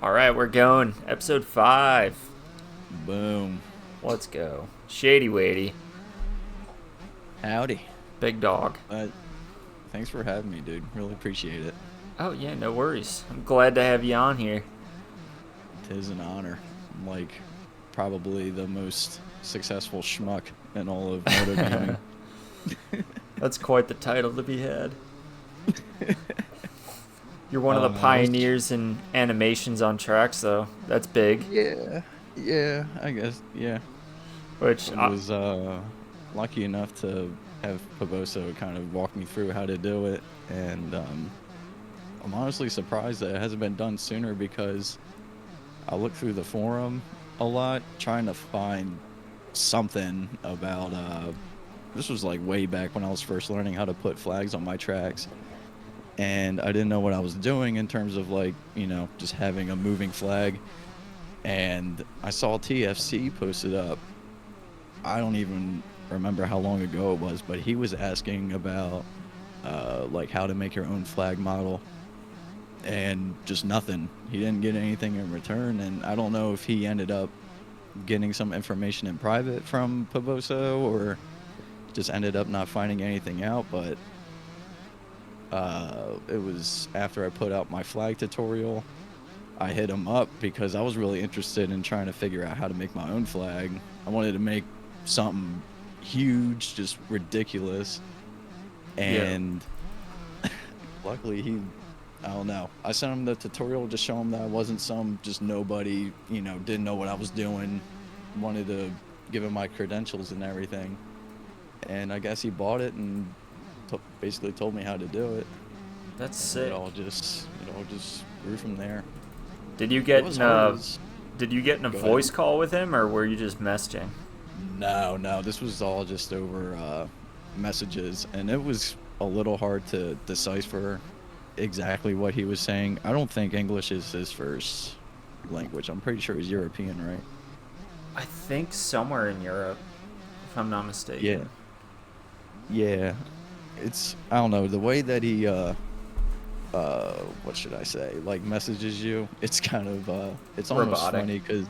All right, we're going. Episode 5. Boom. Let's go. ShadeyWadey. Howdy. Big dog. Thanks for having me, dude. Really appreciate it. Oh, yeah, no worries. I'm glad to have you on here. Tis an honor. I'm like probably the most successful schmuck in all of moto gaming. That's quite the title to be had. You're one of Oh the man, pioneers in animations on tracks, though. That's big. yeah, I guess, yeah. Which, I was lucky enough to have Pavoso kind of walk me through how to do it, and I'm honestly surprised that it hasn't been done sooner because I look through the forum a lot trying to find something about this was like way back when I was first learning how to put flags on my tracks, and I didn't know what I was doing in terms of like, just having a moving flag. And I saw TFC posted up. I don't even remember how long ago it was, but he was asking about like how to make your own flag model, and just nothing. He didn't get anything in return, and I don't know if he ended up getting some information in private from Pavoso or just ended up not finding anything out. But it was after I put out my flag tutorial, I hit him up because I was really interested in trying to figure out how to make my own flag. I wanted to make something huge, just ridiculous. yeah. And luckily I don't know. I sent him the tutorial to show him that I wasn't some just nobody, didn't know what I was doing. Wanted to give him my credentials and everything. And I guess he bought it and basically told me how to do it. That's And sick. it all just grew from there. Did you What get was in hard a, is did you get in a go ahead. voice call with him, or were you just messaging? No, this was all just over messages, and it was a little hard to decipher exactly what he was saying. I don't think English is his first language. I'm pretty sure he's European, right? I think somewhere in Europe, if I'm not Yeah, mistaken. yeah. I don't know, the way that he what should I say? Like messages you. It's kind of it's almost Robotic. funny because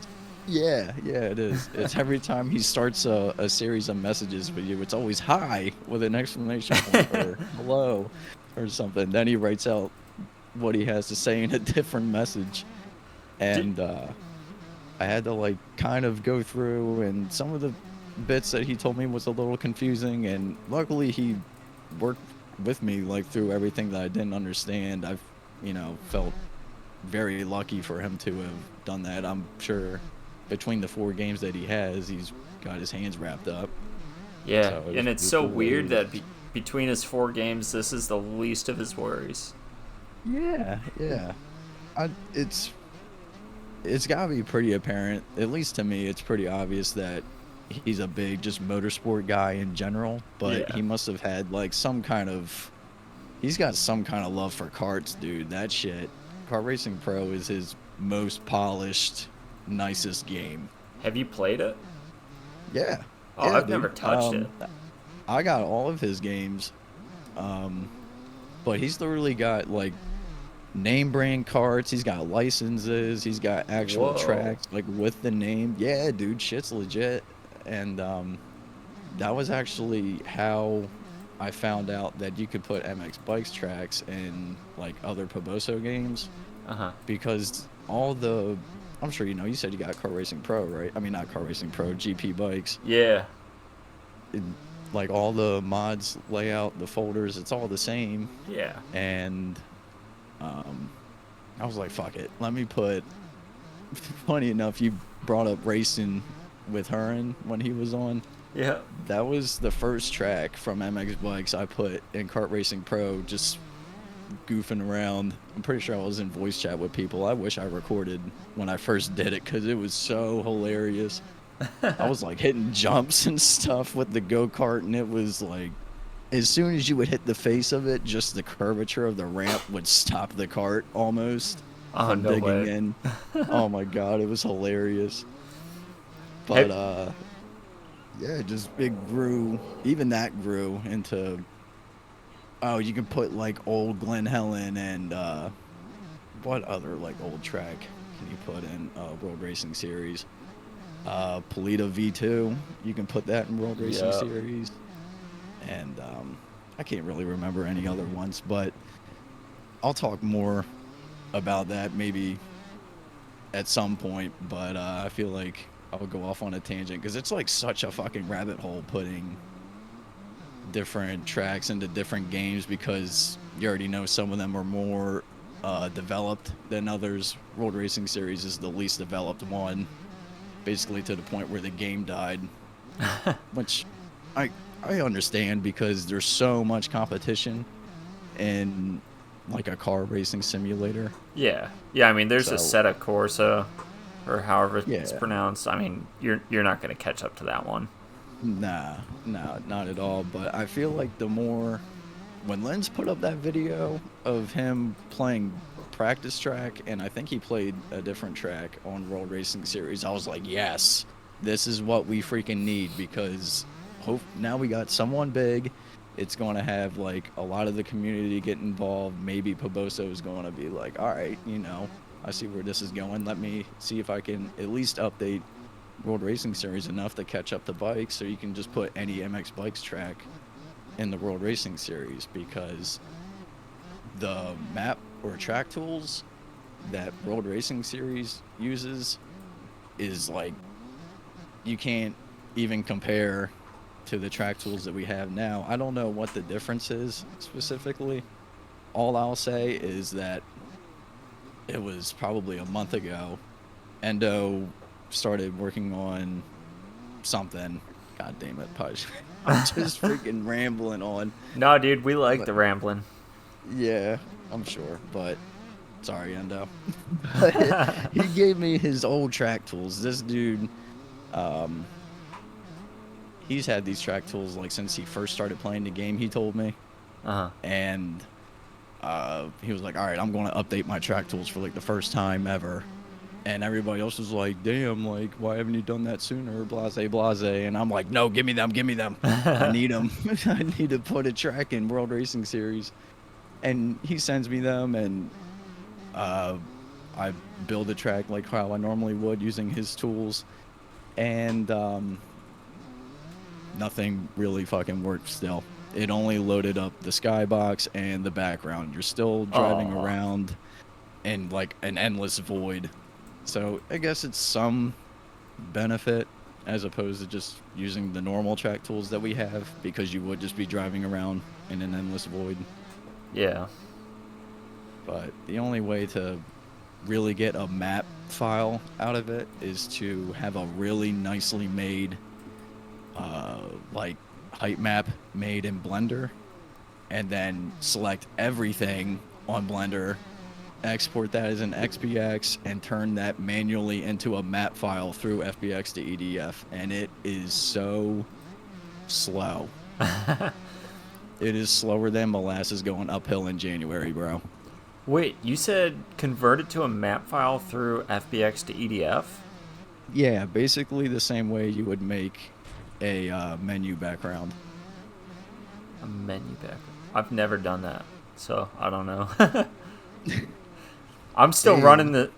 yeah, it is. It's every time he starts a series of messages with you, it's always hi with an exclamation point or hello or something. Then he writes out what he has to say in a different message, Did, and I had to like kind of go through, and some of the bits that he told me was a little confusing, and luckily he worked with me like through everything that I didn't understand. I've felt very lucky for him to have done that. I'm sure between the 4 games that he has, he's got his hands wrapped up. yeah, So it was and it's pretty so cool that he weird was. that between his 4 games, this is the least of his worries. Yeah. It's got to be pretty apparent, at least to me. It's pretty obvious that he's a big just motorsport guy in general, but Yeah. he must have had like some kind of. He's got some kind of love for karts, dude. That shit. Kart Racing Pro is his most polished, nicest game. Have you played it? Yeah, Oh, yeah, I've never dude. touched it. I got all of his games, um, but he's literally got like name brand carts. He's got licenses. He's got actual Whoa. tracks like with the name. Yeah, dude, shit's legit. And that was actually how I found out that you could put MX Bikes tracks in like other Poboso games, Uh huh. because all the I'm sure you said you got Car Racing Pro, right? I mean, not Car Racing Pro, GP Bikes. Yeah. It, like all the mods layout, the folders, it's all the same. Yeah. And um, I was like, fuck it. Let me put. Funny enough, you brought up racing with Hearn when he was on. Yeah. That was the first track from MX Bikes I put in Kart Racing Pro, just goofing around. I'm pretty sure I was in voice chat with people. I wish I recorded when I first did it because it was so hilarious. I was like hitting jumps and stuff with the go-kart, and it was like as soon as you would hit the face of it, just the curvature of the ramp would stop the cart almost Oh, from no digging way. in. Oh my god, it was hilarious. But Have, yeah, it grew. Even that grew into, oh, you can put like old Glen Helen and what other like old track can you put in World Racing Series? Polita V2, you can put that in World Racing Yep. Series. And I can't really remember any other ones, but I'll talk more about that maybe at some point. But I feel like I'll go off on a tangent because it's like such a fucking rabbit hole putting different tracks into different games, because you already know some of them are more developed than others. World Racing Series is the least developed one, basically to the point where the game died, which I understand because there's so much competition in like a car racing simulator. Yeah. Yeah, I mean, there's So- Assetto Corsa, or however it's Yeah. pronounced. I mean, you're not going to catch up to that one. Nah, not at all. But I feel like the more, when Lenz put up that video of him playing practice track, and I think he played a different track on World Racing Series, I was like, yes, this is what we freaking need, because now we got someone big. It's going to have like a lot of the community get involved. Maybe Poboso is going to be like, all right, I see where this is going. Let me see if I can at least update World Racing Series enough to catch up to bikes, so you can just put any MX Bikes track in the World Racing Series, because the map or track tools that World Racing Series uses is like, you can't even compare to the track tools that we have now. I don't know what the difference is specifically. All I'll say is that it was probably a month ago, Endo started working on something. God damn it, Pudge. I'm just freaking rambling on. No, dude, we like the rambling. Yeah, I'm sure, but sorry, Endo. But he gave me his old track tools. This dude, he's had these track tools like since he first started playing the game, he told me. Uh-huh. And he was like, all right, I'm going to update my track tools for like the first time ever. And everybody else was like, damn, like, why haven't you done that sooner? Blase, blase. And I'm like, no, give me them. I need them. I need to put a track in World Racing Series. And he sends me them, and I build a track like how I normally would using his tools. And nothing really fucking worked still. It only loaded up the skybox and the background. You're still driving around in like an endless void. So I guess it's some benefit as opposed to just using the normal track tools that we have, because you would just be driving around in an endless void. Yeah. But the only way to really get a map file out of it is to have a really nicely made like height map made in Blender, and then select everything on Blender, export that as an XPX, and turn that manually into a map file through FBX to EDF. And it is so slow. It is slower than molasses going uphill in January, bro. Wait, you said convert it to a map file through FBX to EDF? Yeah, basically the same way you would make a menu background. A menu background. I've never done that, so I don't know. I'm still running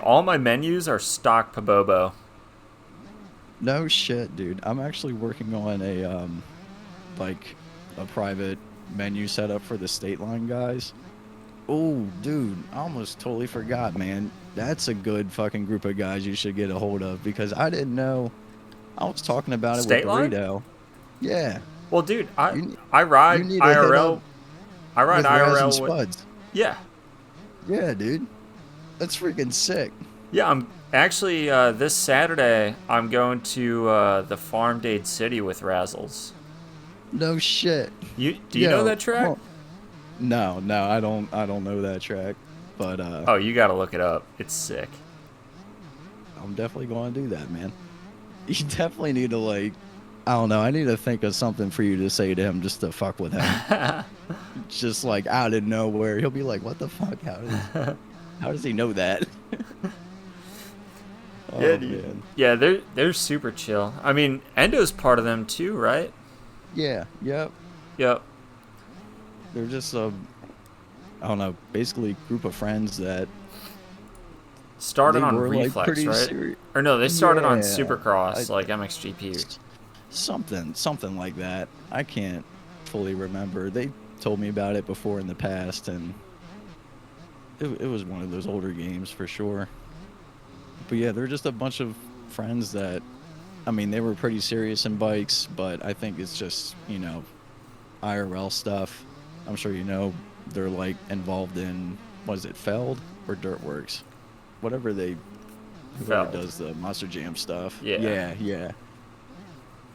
all my menus are stock Pabobo. No shit, dude. I'm actually working on a a private menu setup for the State Line guys. Oh, dude, I almost totally forgot, man. That's a good fucking group of guys you should get a hold of, because I didn't know. I was talking about it State with Line? Burrito. Yeah. Well, dude, I You ride need to hit IRL. up I ride with Raz and IRL with. Spuds. Yeah. Yeah, dude. That's freaking sick. Yeah, I'm actually this Saturday. I'm going to the Farm Dade City with Razzles. No shit. Do you know that track? Huh. No, I don't know that track, but Oh, you got to look it up. It's sick. I'm definitely going to do that, man. You definitely need to I don't know. I need to think of something for you to say to him just to fuck with him. Just like out of nowhere, he'll be like, "What the fuck? How does he know that?" Oh, Yeah, dude. man. Yeah, they're super chill. I mean, Endo's part of them too, right? Yeah. Yep. Yep. They're just I don't know, basically group of friends that started They on were like Reflex, pretty right? serious. Or no, they started on Yeah, Supercross, like MXGP. something like that. I can't fully remember. They told me about it before in the past, and it was one of those older games for sure. But yeah, they're just a bunch of friends that, I mean, they were pretty serious in bikes, but I think it's just, IRL stuff. I'm sure they're like involved in, was it Feld or Dirtworks? Whatever whoever Feld. does the Monster Jam stuff. Yeah. Yeah, yeah.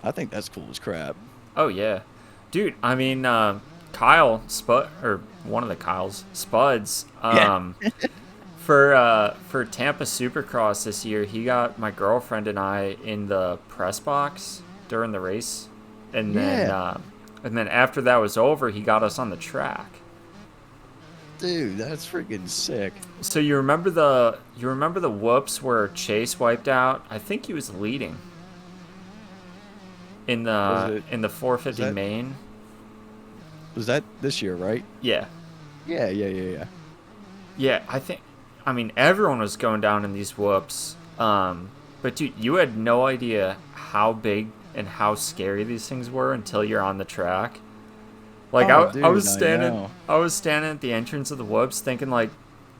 I think that's cool as crap. Oh yeah, dude. I mean, Kyle Spud or one of the Kyles Spuds. Yeah. For Tampa Supercross this year, he got my girlfriend and I in the press box during the race, and Yeah. then after that was over, he got us on the track. Dude, that's freaking sick. So you remember the whoops where Chase wiped out? I think he was leading in Was the it in the was 450 that main. was that this year, right? Yeah. Yeah, yeah, yeah, yeah. Yeah, I mean, everyone was going down in these whoops. But dude, you had no idea how big and how scary these things were until you're on the track. Like Oh, I dude, was I standing, know. I was standing at the entrance of the whoops, thinking like,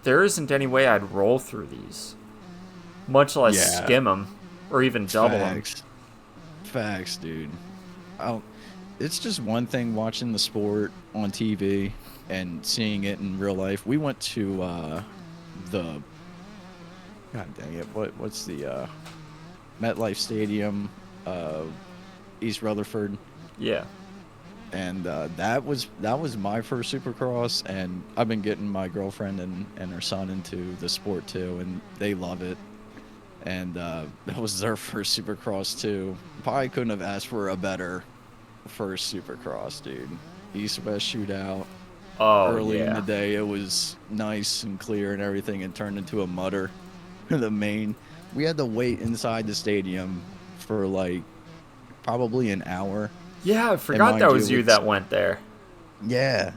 there isn't any way I'd roll through these, much less Yeah. skim them or even double them. Facts, dude. I It's just one thing watching the sport on TV and seeing it in real life. We went to the God dang it, what's the MetLife Stadium, East Rutherford, Yeah. and that was my first Supercross, and I've been getting my girlfriend and her son into the sport too, and they love it. And that was their first Supercross too. Probably couldn't have asked for a better first Supercross, dude. East-West shootout. Oh Early in the yeah. day, it was nice and clear and everything, and turned into a mutter. The main, we had to wait inside the stadium for like probably an hour. Yeah, I And forgot mind that you, was you it's that went there. yeah,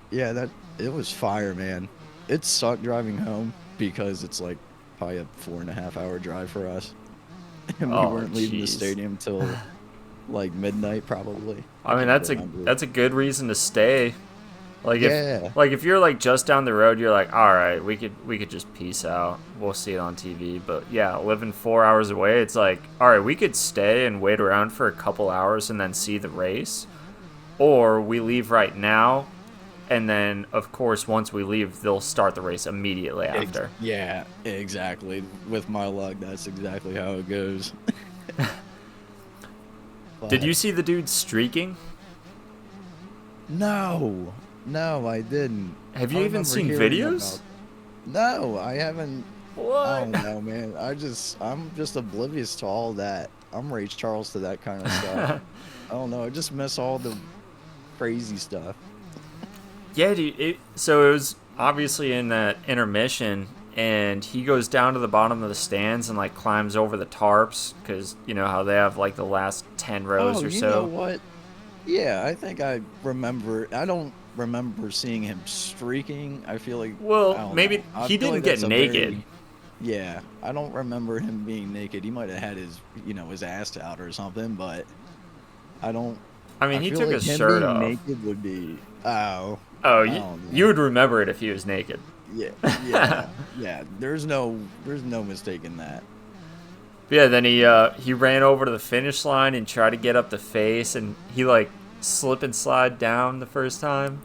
yeah, that it was fire, man. It sucked driving home because it's like probably a 4.5 hour drive for us, and we Oh weren't leaving the jeez. stadium till like midnight, probably. I I mean, can't remember. that's a good reason to stay. Yeah, Like if you're like just down the road, you're like, all right, we could just peace out. We'll see it on TV. But yeah, living 4 hours away, it's like, all right, we could stay and wait around for a couple hours and then see the race, or we leave right now, and then of course once we leave, they'll start the race immediately after. yeah, exactly. With my luck, that's exactly how it goes. Did But you see the dude streaking? no, no, I didn't. Have I you even remember seen hearing videos? about. No, I haven't. I What? don't know, man. I'm just oblivious to all that. I'm Ray Charles to that kind of stuff. I don't know. I just miss all the crazy stuff. Yeah, dude. So it was obviously in that intermission, and he goes down to the bottom of the stands and like climbs over the tarps because you know how they have like the last 10 rows Oh, or you know so. what? Yeah, I think I remember. I don't remember seeing him streaking. I feel like I Well, don't maybe know. I he feel didn't like get that's a naked. very. Yeah, I don't remember him being naked. He might have had his ass out or something, but I don't. I mean, I he feel took like his him shirt being off. naked would be. Oh, Oh, I don't you know. would remember it if he was naked. Yeah, yeah, yeah. There's no mistaking that. Yeah, then he ran over to the finish line and tried to get up the face, and he like slip and slide down the first time.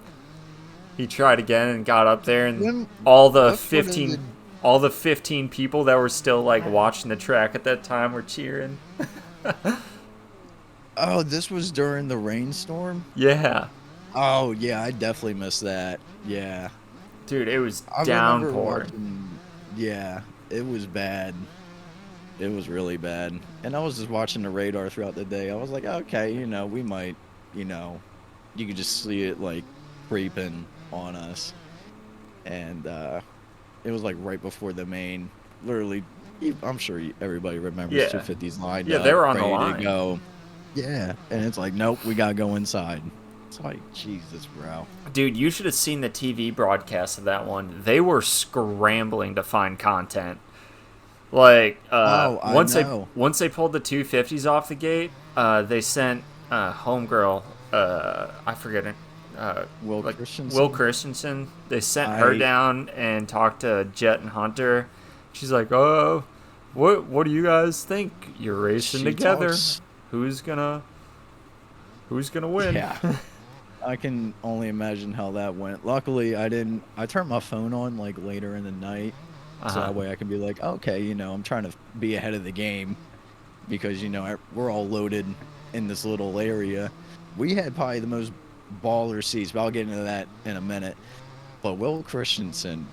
He tried again and got up there, and When all the what part of 15 the all the 15 people that were still like watching the track at that time were cheering. Oh, this was during the rainstorm? Yeah. Oh, yeah, I definitely missed that. Yeah. Dude, it was I remember downpouring. watching. Yeah, it was bad. It was really bad. And I was just watching the radar throughout the day. I was like, okay, we might, you know, you could just see it like creeping on us. And it was like right before the main. Literally, I'm sure everybody remembers Yeah. 250s lined Yeah, up, they were on the ready line. to go. Yeah, and it's like, nope, we gotta go inside. It's like, Jesus, bro. Dude, you should have seen the TV broadcast of that one. They were scrambling to find content. Like Oh, I know. once they pulled the 250s off the gate, they sent homegirl, I forget it, Will like Will Christensen. Christensen. They sent her I down and talked to Jet and Hunter. She's like, "Oh, what do you guys think? You're racing She together. talks. Who's gonna who's gonna win?" Yeah, I can only imagine how that went. Luckily, I didn't. I turned my phone on like later in the night, Uh so huh. that way I can be like, okay, I'm trying to be ahead of the game because we're all loaded in this little area. We had probably the most baller seats, but I'll get into that in a minute. But Will Christensen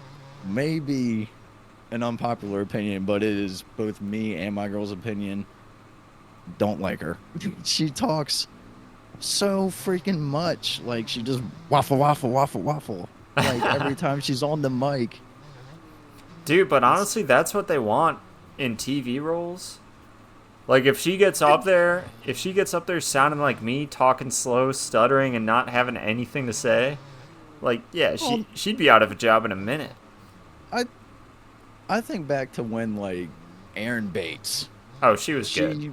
may be an unpopular opinion, but it is both me and my girl's opinion. Don't like her. She talks so freaking much. Like she just waffle, waffle, waffle, waffle. Like every time she's on the mic. Dude, but It's honestly, that's what they want in TV roles. Like if she gets up there sounding like me, talking slow, stuttering, and not having anything to say, like yeah, well, she'd be out of a job in a minute. I I think back to when like Aaron Bates, Oh, she was good. she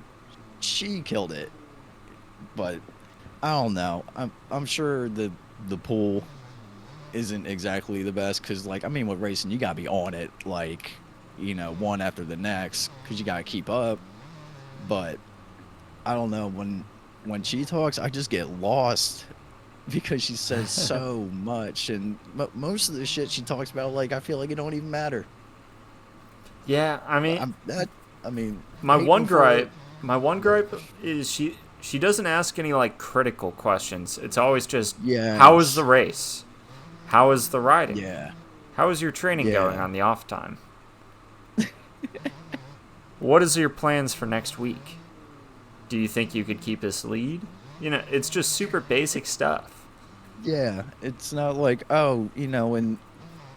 she killed it. But I don't know. I'm sure the pool isn't exactly the best because like I mean with racing you gotta be on it like one after the next because you gotta keep up. But I don't know when she talks I just get lost because she says so much and most of the shit she talks about like I feel like it don't even matter. Yeah, I mean, I'm that I mean my one hating for it. gripe, my one gripe is she doesn't ask any like critical questions. It's always just how is the Yes. race? How is the riding? Yeah. How is your training going Yeah. on the off time? What is your plans for next week? Do you think you could keep this lead? It's just super basic stuff. Yeah. It's not like, oh, in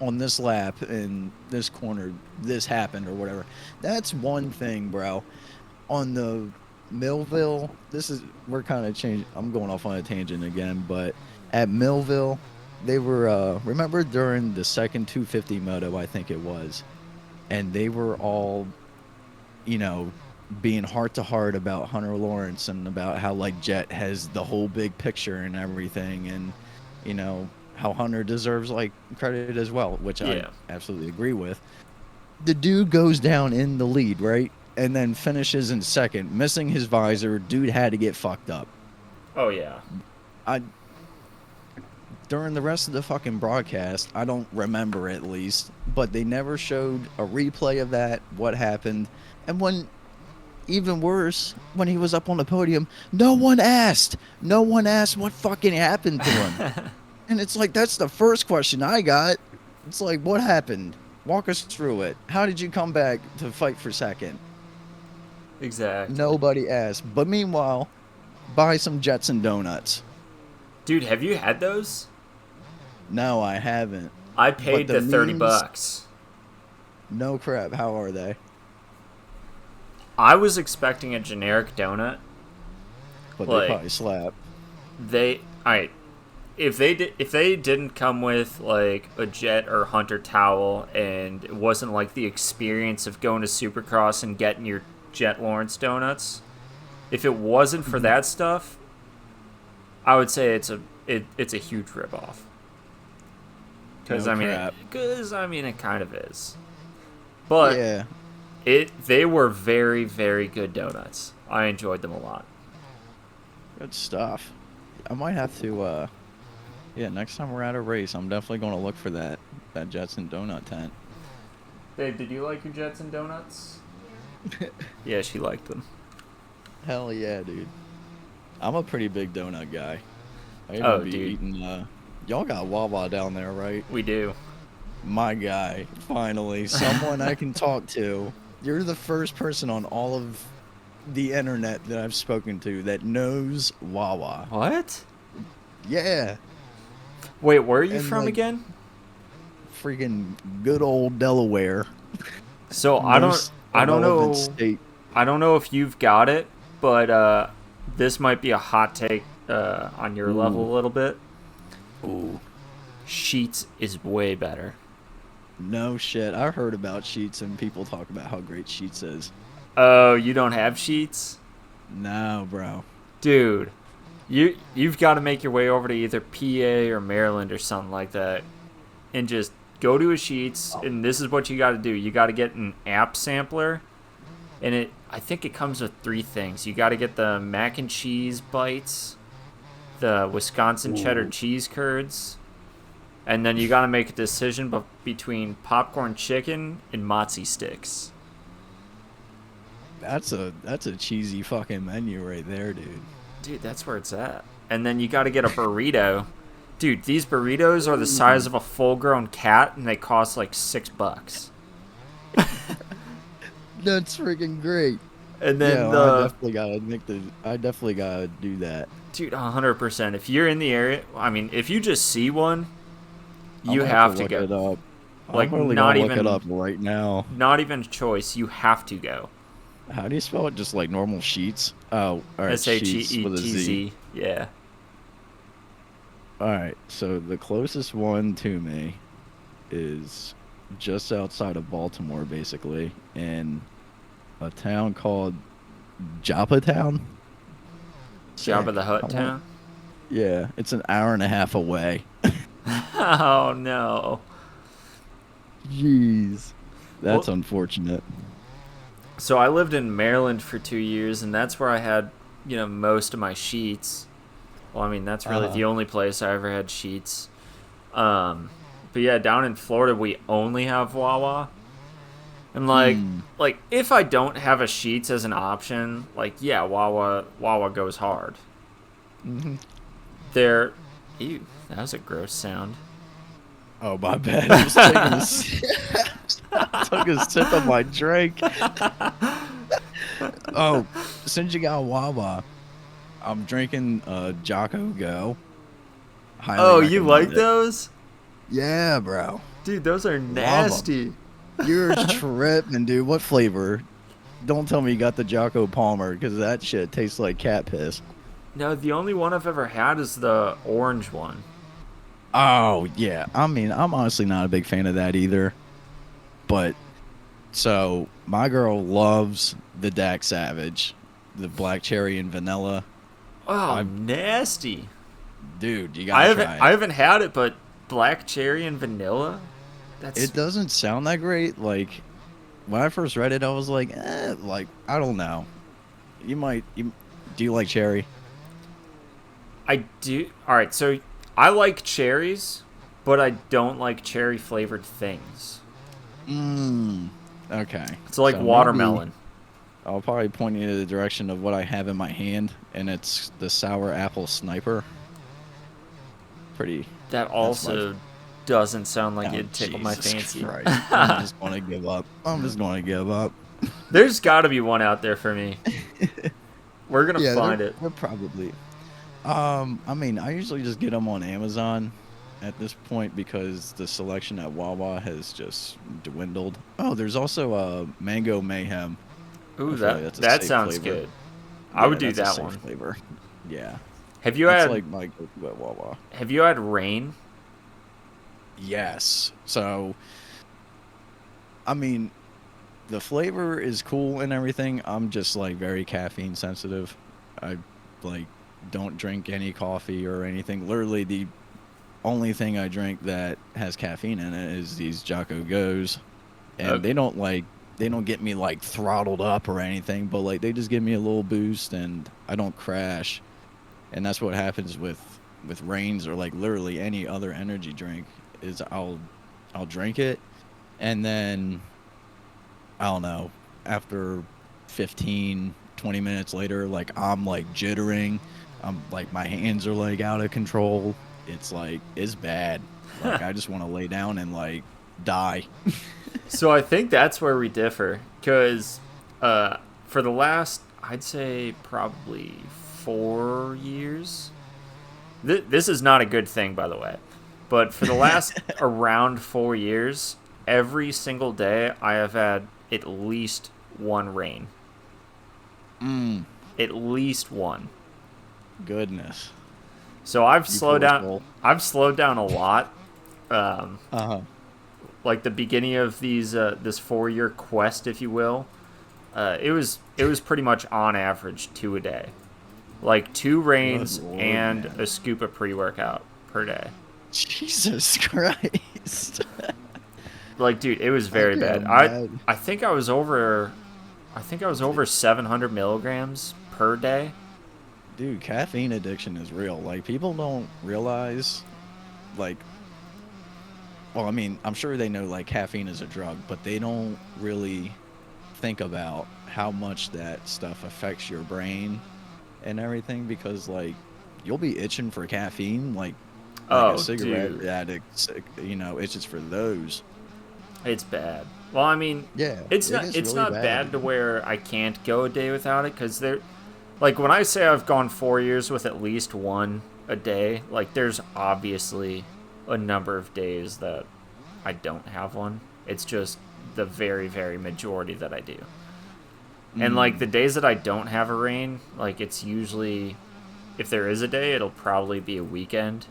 on this lap in this corner this happened or whatever. That's one thing, bro. On the Millville, we're kind of changing. I'm going off on a tangent again, but at Millville, they were remember during the second 250 moto, I think it was, and they were all, you know, being heart to heart about Hunter Lawrence and about how like Jet has the whole big picture and everything, and how Hunter deserves like credit as well, which I Yeah. absolutely agree with. The dude goes down in the lead, right? And then finishes in second, missing his visor. Dude had to get fucked up. Oh yeah. I During the rest of the fucking broadcast, I don't remember at least, but they never showed a replay of that, what happened. And when even worse, when he was up on the podium, no one asked. No one asked what fucking happened to him. And it's like that's the first question I got. It's like what happened? Walk us through it. How did you come back to fight for second? Exactly. Nobody asked. But meanwhile, buy some Jetson donuts. Dude, have you had those? No, I haven't. I But paid the the 30 memes, bucks. no crap. How are they? I was expecting a generic donut. But they Like probably slap. they I if they didn't come with like a Jet or Hunter towel and it wasn't like the experience of going to Supercross and getting your Jet Lawrence donuts, if it wasn't for Mhm. that stuff, I would say it's a huge ripoff. No crap. Because I mean, it kind of is. But Yeah, they were very very good donuts. I enjoyed them a lot. good stuff. I might have to. Yeah, next time we're at a race, I'm definitely going to look for that Jetson donut tent. Babe, did you like your Jets and donuts? Yeah, she liked them. Hell yeah, dude. I'm a pretty big donut guy. I even Oh, be dude, eating. Y'all got Wawa down there, right? we do. My guy, finally, someone I can talk to. You're the first person on all of the internet that I've spoken to that knows Wawa. What? Yeah, Wait, where are you and from like again? freaking good old Delaware, So most I don't irrelevant know, state. I don't know if you've got it, but this might be a hot take on your level Ooh, a little bit. ooh. Sheets is way better. No shit. I heard about Sheets and people talk about how great Sheets is. Oh, you don't have sheets? No, bro. Dude, you've got to make your way over to either PA or Maryland or something like that, and just go to a Sheets. And this is what you got to do: you got to get an app sampler, and I think it comes with 3 things. You got to get the mac and cheese bites, the Wisconsin cheddar Ooh. cheese curds, and then you got to make a decision between popcorn chicken and mozzie sticks. That's a cheesy fucking menu right there, dude. Dude, that's where it's at. And then you got to get a burrito. Dude, these burritos are the size of a full-grown cat, and they cost like $6. That's freaking great. And then Yeah, well, I definitely gotta do that. dude, 100%. If you're in the area, I mean, if you just see one, I'm you gonna have to look go. it up. Like, I'm really not gonna look even it up right now. not even a choice. You have to go. How do you spell it? Just like normal Sheets? Oh, all right. Sheets with a Z. SHEETZ. Yeah. All right. So the closest one to me is just outside of Baltimore, basically, in a town called Joppatown. Jabba the Hutt I want- town. Yeah, it's an hour and a half away. Oh, no. Jeez. That's Well, unfortunate. so I lived in Maryland for 2 years, and that's where I had, most of my sheets. Well, I mean, that's really the only place I ever had sheets. But yeah, down in Florida, we only have Wawa. And like if I don't have a sheets as an option, like yeah, Wawa goes hard. Hmm. There, ew, that was a gross sound. Oh, my bad. I was taking a took a sip of my drink. Oh, since you got Wawa, I'm drinking Jocko Go. Highly Oh, you recommend like it. those? Yeah, bro. Dude, those are nasty. You're tripping, dude. What flavor? Don't tell me you got the Jocko Palmer, because that shit tastes like cat piss. No, the only one I've ever had is the orange one. Oh, yeah. I mean, I'm honestly not a big fan of that either. But, so, my girl loves the Dak Savage, the black cherry and vanilla. Oh, nasty. Dude, you I gotta try it. haven't had it, but black cherry and vanilla. That's It doesn't sound that great. Like, when I first read it, I was like, like, I don't know. Do you like cherry? I do. All right, so I like cherries, but I don't like cherry flavored things. Okay. So like maybe watermelon. I'll probably point you in the direction of what I have in my hand, and it's the sour apple sniper. That also doesn't sound like it'd tickle my Jesus fancy. Christ. I'm just gonna give up. There's got to be one out there for me. We're gonna find it. They're probably. I mean, I usually just get them on Amazon at this point because the selection at Wawa has just dwindled. Oh, there's also a Mango Mayhem. Ooh, I feel like that's a that safe sounds flavor. good. I would Yeah, do that's a that safe one. flavor. Yeah. Have you That's had like my go-to at Wawa. Have you had rain? Yes. So, I mean, the flavor is cool and everything. I'm just like very caffeine sensitive. I like don't drink any coffee or anything. Literally, the only thing I drink that has caffeine in it is these Jocko Go's, and they don't get me like throttled up or anything, but like they just give me a little boost and I don't crash. And that's what happens with Reigns or like literally any other energy drink is I'll drink it, and then I don't know, after 15 20 minutes later, like I'm like jittering, I'm like my hands are like out of control. It's like it's bad. Like I just want to lay down and like die. So I think that's where we differ, because for the last, I'd say probably 4 years. This is not a good thing, by the way, but for the last around 4 years, every single day I have had at least one rain. At least one. Goodness. So I've You slowed poor down. soul. I've slowed down a lot. like the beginning of this 4-year quest, if you will, it was pretty much on average 2 a day, like 2 rains Good Lord, and man. a scoop of pre-workout per day. Jesus Christ. Like, dude, it was I very bad. can't imagine. I think I was over 700 milligrams per day. Dude, caffeine addiction is real. Like, people don't realize, like, well, I mean, I'm sure they know, like, caffeine is a drug, but they don't really think about how much that stuff affects your brain and everything, because, like, you'll be itching for caffeine, like a Oh, cigarette dude, addict, itches for those. it's bad. Well, I mean, Yeah, it's it not is it's really not bad, bad to dude. where I can't go a day without it, because there, like, when I say I've gone 4 years with at least one a day, like, there's obviously a number of days that I don't have one. It's just the very, very majority that I do. And, like, the Mm, days that I don't have a rain, like, it's usually, if there is a day, it'll probably be a weekend.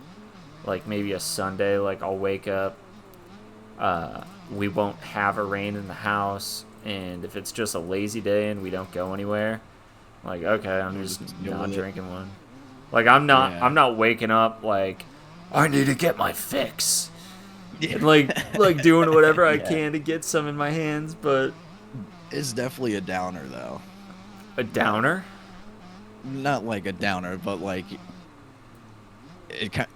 Like, maybe a Sunday, like, I'll wake up, we won't have a rain in the house, and if it's just a lazy day and we don't go anywhere, like, okay, I'm you'll just just deal not with it. drinking one. Like, I'm not Yeah. I'm not waking up like I need to get my fix. Yeah. And like doing whatever I Yeah. can to get some in my hands, but It's definitely a downer, though. a downer? Not like a downer, but like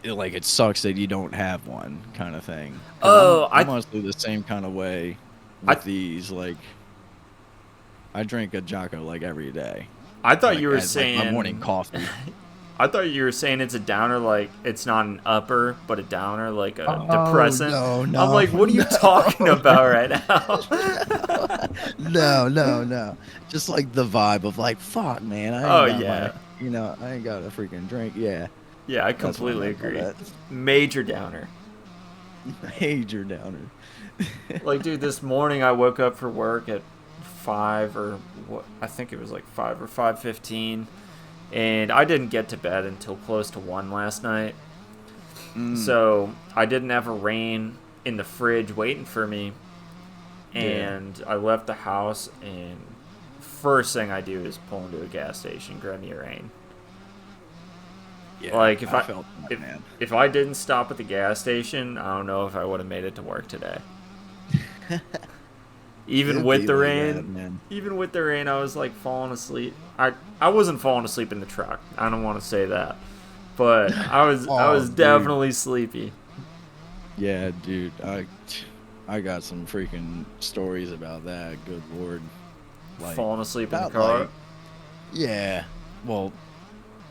like it sucks that you don't have one, kind of thing. Because Oh, I'm honestly the same kind of way I with these. Like, I drink a Jocko like every day, I thought like you were as like my morning saying coffee. I thought you were saying it's a downer, like it's not an upper, but a downer, like a Oh depressant. no, I'm no, like, what are you talking no, about right now? no, no, no. Just like the vibe of like, fuck, man, I ain't Oh got my, yeah, I ain't got a freaking drink. Yeah, yeah, I that's what I completely meant by agree. that. Major downer. Major downer. Like, dude, this morning I woke up for work at 5 or what? I think it was like 5 or 5:15, and I didn't get to bed until close to 1 last night. Mm, So I didn't have a rain in the fridge waiting for me, yeah. and I left the house, and first thing I do is pull into a gas station, grab me a rain. Yeah, Like, I felt that, if man. if I didn't stop at the gas station, I don't know if I would have made it to work today. Even It'd with be the like that, rain, man. I was like falling asleep. I wasn't falling asleep in the truck. I don't want to say that, but I Oh, was dude. definitely sleepy. Yeah, dude. I got some freaking stories about that. Good lord. Like, Falling asleep in the not car. like, yeah. Well,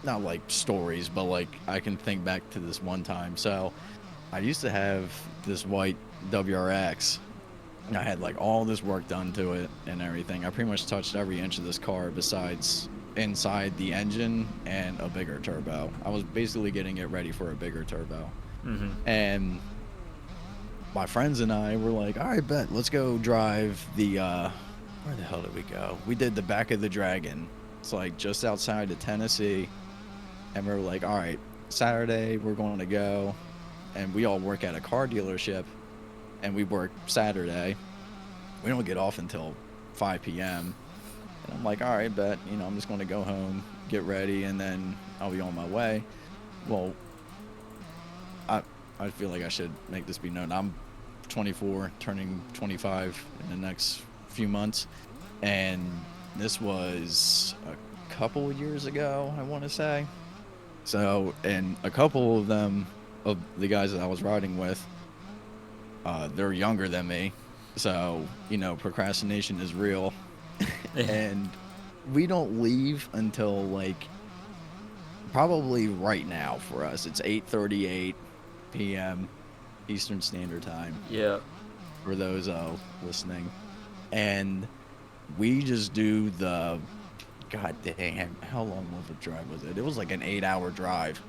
not like stories, but like I can think back to this one time. So I used to have this white WRX. I had like all this work done to it and everything. I pretty much touched every inch of this car besides inside the engine and a bigger turbo. I was basically getting it ready for a bigger turbo. Mm-hmm. And my friends and I were like, all right, bet, let's go drive the, where the hell did we go? We did the back of the Dragon. It's like just outside of Tennessee. And we were like, all right, Saturday we're going to go. And we all work at a car dealership. And we work Saturday. We don't get off until 5 p.m. And I'm like, all right, bet, I'm just going to go home, get ready, and then I'll be on my way. Well, I I feel like I should make this be known. I'm 24, turning 25 in the next few months. And this was a couple of years ago, I want to say. So, and a couple of them, of the guys that I was riding with, they're younger than me. So, procrastination is real. And we don't leave until like probably right now for us. It's 8:38 p.m. Eastern Standard Time Yeah. for those listening. And we just do the god dang, how long of a drive was it? It was like an 8-hour drive.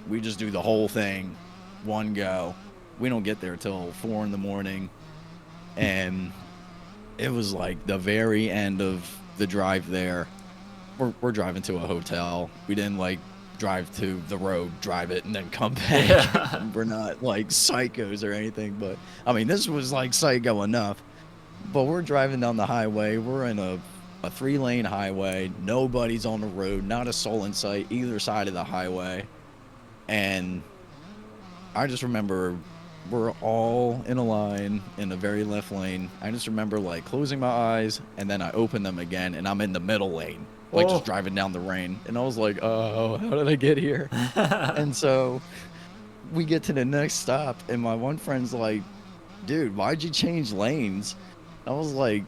We just do the whole thing, one go. We don't get there till 4 in the morning. And it was like the very end of the drive there. We're driving to a hotel. We didn't like drive to the road, drive it, and then come back. Yeah. We're not like psychos or anything, but I mean, this was like psycho enough. But we're driving down the highway. We're in a 3-lane highway. Nobody's on the road, not a soul in sight either side of the highway. And I just remember we're all in a line in the very left lane. I just remember like closing my eyes and then I open them again and I'm in the middle lane, like just driving down the lane. And I was like, oh, how did I get here? And so we get to the next stop and my one friend's like, dude, why'd you change lanes? I was like,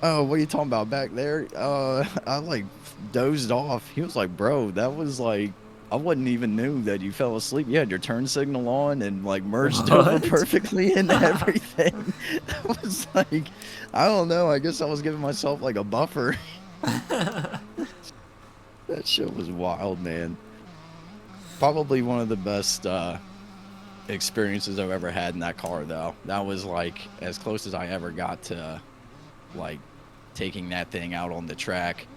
oh, what are you talking about back there? I like dozed off. He was like, bro, that was like, I wouldn't even knew that you fell asleep. You had your turn signal on and like merged over perfectly and everything. That was like, I don't know. I guess I was giving myself like a buffer. That shit was wild, man. Probably one of the best experiences I've ever had in that car, though. That was like as close as I ever got to like taking that thing out on the track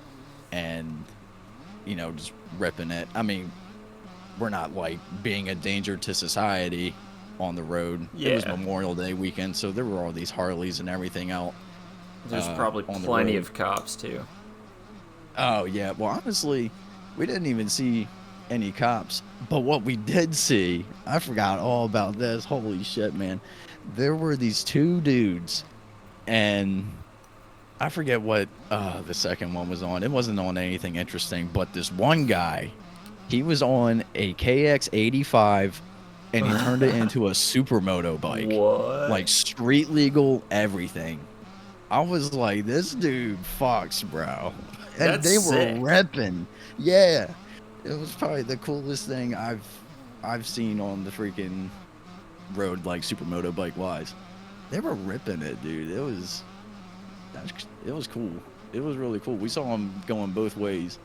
and, you know, just ripping it. I mean, we're not like being a danger to society on the road. Yeah. It was Memorial Day weekend, so there were all these Harleys and everything out. There's probably plenty of cops too. Oh yeah, well honestly, we didn't even see any cops. But what we did see, I forgot all about this. Holy shit, man. There were these two dudes, and I forget what the second one was on. It wasn't on anything interesting, but this one guy, he was on a KX85, and he turned it into a supermoto bike. What? Like street legal, everything. I was like, this dude fucks, bro. And That's they were sick. repping. Yeah. It was probably the coolest thing I've seen on the freaking road, like supermoto bike wise. They were ripping it, dude. It was cool. It was really cool. We saw them going both ways.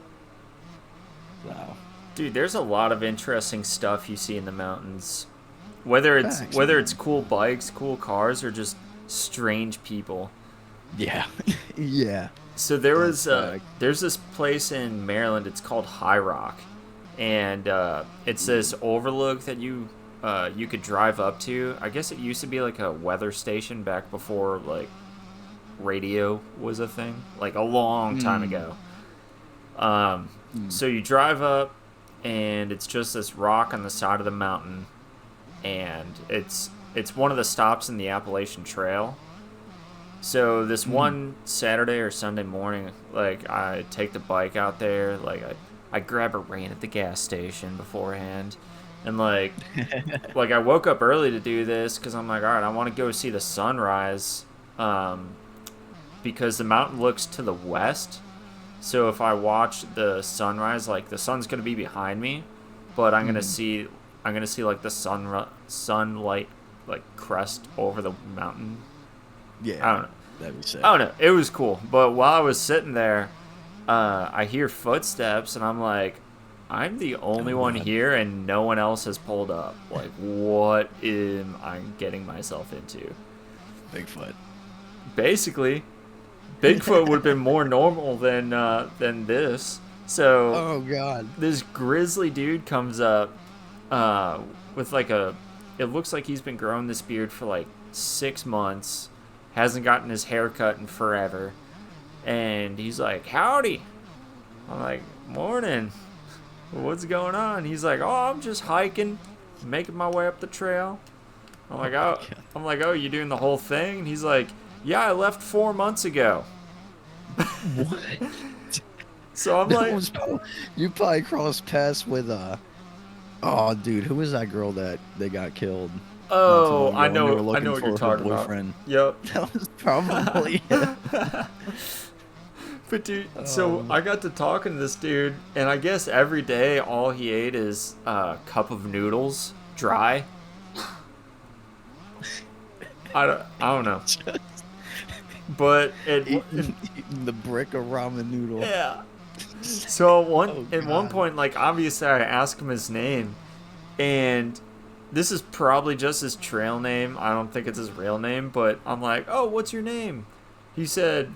Wow. Dude, there's a lot of interesting stuff you see in the mountains. Whether it's Facts, whether man. it's cool bikes, cool cars, or just strange people. Yeah. Yeah. So there was That's there's this place in Maryland. It's called High Rock, and it's this overlook that you could drive up to. I guess it used to be like a weather station back before like radio was a thing, like a long time ago. So you drive up, and it's just this rock on the side of the mountain, and it's one of the stops in the Appalachian Trail. So this one Saturday or Sunday morning, like I take the bike out there, like I grab a rain at the gas station beforehand, and like I woke up early to do this because I'm like, all right, I want to go see the sunrise, because the mountain looks to the west. So if I watch the sunrise, like the sun's gonna be behind me, but I'm gonna see like the sunlight like crest over the mountain. Yeah. I don't know. That'd be sick. I don't know. It was cool. But while I was sitting there, I hear footsteps, and I'm like, I'm the only one here, and no one else has pulled up. Like, what am I getting myself into? Bigfoot. Basically, Bigfoot would have been more normal than this. So, Oh god. this grizzly dude comes up with like it looks like he's been growing this beard for like 6 months. Hasn't gotten his hair cut in forever. And he's like, howdy. I'm like, morning. What's going on? He's like, oh, I'm just hiking, making my way up the trail. I'm like, oh, you doing the whole thing? And he's like, yeah, I left 4 months ago. What? So I'm like, You probably crossed paths with oh dude, who was that girl that they got killed? oh, Not I too long ago when they were know looking what for you're her talking boyfriend. about. Yep. That was probably it. But dude, so I got to talking to this dude, and I guess every day all he ate is a cup of noodles, dry. I don't know. But Eating the brick of ramen noodle. yeah. So at one God. point, like obviously I asked him his name, and this is probably just his trail name. I don't think it's his real name, but I'm like, oh, what's your name? He said,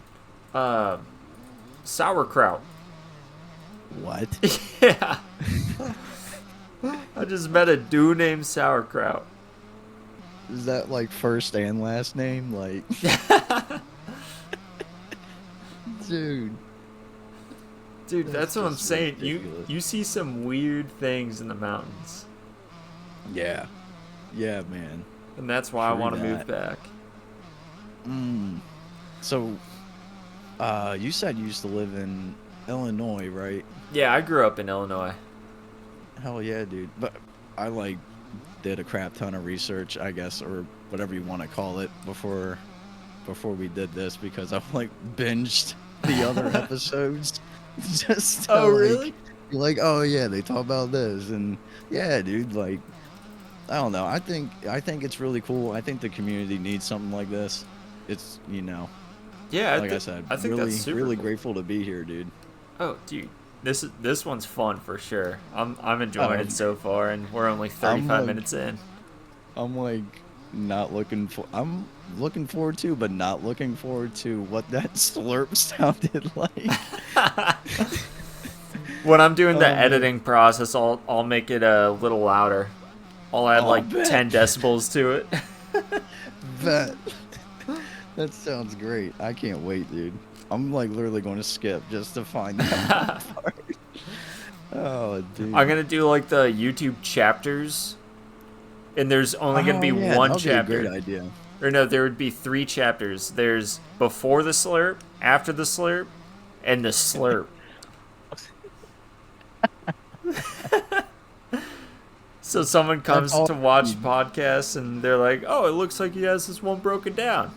sauerkraut. What? Yeah. I just met a dude named Sauerkraut. Is that like first and last name? Like, dude. Dude, that's what I'm just saying. ridiculous. You see some weird things in the mountains. Yeah. Yeah, man. And that's why I True want to that. move back. So, you said you used to live in Illinois, right? Yeah, I grew up in Illinois. Hell yeah, dude. But I like did a crap ton of research, I guess, or whatever you want to call it, before we did this, because I've like binged the other episodes just to Oh, really? be like, oh yeah, they talk about this, and yeah, dude, like, I don't know. I think it's really cool. I think the community needs something like this. It's, Yeah, like I said, I think really, that's super really cool. grateful to be here, dude. Oh, dude, this one's fun for sure. I'm enjoying Oh, it so far, and we're only 35 like- minutes in. I'm like I'm looking forward to, but not looking forward to what that slurp sounded like. When I'm doing the Oh, man. editing process, I'll make it a little louder. I'll add like bet. 10 decibels to it. Bet. That sounds great. I can't wait, dude. I'm like literally going to skip just to find that part. Oh, dude. I'm gonna do like the YouTube chapters, and there's only gonna be one that'd chapter. Be a great idea. Or no, there would be 3 chapters. There's before the slurp, after the slurp, and the slurp. So someone comes to watch podcasts and they're like, oh, it looks like he has this one broken down.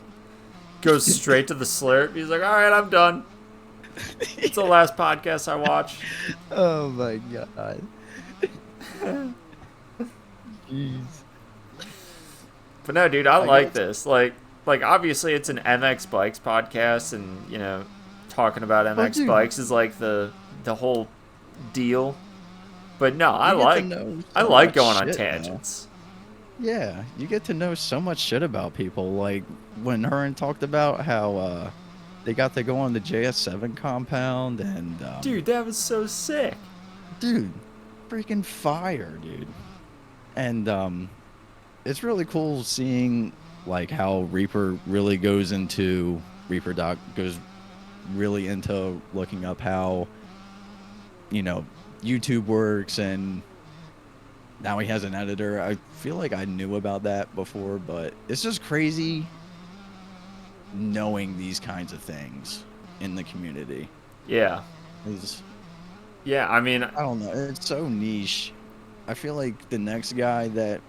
Goes straight to the slurp. He's like, all right, I'm done. It's the last podcast I watched. Oh my god. Jeez. But no, dude, I like guess- this. Like obviously it's an MX Bikes podcast, and talking about MX dude. Bikes is like the whole deal. But no, I You get to like know I so like much going on shit now. tangents. Yeah, you get to know so much shit about people. Like when Hearn talked about how they got to go on the JS7 compound, and Dude, that was so sick. dude, freaking fire, dude. And it's really cool seeing like how Reaper really goes into Reaper Doc goes really into looking up how YouTube works, and now he has an editor. I feel like I knew about that before, but it's just crazy knowing these kinds of things in the community. Yeah. Yeah, I mean, I don't know. It's so niche. I feel like the next guy that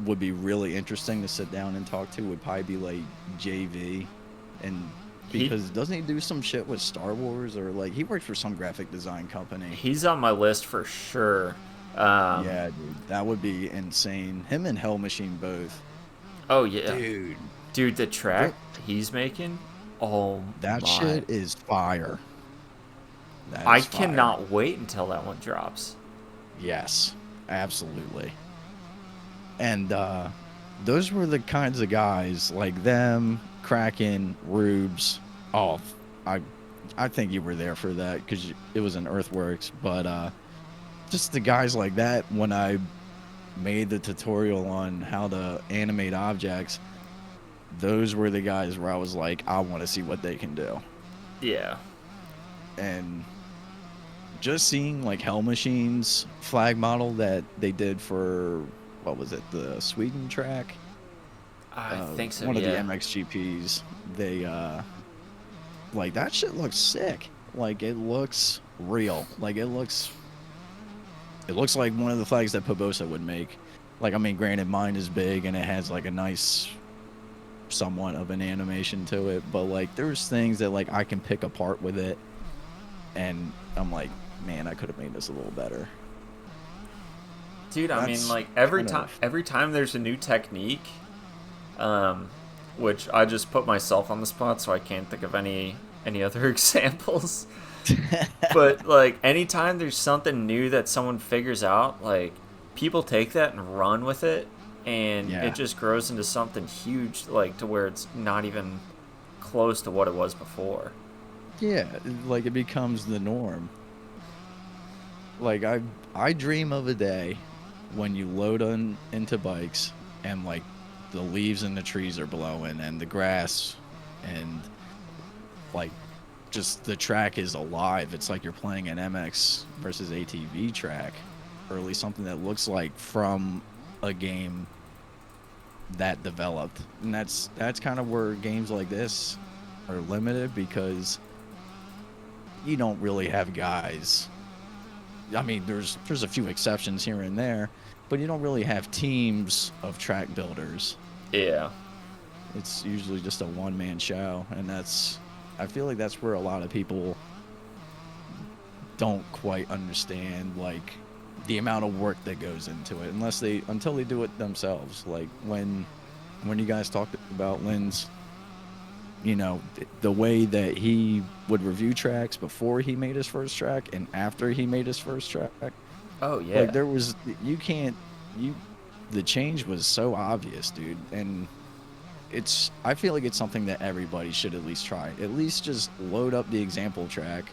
would be really interesting to sit down and talk to would probably be like JV, and because doesn't he do some shit with Star Wars, or like he works for some graphic design company? he's on my list for sure. Yeah, dude, that would be insane. Him and Hell Machine both. Oh yeah, Dude, the track he's making. Oh, that my. shit is fire. That I is fire. cannot wait until that one drops. Yes, absolutely. And those were the kinds of guys like them, Kraken, Rubes. Oh, I think you were there for that because it was in Earthworks. But just the guys like that, when I made the tutorial on how to animate objects, those were the guys where I was like, I want to see what they can do. Yeah. And just seeing like Hell Machine's flag model that they did for, what was it, the Sweden track? I think so. One yeah. of the MXGPs. They like that shit looks sick. Like it looks real. Like it looks like one of the flags that Pobosa would make. Like, I mean, granted, mine is big and it has like a nice somewhat of an animation to it, but like there's things that like I can pick apart with it, and I'm like, man, I could have made this a little better. Dude, I mean, like every time there's a new technique, which I just put myself on the spot, so I can't think of any other examples. But like anytime there's something new that someone figures out, like people take that and run with it, and it just grows into something huge, like to where it's not even close to what it was before. Yeah, like it becomes the norm. like I dream of a day when you load on into bikes and like the leaves in the trees are blowing and the grass and like just the track is alive. It's like you're playing an MX versus ATV track, or at least something that looks like from a game that developed. And that's kind of where games like this are limited, because you don't really have guys. I mean, there's a few exceptions here and there, but you don't really have teams of track builders. Yeah. It's usually just a one-man show, and I feel like that's where a lot of people don't quite understand like the amount of work that goes into it until they do it themselves. Like when you guys talked about Lynn's, you know, the way that he would review tracks before he made his first track and after he made his first track. Oh yeah. Like the change was so obvious, dude. And I feel like it's something that everybody should at least try. At least just load up the example track.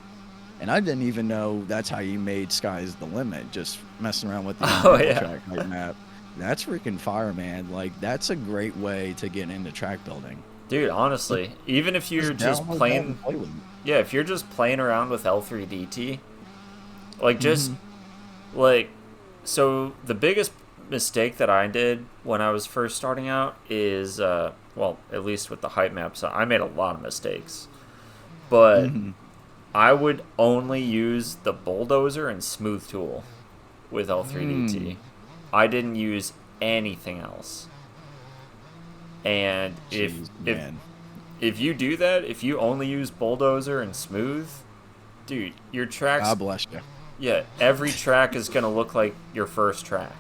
And I didn't even know that's how you made Sky's the Limit, just messing around with the example track like map. That's freaking fire, man. Like, that's a great way to get into track building. Dude, honestly, even if you're just playing, if you're just playing around with L3DT, like just like, so the biggest mistake that I did when I was first starting out is, well, at least with the hype maps, I made a lot of mistakes, but I would only use the bulldozer and smooth tool with L3DT. I didn't use anything else. And if you do that, if you only use bulldozer and smooth, dude, your tracks, God bless you. Yeah, every track is going to look like your first track.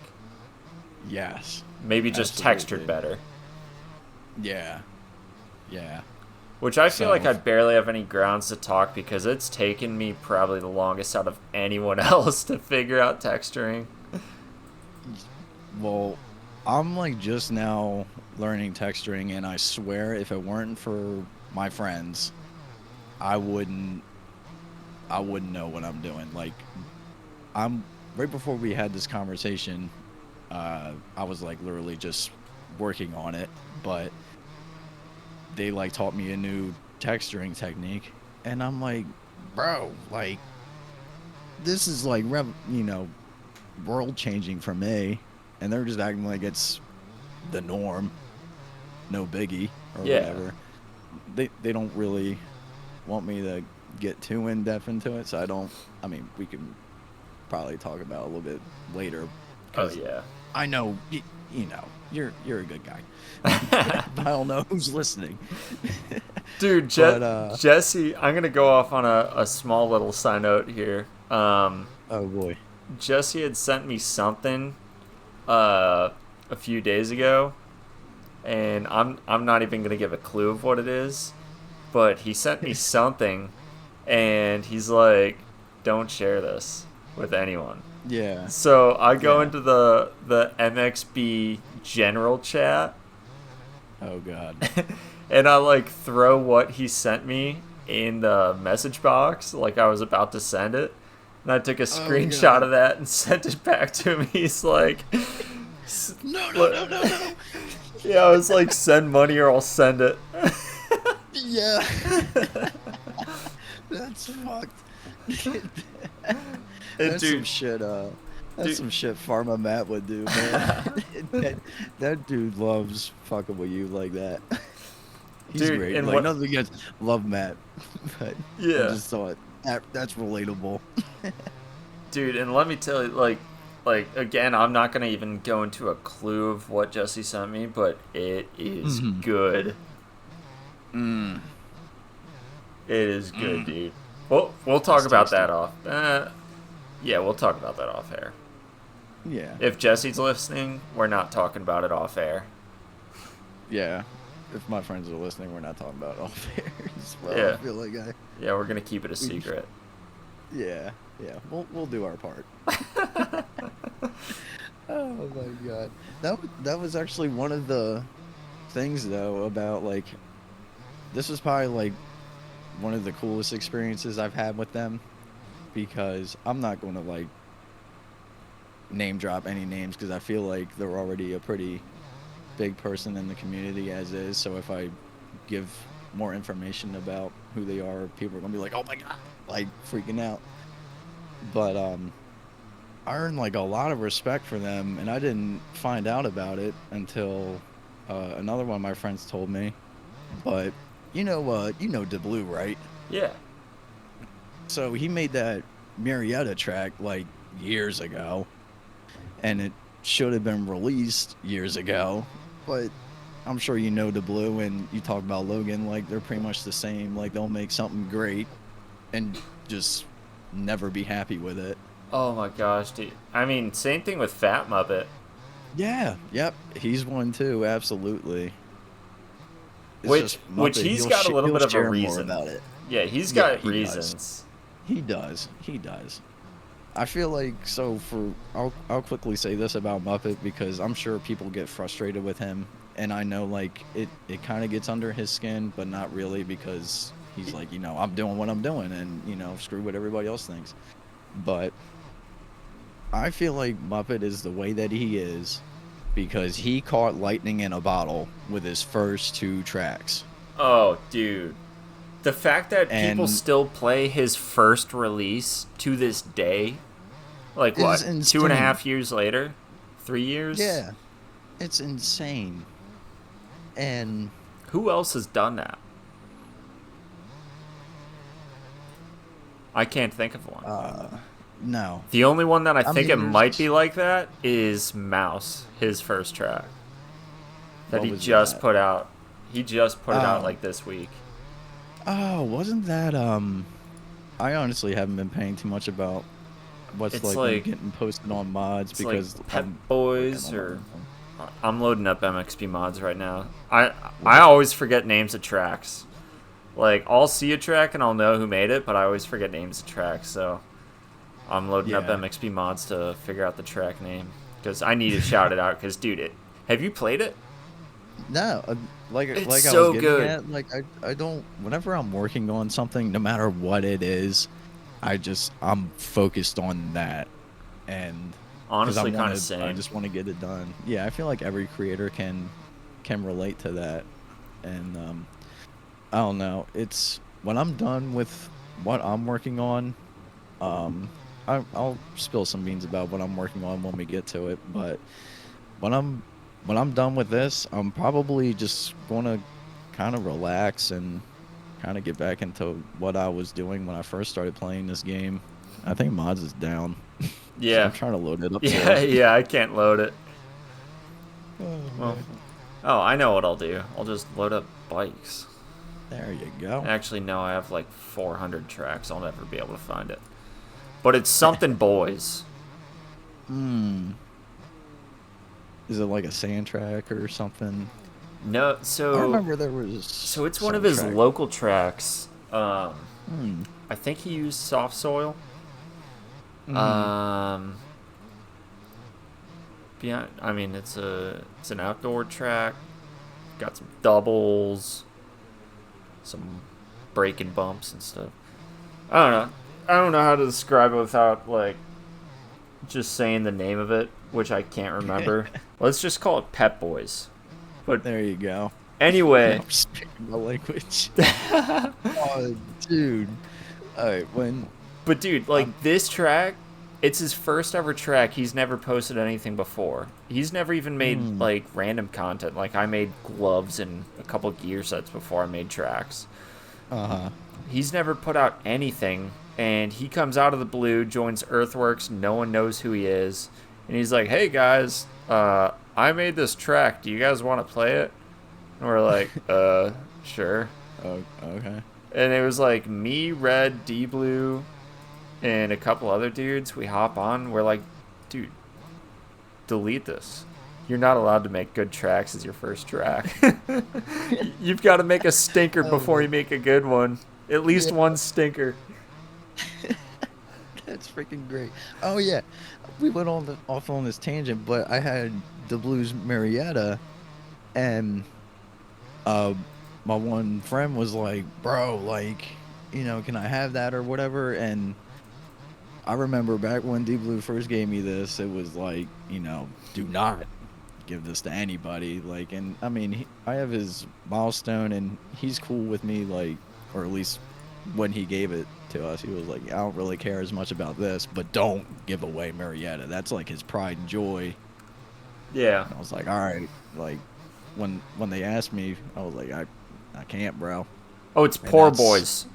Yes. Maybe just textured better. Yeah. Yeah. Which I feel like I barely have any grounds to talk, because it's taken me probably the longest out of anyone else to figure out texturing. Well, I'm like just now learning texturing, and I swear if it weren't for my friends, I wouldn't know what I'm doing. Like, right before we had this conversation, I was like literally just working on it, but they like taught me a new texturing technique, and I'm like, bro, like this is like world changing for me, and they're just acting like it's the norm, no biggie or whatever. They don't really want me to get too in depth into it, so I mean, we can probably talk about it a little bit later. Oh yeah, I know you're a good guy. I don't know who's listening. Dude, Jesse, I'm gonna go off on a small little side note here. Oh boy. Jesse had sent me something a few days ago, and I'm not even gonna give a clue of what it is, but he sent me something, and he's like, "Don't share this with anyone." Yeah. So I go into the MXB general chat. Oh god. And I like throw what he sent me in the message box, like I was about to send it. And I took a screenshot of that and sent it back to him. He's like, no. Yeah, I was like, send money or I'll send it. Yeah. That's fucked. That's some shit. That's some shit Pharma Matt would do, man. that dude loves fucking with you like that. He's great. And like, nothing against love Matt, but yeah, I just thought that's relatable. Dude, and let me tell you, like again, I'm not gonna even go into a clue of what Jesse sent me, but it is good. It is good, dude. Well, we'll talk about that off. Yeah, we'll talk about that off air. Yeah. If Jesse's listening, we're not talking about it off air. Yeah. If my friends are listening, we're not talking about it off air. Well, yeah. I feel like yeah, we're gonna keep it a secret. Yeah. We'll do our part. Oh my god. That was actually one of the things though about like, this was probably like one of the coolest experiences I've had with them, because I'm not going to like name drop any names because I feel like they're already a pretty big person in the community as is. So if I give more information about who they are, people are gonna be like, "Oh my god!" like freaking out. But I earned like a lot of respect for them, and I didn't find out about it until another one of my friends told me. But you know DeBlue, right? Yeah. So he made that Marietta track like years ago, and it should have been released years ago. But I'm sure you know DeBlue, and you talk about Logan, like they're pretty much the same. Like they'll make something great and just never be happy with it. Oh my gosh, dude. I mean, same thing with Fat Muppet. Yeah, yep, he's one too, absolutely. It's Which just which Muppet. he's got a little He'll bit of a share more reason. about it. Yeah, he's Yeah, got he does. reasons. He does. He does. I feel like so for I'll quickly say this about Muppet because I'm sure people get frustrated with him, and I know like it kind of gets under his skin, but not really because he's like, I'm doing what I'm doing, and screw what everybody else thinks. But I feel like Muppet is the way that he is because he caught lightning in a bottle with his first two tracks. Oh, dude. The fact that people And still play his first release to this day, like is what, insane. 2.5 years later? 3 years? Yeah, it's insane. And Who else has done that? I can't think of one. no. The only one that I I think mean, it might there's- be like that is Mouse, his first track. That What he was just that? put out. He just put it out Oh. like this week. Oh, wasn't that I honestly haven't been paying too much about what's It's like, like- getting posted on mods It's because like Pep I'm Boys working on or everything. I'm loading up MXP mods right now. I always forget names of tracks. Like I'll see a track and I'll know who made it, but I always forget names of tracks. So I'm loading up Yeah. MXP mods to figure out the track name because I need to shout it out. Because dude, have you played it? No, It's like I so was getting good. at, like I don't. Whenever I'm working on something, no matter what it is, I'm focused on that, and 'cause Honestly, kind of I same. just want to get it done. Yeah, I feel like every creator can relate to that, and I don't know. It's when I'm done with what I'm working on. I'll spill some beans about what I'm working on when we get to it, but when I'm done with this, I'm probably just gonna kind of relax and kind of get back into what I was doing when I first started playing this game. I think mods is down. So Yeah. I'm trying to load it up. Yeah, still. yeah, I can't load it. Oh, Well, man. oh, I know what I'll do. I'll just load up bikes. There you go. Actually, no, I have like 400 tracks. I'll never be able to find it. But it's something boys. Is it like a sand track or something? No, I so remember there was. so it's one of some his track. local tracks. Hmm. I think he used soft soil. Mhm. Yeah, I mean it's an outdoor track. Got some doubles, some braking bumps and stuff. I don't know. I don't know how to describe it without like just saying the name of it, which I can't remember. Let's just call it Pep Boys. But There you go. anyway, I'm speaking my language. Oh, dude. All right, but dude, like this track, it's his first ever track. He's never posted anything before. He's never even made like random content. Like I made gloves and a couple gear sets before I made tracks. He's never put out anything, and he comes out of the blue, joins Earthworks. No one knows who he is, and he's like, "Hey guys, I made this track. Do you guys want to play it?" And we're like, sure." Oh, okay. And it was like me, Red, D Blue, and a couple other dudes. We hop on. We're like, dude, delete this. You're not allowed to make good tracks as your first track. You've got to make a stinker before you make a good one. At least one stinker. That's freaking great. Oh yeah, we went off on this tangent, but I had the Blues Marietta, and my one friend was like, "Bro, like, can I have that or whatever?" And I remember back when Deep Blue first gave me this, it was like, do not give this to anybody. Like, and I mean, I have his milestone, and he's cool with me. Like, or at least when he gave it to us, he was like, I don't really care as much about this, but don't give away Marietta. That's like his pride and joy. Yeah. And I was like, all right. Like, when they asked me, I was like, I can't, bro. Oh, it's And Poor that's- Boys.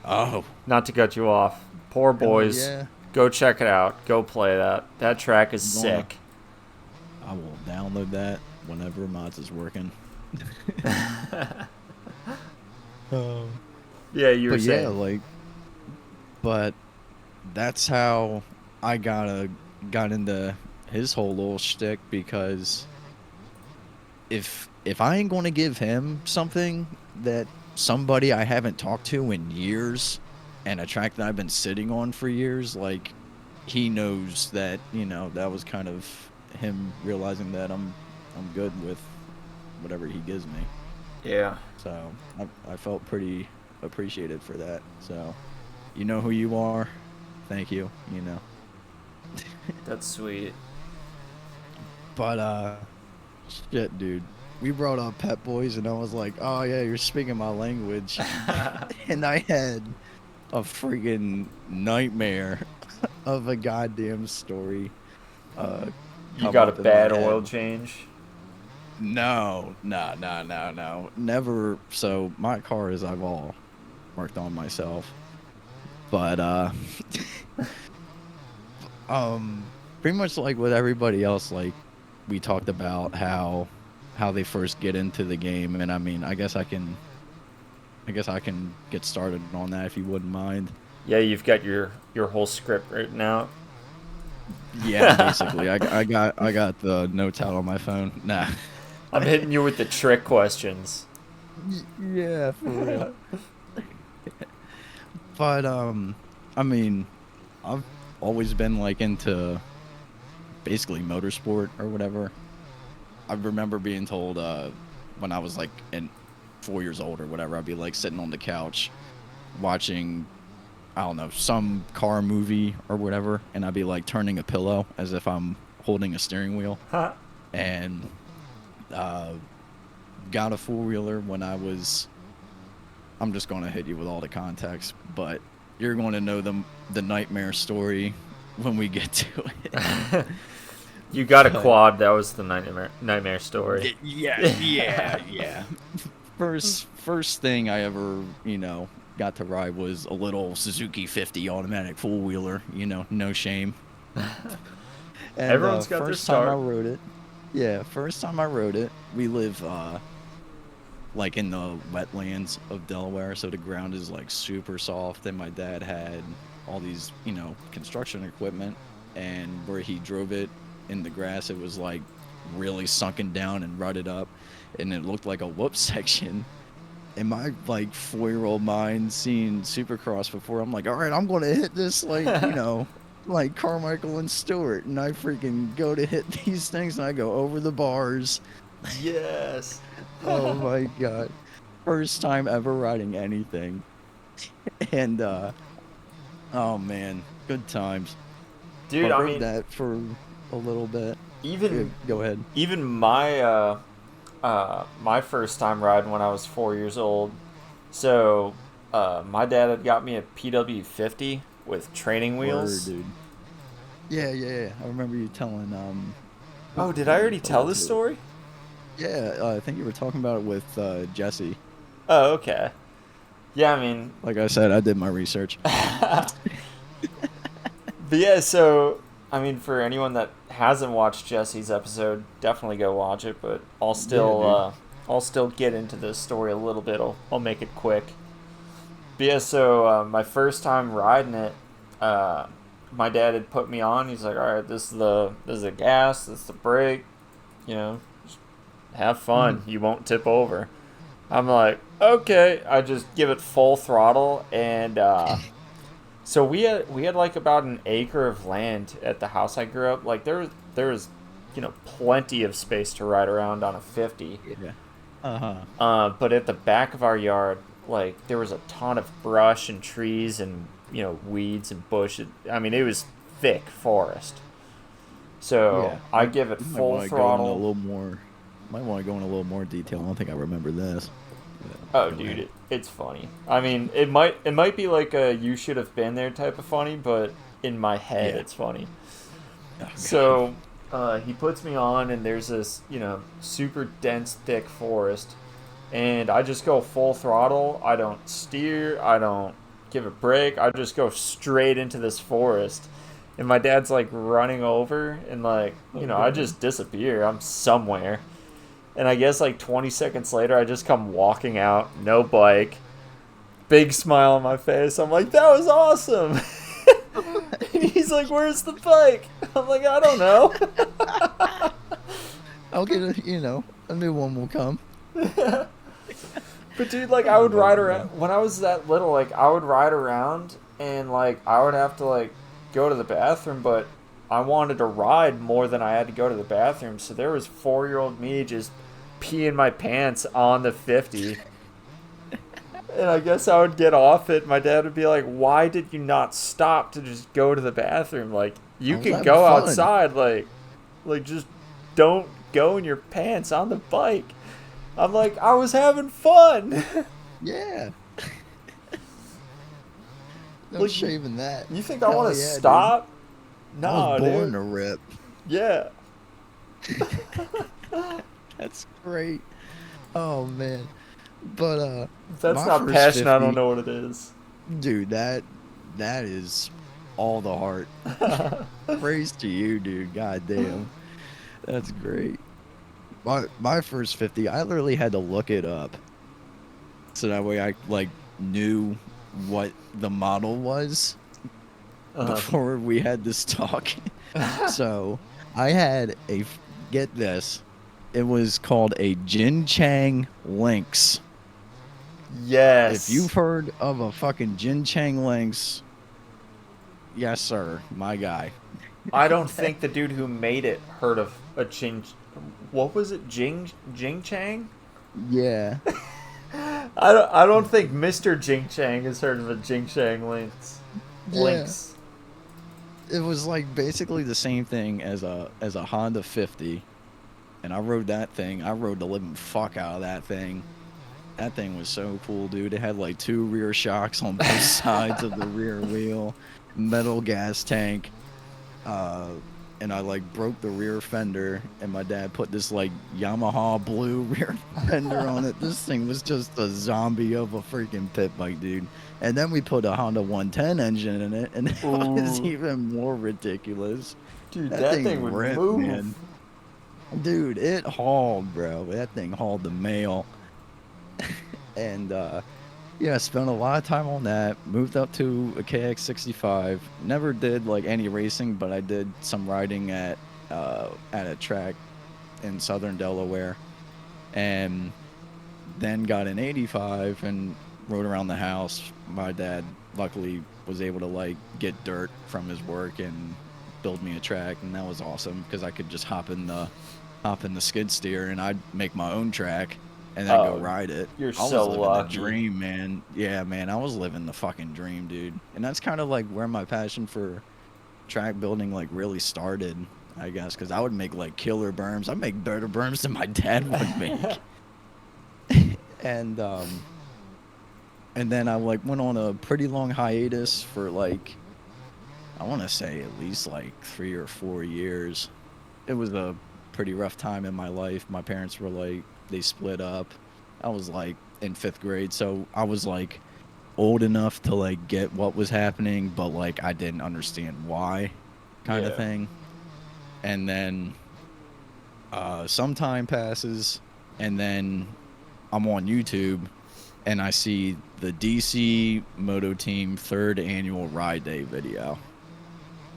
Oh, Not to cut you off. Poor Boys. yeah. Go check it out. Go play that. That track is I'm gonna- sick. I will download that whenever Mods is working. Yeah, you were But saying. yeah, like, but that's how I got into his whole little shtick, because if I ain't gonna give him something that somebody I haven't talked to in years, and a track that I've been sitting on for years, like, he knows that, that was kind of him realizing that I'm good with whatever he gives me. Yeah. So I felt pretty appreciated for that. So, you know who you are. Thank you. That's sweet. But shit, dude. We brought up Pet Boys, and I was like, oh yeah, you're speaking my language. And I had a freaking nightmare of a goddamn story. You come got a up in bad my head. oil change? No. Never. So my car is I've all worked on myself. But pretty much like with everybody else, like, we talked about how they first get into the game, and I mean, I guess I can get started on that if you wouldn't mind. Yeah, you've got your whole script written out. Yeah, basically. I got the notes out on my phone. Nah. I'm hitting you with the trick questions. Yeah, for real. But I mean, I've always been like into basically motorsport or whatever. I remember being told when I was like 4 years old or whatever, I'd be like sitting on the couch watching, I don't know, some car movie or whatever, and I'd be like turning a pillow as if I'm holding a steering wheel. Huh? And got a four-wheeler when I was, I'm just going to hit you with all the context, but you're going to know the nightmare story when we get to it. You got a quad. That was the nightmare story. Yeah. First thing I ever, got to ride was a little Suzuki 50 automatic four-wheeler, no shame. And, Everyone's got their first time I start. rode it. Yeah, first time I rode it, we live like in the wetlands of Delaware, so the ground is like super soft, and my dad had all these, construction equipment, and where he drove it in the grass, it was like really sunken down and rutted up, and it looked like a whoop section. In my like 4-year-old mind, seeing Supercross before, I'm like, all right, I'm going to hit this like, like Carmichael and Stewart, and I freaking go to hit these things, and I go over the bars. Yes. Oh my god. First time ever riding anything. And oh man, good times. Dude, I I rode mean, that for a little bit. even Go ahead. even my my first time riding when I was 4 years old. So my dad had got me a PW 50 with training wheels. Word, dude. Yeah. I remember you telling Oh, did I already tell this story? Yeah, I think you were talking about it with Jesse. Oh, okay. Yeah, I mean, Like I said, I did my research. but yeah, so I mean, for anyone that hasn't watched Jesse's episode, definitely go watch it. But I'll still get into this story a little bit. I'll make it quick. But yeah, so my first time riding it, my dad had put me on. He's like, "All right, this is the gas, this is the brake, just have fun. You won't tip over." I'm like, okay. I just give it full throttle, and so we had like about an acre of land at the house I grew up. Like there was plenty of space to ride around on a 50. Yeah. But at the back of our yard, like there was a ton of brush and trees and weeds and bushes. I mean, it was thick forest. So Yeah, I give it you might full want to go into a throttle. little more. Might want to go into a little more detail. I don't think I remember this. Oh, Go dude, ahead. it's funny. I mean, it might be like a you should have been there type of funny, but in my head, Yeah. it's funny. Oh God. So he puts me on, and there's this super dense, thick forest, and I just go full throttle. I don't steer. I don't give a brake. I just go straight into this forest. And my dad's like running over, and like, Oh I God. just disappear. I'm somewhere. And I guess like 20 seconds later, I just come walking out, no bike, big smile on my face. I'm like, that was awesome. And he's like, where's the bike? I'm like, I don't know. I'll get a new one will come. But dude, like I would Oh ride man. around when I was that little. Like I would ride around, and like I would have to like go to the bathroom, but I wanted to ride more than I had to go to the bathroom. So there was 4-year-old me just peeing my pants on the 50. And I guess I would get off it. My dad would be like, "Why did you not stop to just go to the bathroom? Like I you was can having go fun. outside. Like just don't go in your pants on the bike." I'm like, I was having fun. Yeah. No Like, shaving that. you think I want Hell to yeah, dude. stop? I was Nah, born dude. to rip. Yeah. That's great. Oh man. But If that's my not first passion, I don't 50, know what it is. dude, that is all the heart. Praise to you, dude. God damn. That's great. My first 50, I literally had to look it up. So that way I like knew what the model was Uh-huh. before we had this talk. So I had get this. It was called a Jin Chang Lynx. If Yes. you've heard of a fucking Jin Chang Lynx, yes sir, my guy. I don't think the dude who made it heard of a Jing. What was it? Jing Chang? Yeah. I don't think Mr. Jing Chang has heard of a Jing Chang Yeah. Lynx. It was like basically the same thing as a Honda 50, and I rode that thing. I rode the living fuck out of that thing. That thing was so cool, dude. It had like 2 rear shocks on both sides of the rear wheel, metal gas tank, uh, and I like broke the rear fender, and my dad put this like Yamaha blue rear fender on it. This thing was just a zombie of a freaking pit bike, dude. And then we put a Honda 110 engine in it, and it was Ooh. even more ridiculous. Dude, That that thing thing would ripped, move. man. Dude, it hauled, bro. That thing hauled the mail. And yeah, I spent a lot of time on that. Moved up to a KX65. Never did like any racing, but I did some riding at a track in southern Delaware, and then got an 85 and rode around the house. My dad luckily was able to like get dirt from his work and build me a track, and that was awesome because I could just hop in the skid steer and I'd make my own track and then go Oh, ride it. you're I was so living the lucky. dream, man. Yeah, man, I was living the fucking dream, dude. And that's kind of like where my passion for track building like really started, I guess, because I would make like killer berms. I'd make better berms than my dad would make. And and then I like went on a pretty long hiatus for like I want to say at least like 3 or 4 years. It was a pretty rough time in my life. My parents were like they split up. I was like in 5th grade, so I was like old enough to like get what was happening, but like I didn't understand why, kind of Yeah. thing. And then some time passes, and then I'm on YouTube and I see the DC Moto Team 3rd annual ride day video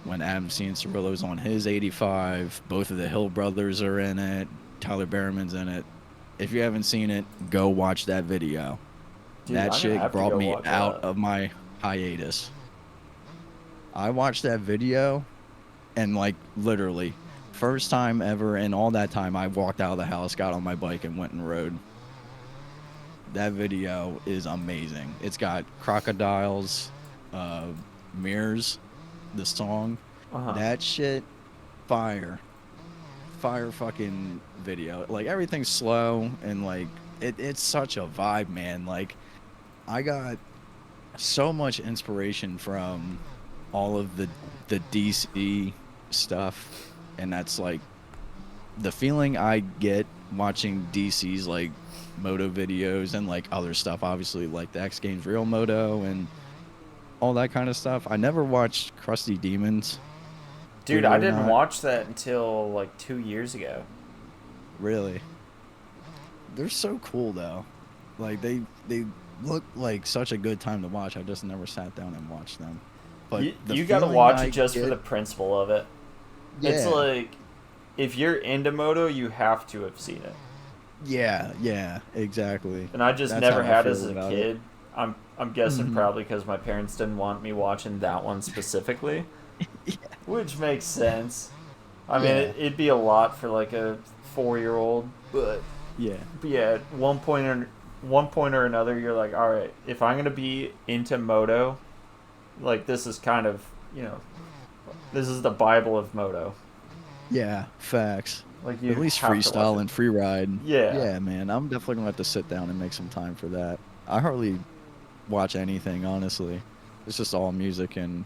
when Adam Cianciarulo's on his 85. Both of the Hill brothers are in it. Tyler Berriman's in it. If you haven't seen it, go watch that video. Dude, That I'm gonna shit have to brought go me watch out that. of my hiatus. I watched that video and like literally first time ever in all that time I walked out of the house, got on my bike and went and rode. that video is amazing. It's got crocodiles, uh, mirrors, the song. Uh-huh. That shit, fire. Fire fucking video. Like, everything's slow, and, like, it's such a vibe, man. Like, I got so much inspiration from all of the DC stuff, and that's, like, the feeling I get watching DC's, like, moto videos and, like, other stuff, obviously, like the X Games Real Moto and all that kind of stuff. I never watched Krusty Demons. Dude, Believe it I or didn't not. watch that until like 2 years ago. Really? They're so cool, though. Like, they look like such a good time to watch. I just never sat down and watched them. But the You gotta feeling watch I it just for get, the principle of it. It's yeah, like, if you're into moto, you have to have seen it. yeah, exactly. And I just That's never how I had feel as a about it. kid. I'm guessing Mhm. probably because my parents didn't want me watching that one specifically, Yeah, which makes sense. I mean, yeah, it'd be a lot for like a 4-year-old, yeah, but yeah, at one point or another, you're like, all right, if I'm gonna be into moto, like this is kind of, this is the Bible of moto. yeah. Facts. Like you At least have to watch freestyle it. and free ride. Yeah. Yeah, man. I'm definitely gonna have to sit down and make some time for that. I hardly watch anything, honestly. It's just all music and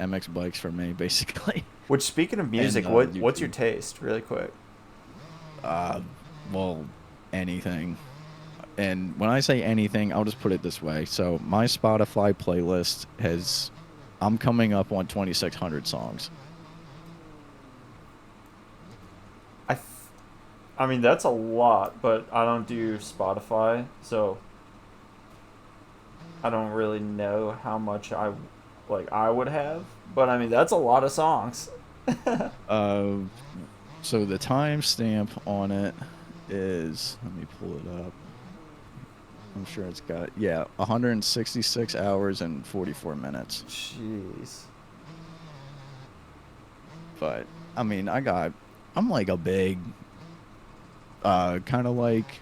MX bikes for me, basically. Which, speaking of And music, what's your YouTube. taste, really quick? Uh, well, anything. And when I say anything, I'll just put it this way. So my Spotify playlist has, I'm coming up on 2,600 songs. I, th- I mean that's a lot, but I don't do Spotify, so I don't really know how much I would have. But I mean that's a lot of songs. Uh, so the timestamp on it is, let me pull it up. I'm sure it's got, yeah, 166 hours and 44 minutes. Jeez. But I mean, I'm like a big, kind of like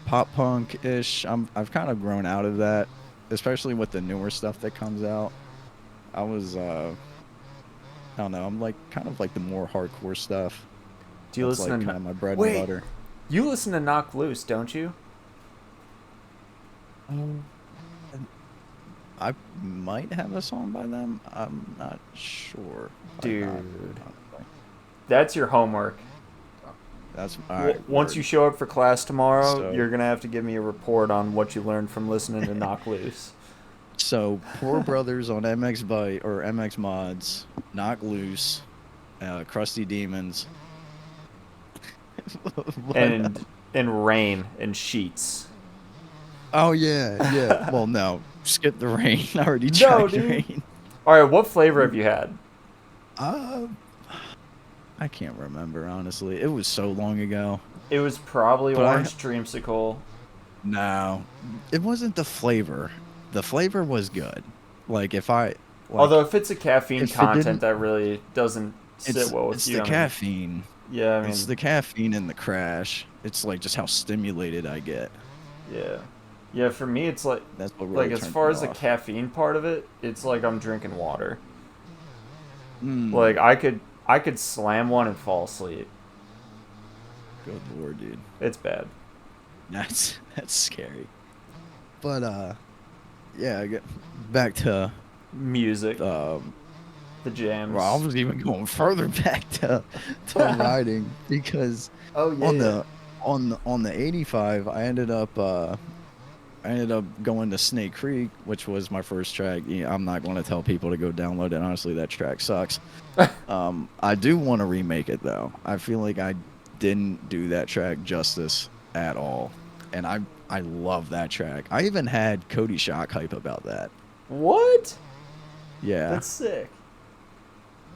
pop punk ish. I've kind of grown out of that, especially with the newer stuff that comes out. I was, I don't know. I'm like kind of like the more hardcore stuff. Do you That's listen like to? kind of my bread and Wait, butter. you listen to Knock Loose, don't you? Um, I might have a song by them. I'm not sure. Probably not, Dude, honestly. that's your homework. That's all right. Once you Word. show up for class tomorrow, So, you're gonna have to give me a report on what you learned from listening to Knock Loose. so Poor Brothers on MX Byte or MX Mods, Knock Loose, Krusty Demons. But, And Rain and Sheets. oh yeah. Well, no, skip the rain. I already No, tried dude. rain. All right, what flavor have you had? Uh, I can't remember, honestly. It was so long ago. It was probably But orange dreamsicle. no, it wasn't the flavor. The flavor was good. Like, Although if it's a caffeine if it content, didn't, that really doesn't sit well with it's you. the I mean, caffeine. yeah, I It's mean, the caffeine and the crash. It's like just how stimulated I get. yeah, yeah. For me, it's like That's what really as turns far me as the off. caffeine part of it, it's like I'm drinking water. Mm, Like I could slam one and fall asleep. good lord, dude. It's bad. That's scary. But yeah, I get back to Music, um. the jams. Well, I was even going further back to riding because Oh on yeah. the 85, I ended up going to Snake Creek, which was my first track. Yeah, I'm not going to tell people to go download it. Honestly, that track sucks. I do want to remake it though. I feel like I didn't do that track justice at all, and I love that track. I even had Cody Shock hype about that. What? Yeah, That's sick.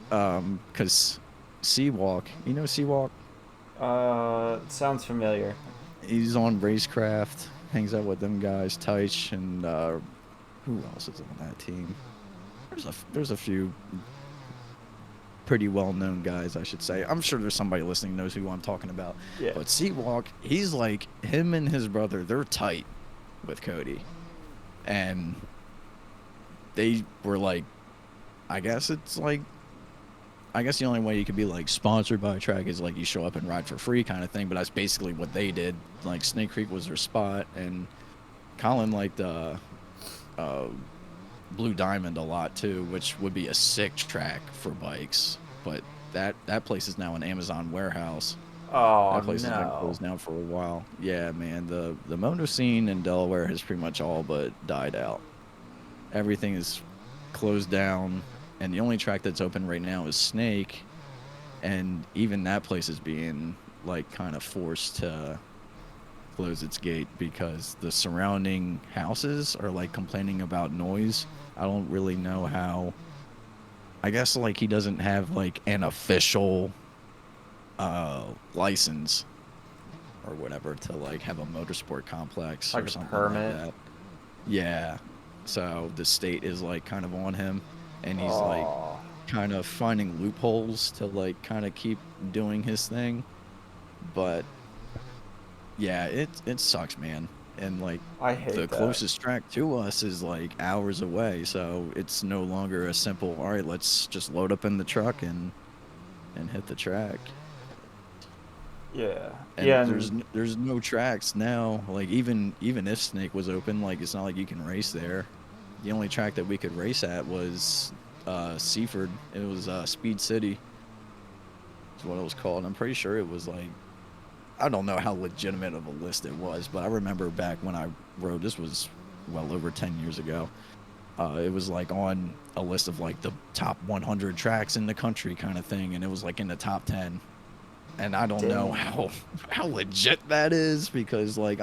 because Seawalk, you know Seawalk? Sounds familiar. He's on Racecraft, hangs out with them guys, Teich, and who else is on that team? There's a few pretty well-known guys, I should say. I'm sure there's somebody listening who knows who I'm talking about. Yeah. But Seawalk, he's like, him and his brother, they're tight with Cody. And they were like, I guess the only way you could be like sponsored by a track is like you show up and ride for free kind of thing. But that's basically what they did. Like Snake Creek was their spot, and Colin liked Blue Diamond a lot too, which would be a sick track for bikes. But that place is now an Amazon warehouse. Oh, That place has been no. closed down for a while. Yeah, man, the moto scene in Delaware has pretty much all but died out. Everything is closed down, and the only track that's open right now is Snake, and even that place is being like kind of forced to close its gate because the surrounding houses are like complaining about noise. I don't really know how. I guess like he doesn't have like an official license or whatever to like have a motorsport complex Like or a something permit? like that. Yeah. So the state is like kind of on him, and he's like Oh. kind of finding loopholes to like kind of keep doing his thing. But yeah, it sucks, man. And like I hate the that. closest track to us is like hours away, so it's no longer a simple, all right, let's just load up in the truck and hit the track. Yeah. And Yeah. there's no tracks now. Like even if Snake was open, like it's not like you can race there. The only track that we could race at was Seaford. It was Speed City. Is what it was called. I'm pretty sure it was like, I don't know how legitimate of a list it was, but I remember back when I rode, this was well over 10 years ago. It was like on a list of like the top 100 tracks in the country kind of thing, and it was like in the top 10. And I don't know how legit that is because like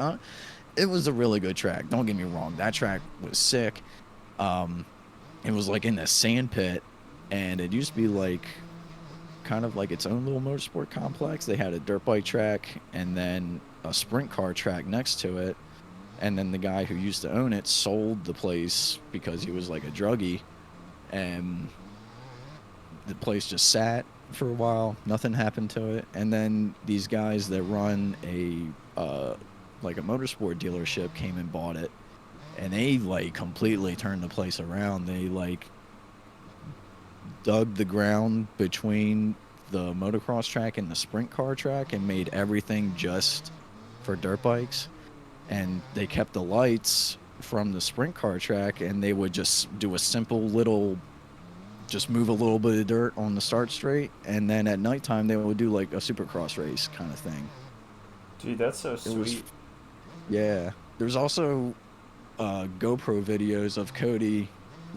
it was a really good track. Don't get me wrong, that track was sick. It was like in the sand pit, and it used to be like kind of like its own little motorsport complex. They had a dirt bike track and then a sprint car track next to it. And then the guy who used to own it sold the place because he was like a druggie, and the place just sat for a while. Nothing happened to it. And then these guys that run a like a motorsport dealership came and bought it, and they like completely turned the place around. They like dug the ground between the motocross track and the sprint car track and made everything just for dirt bikes. And they kept the lights from the sprint car track, and they would just do a simple little, just move a little bit of dirt on the start straight, and then at nighttime they would do like a supercross race kind of thing. Dude, that's so It sweet. was, yeah. There's also GoPro videos of Cody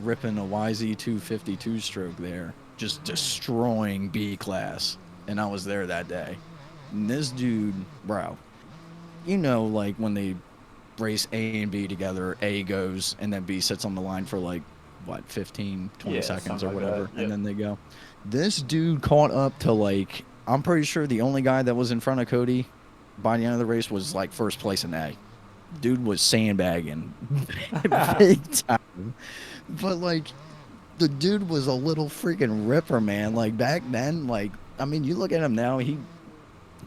ripping a YZ250 two-stroke there, just destroying B class, and I was there that day. And this dude, bro, you know, like when they race A and B together, A goes and then B sits on the line for like what, 15 20 seconds or something like whatever, that. Yep. and then they go. This dude caught up to like, I'm pretty sure the only guy that was in front of Cody by the end of the race was like first place in A. Dude was sandbagging big time. But like the dude was a little freaking ripper, man. Like back then, like, I mean, you look at him now, he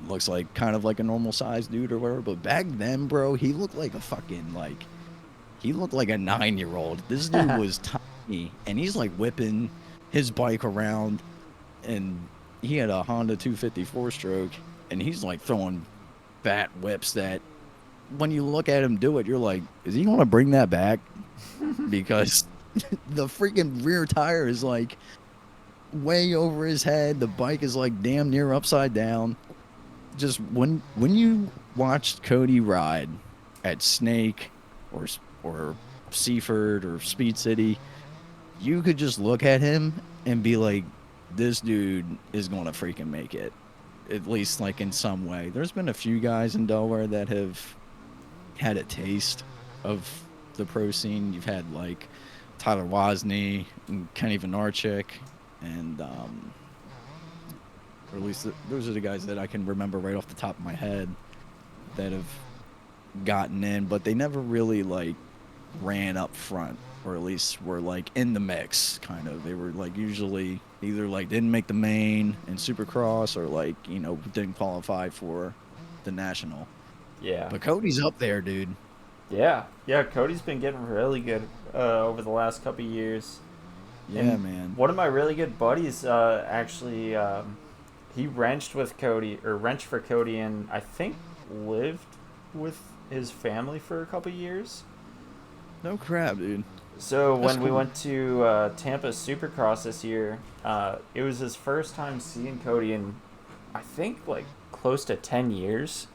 looks like kind of like a normal sized dude or whatever, but back then, bro, he looked like a fucking like, he looked like a 9-year-old. This dude was tiny, and he's like whipping his bike around, and he had a Honda 254 stroke, and he's like throwing fat whips that when you look at him do it, you're like, is he gonna bring that back? Because the freaking rear tire is like way over his head. The bike is like damn near upside down. Just when you watched Cody ride at Snake or Seaford or Speed City, you could just look at him and be like, this dude is gonna freaking make it, at least like in some way. There's been a few guys in Delaware that have had a taste of the pro scene. You've had like Tyler Wozni and Kenny Vanarchik, and or at least those are the guys that I can remember right off the top of my head that have gotten in, but they never really like ran up front. or at least were like in the mix, kind of. They were like usually either like didn't make the main in Supercross or like didn't qualify for the national. Yeah. But Cody's up there, dude. Yeah. Yeah. Cody's been getting really good over the last couple of years. Yeah, And man. one of my really good buddies actually he wrenched for Cody, and I think lived with his family for a couple of years. No crap, dude. So That's when we cool. went to Tampa Supercross this year, it was his first time seeing Cody in, I think, like close to 10 years.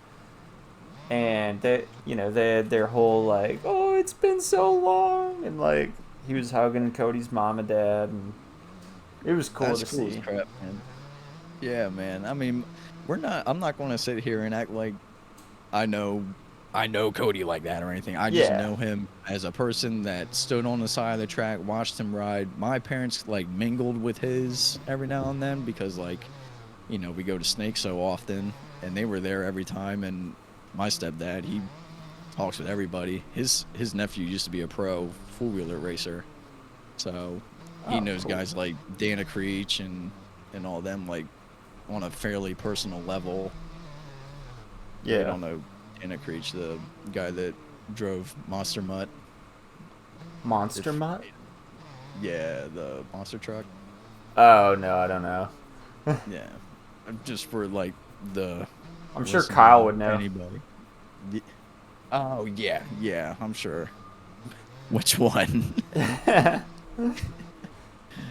And they had their whole like, oh, it's been so long, and like he was hugging Cody's mom and dad, and it was cool That's to cool as see. crap, man. Yeah, man. I mean, I'm not going to sit here and act like I know I know Cody like that or anything. I just Yeah, know him as a person that stood on the side of the track, watched him ride. My parents like mingled with his every now and then because like, we go to Snake so often and they were there every time, and my stepdad, he talks with everybody. His nephew used to be a pro four-wheeler racer. So, he oh knows cool. guys like Dana Creech and all them like on a fairly personal level. I Yeah, don't know Dana Creech, the guy that drove Monster Mutt. Monster If Mutt. Yeah, the monster truck. Oh no, I don't know. Yeah, just for like the I'm sure listener, Kyle would know. anybody. Ye- Oh yeah, I'm sure. Which one?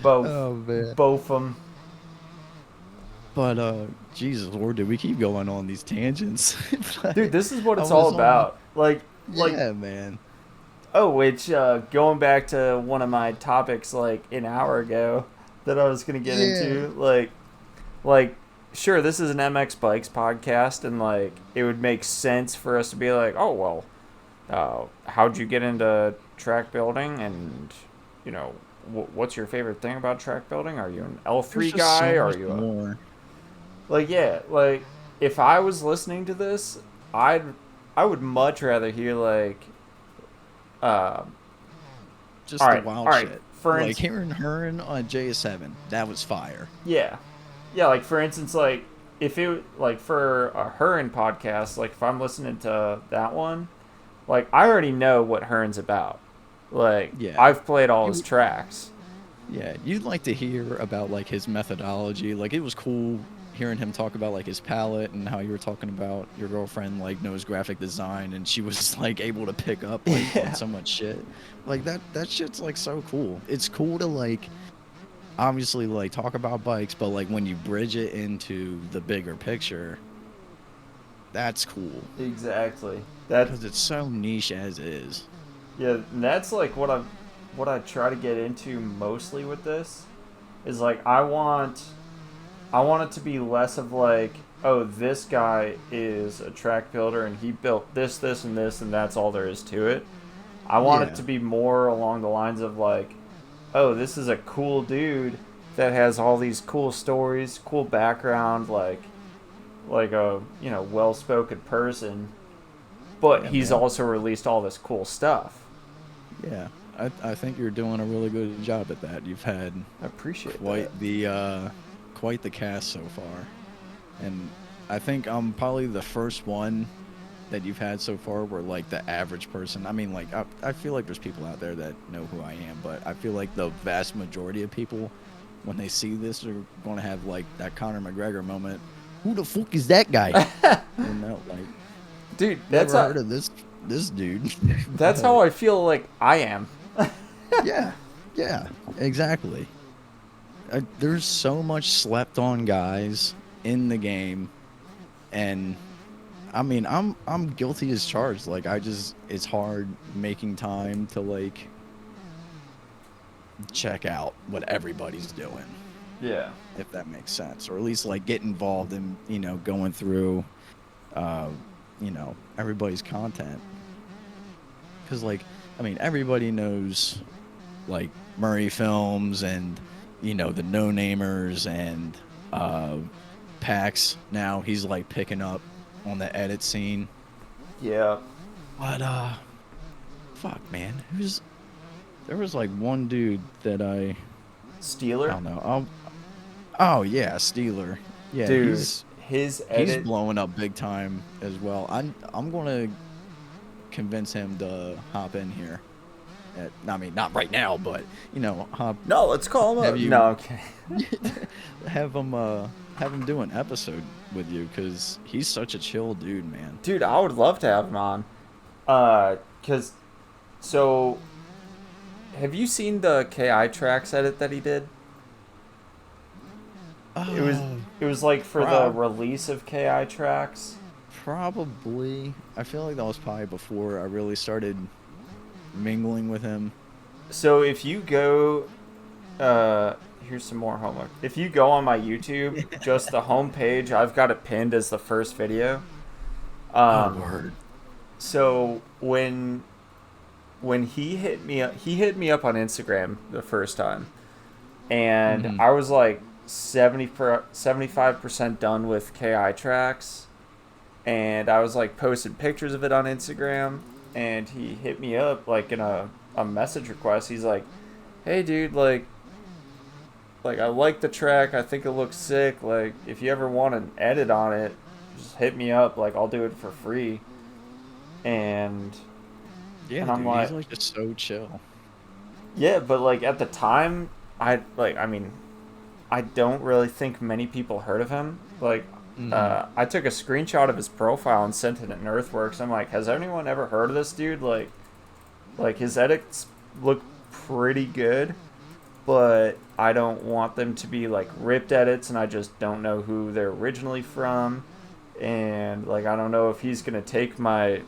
both, Oh man. both them. But Jesus Lord, did we keep going on these tangents? Dude, But this is what I it's all was on. about. Like, Yeah, man. oh, which going back to one of my topics like an hour ago that I was gonna get Yeah. into, like, sure, this is an MX Bikes podcast, and like, it would make sense for us to be like, oh well, how'd you get into track building, and you know, what's your favorite thing about track building? Are you an There's L3 just guy? so Are much you a more. like yeah, like if I was listening to this, I'd I would much rather hear like uh Just the all wild right, shit. for Like instance, hearing Hearn on JS7, that was fire. yeah. Yeah, like for instance, like if it like for a Hearn podcast, like if I'm listening to that one, like I already know what Hearn's about. Like Yeah. I've played all his You tracks. Yeah, you'd like to hear about like his methodology. Like it was cool hearing him talk about like his palette and how you were talking about your girlfriend like knows graphic design and she was like able to pick up like on Yeah. so much shit. Like that shit's like so cool. It's cool to like obviously like talk about bikes, but like when you bridge it into the bigger picture, that's cool Exactly. That because it's so niche as is. yeah, and that's like what I try to get into mostly with this is like I want it to be less of like, oh, this guy is a track builder and he built this, and this, and that's all there is to it. I want it Yeah. to be more along the lines of like, oh, this is a cool dude that has all these cool stories, cool background, like a well spoken person, but Yeah, he's man. also released all this cool stuff. Yeah. I think you're doing a really good job at that. You've had I appreciate that. quite the cast so far, and I think I'm probably the first one that you've had so far where like the average person. I mean, like I feel like there's people out there that know who I am, but I feel like the vast majority of people, when they see this, are going to have like that Conor McGregor moment. Who the fuck is that guy? Like Dude, never heard of this dude. that's how I feel like I am. Yeah, yeah, exactly. There's so much slept on guys in the game, and I mean, I'm guilty as charged. Like it's hard making time to like check out what everybody's doing, Yeah. if that makes sense, or at least like get involved in going through, uh, everybody's content. Because like, I mean, everybody knows like Murray Films and the No Namers and Pax. Now he's like picking up on the edit scene. Yeah. But fuck man, There was like one dude that I Steeler? don't know. Oh yeah, Steeler. Yeah, Dude, his he's edit. blowing up big time as well. I'm gonna convince him to hop in here. I mean, not right now, but hop. No, let's call him Have up. No, you okay. have him do an episode with you because he's such a chill dude, man. Dude, I would love to have him on. Cause so have you seen the KI tracks edit that he did? It was Uh, it was like for the prob release of KI tracks. Probably. I feel like that was probably before I really started mingling with him. So if you go here's some more homework. If you go on my YouTube, just the homepage, I've got it pinned as the first video. Oh, Um word. so when he hit me up on Instagram the first time, and Mm-hmm. I was like 75% done with KI tracks, and I was like posting pictures of it on Instagram, and he hit me up like in a message request. He's like, "Hey dude, like I like the track. I think it looks sick. Like if you ever want an edit on it, just hit me up. Like I'll do it for free." And Yeah, and I'm dude, he's like, like just so chill. yeah, but like at the time, I mean, I don't really think many people heard of him. Like, Mm-hmm. I took a screenshot of his profile and sent it in Earthworks. I'm like, has anyone ever heard of this dude? Like his edits look pretty good, but I don't want them to be like ripped edits, and I just don't know who they're originally from, and like I don't know if he's gonna take my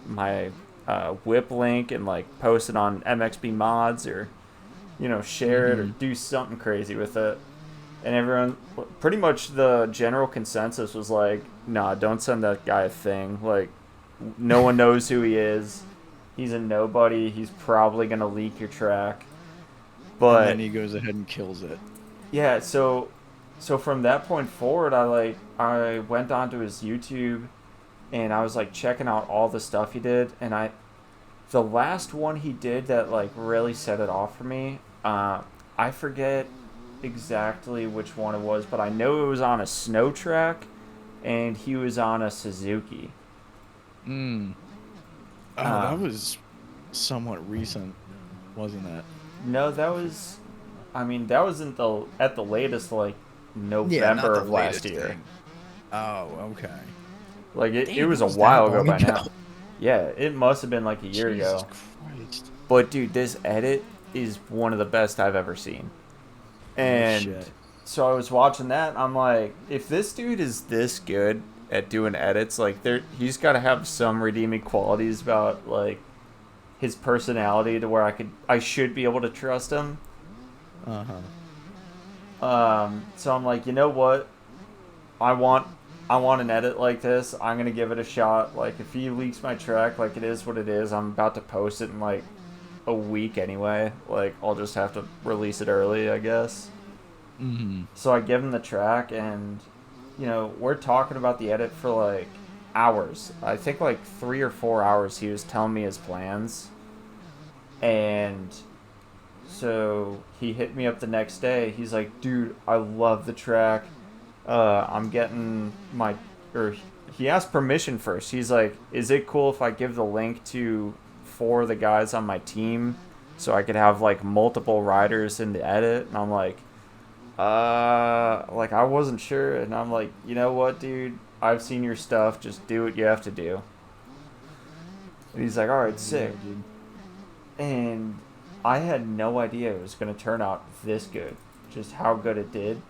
whip link and like post it on MXB mods or share it or Mm-hmm. do something crazy with it. And everyone, pretty much the general consensus was like, nah, don't send that guy a thing. Like, no one knows who he is. He's a nobody. He's probably going to leak your track. And then But he goes ahead and kills it. yeah, so from that point forward, I went onto his YouTube and I was like checking out all the stuff he did, and the last one he did that like really set it off for me, I forget exactly which one it was, but I know it was on a snow track, and he was on a Suzuki. Mm. Oh, that Um, was somewhat recent, wasn't that? no, that was, I mean, that was at the latest like Yeah, not November the of last latest year. thing. Oh, okay. Like it Damn, was it a was that while ago long by ago. now. Yeah, it must have been like a year Jesus ago. Christ. But dude, this edit is one of the best I've ever seen. No And shit. so I was watching that, and I'm like, if this dude is this good at doing edits, like he's got to have some redeeming qualities about like his personality to where I should be able to trust him. Uh-huh. So I'm like, you know what? I want I want an edit like this. I'm gonna give it a shot. Like if he leaks my track, like it is what it is. I'm about to post it in like a week anyway. Like I'll just have to release it early, I guess. Mm-hmm. So I give him the track, and we're talking about the edit for like hours. I think like 3 or 4 hours. He was telling me his plans, and so he hit me up the next day. He's like, "Dude, I love the track. I'm getting my," or he asked permission first. He's like, "Is it cool if I give the link to four of the guys on my team so I could have like multiple riders in the edit?" And I'm like I wasn't sure, and I'm like, you know what, dude? I've seen your stuff. Just do what you have to do. And he's like, all right, Yeah, sick. dude. And I had no idea it was gonna turn out this good. Just how good it did.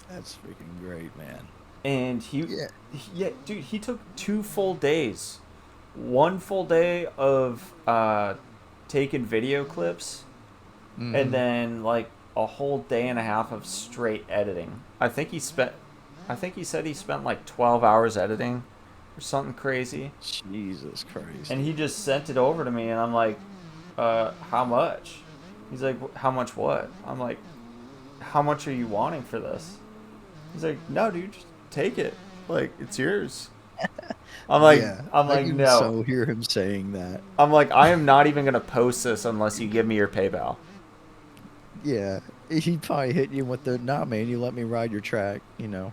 That's freaking great, man. And Yeah. yeah, dude, he took 2 full days. One full day of taking video clips, and Mm-hmm. then like a whole day and a half of straight editing. I think he said he spent like 12 hours editing or something crazy. Jesus Christ. And he just sent it over to me, and I'm like, how much? He's like, how much what? I'm like, how much are you wanting for this? He's like, no, dude, just take it. Like, it's yours. I'm like, Yeah, I'm I like, can no. so hear him saying that. I'm like, I am not even gonna post this unless you give me your PayPal. Yeah, he probably hit you with the, nah, man, you let me ride your track,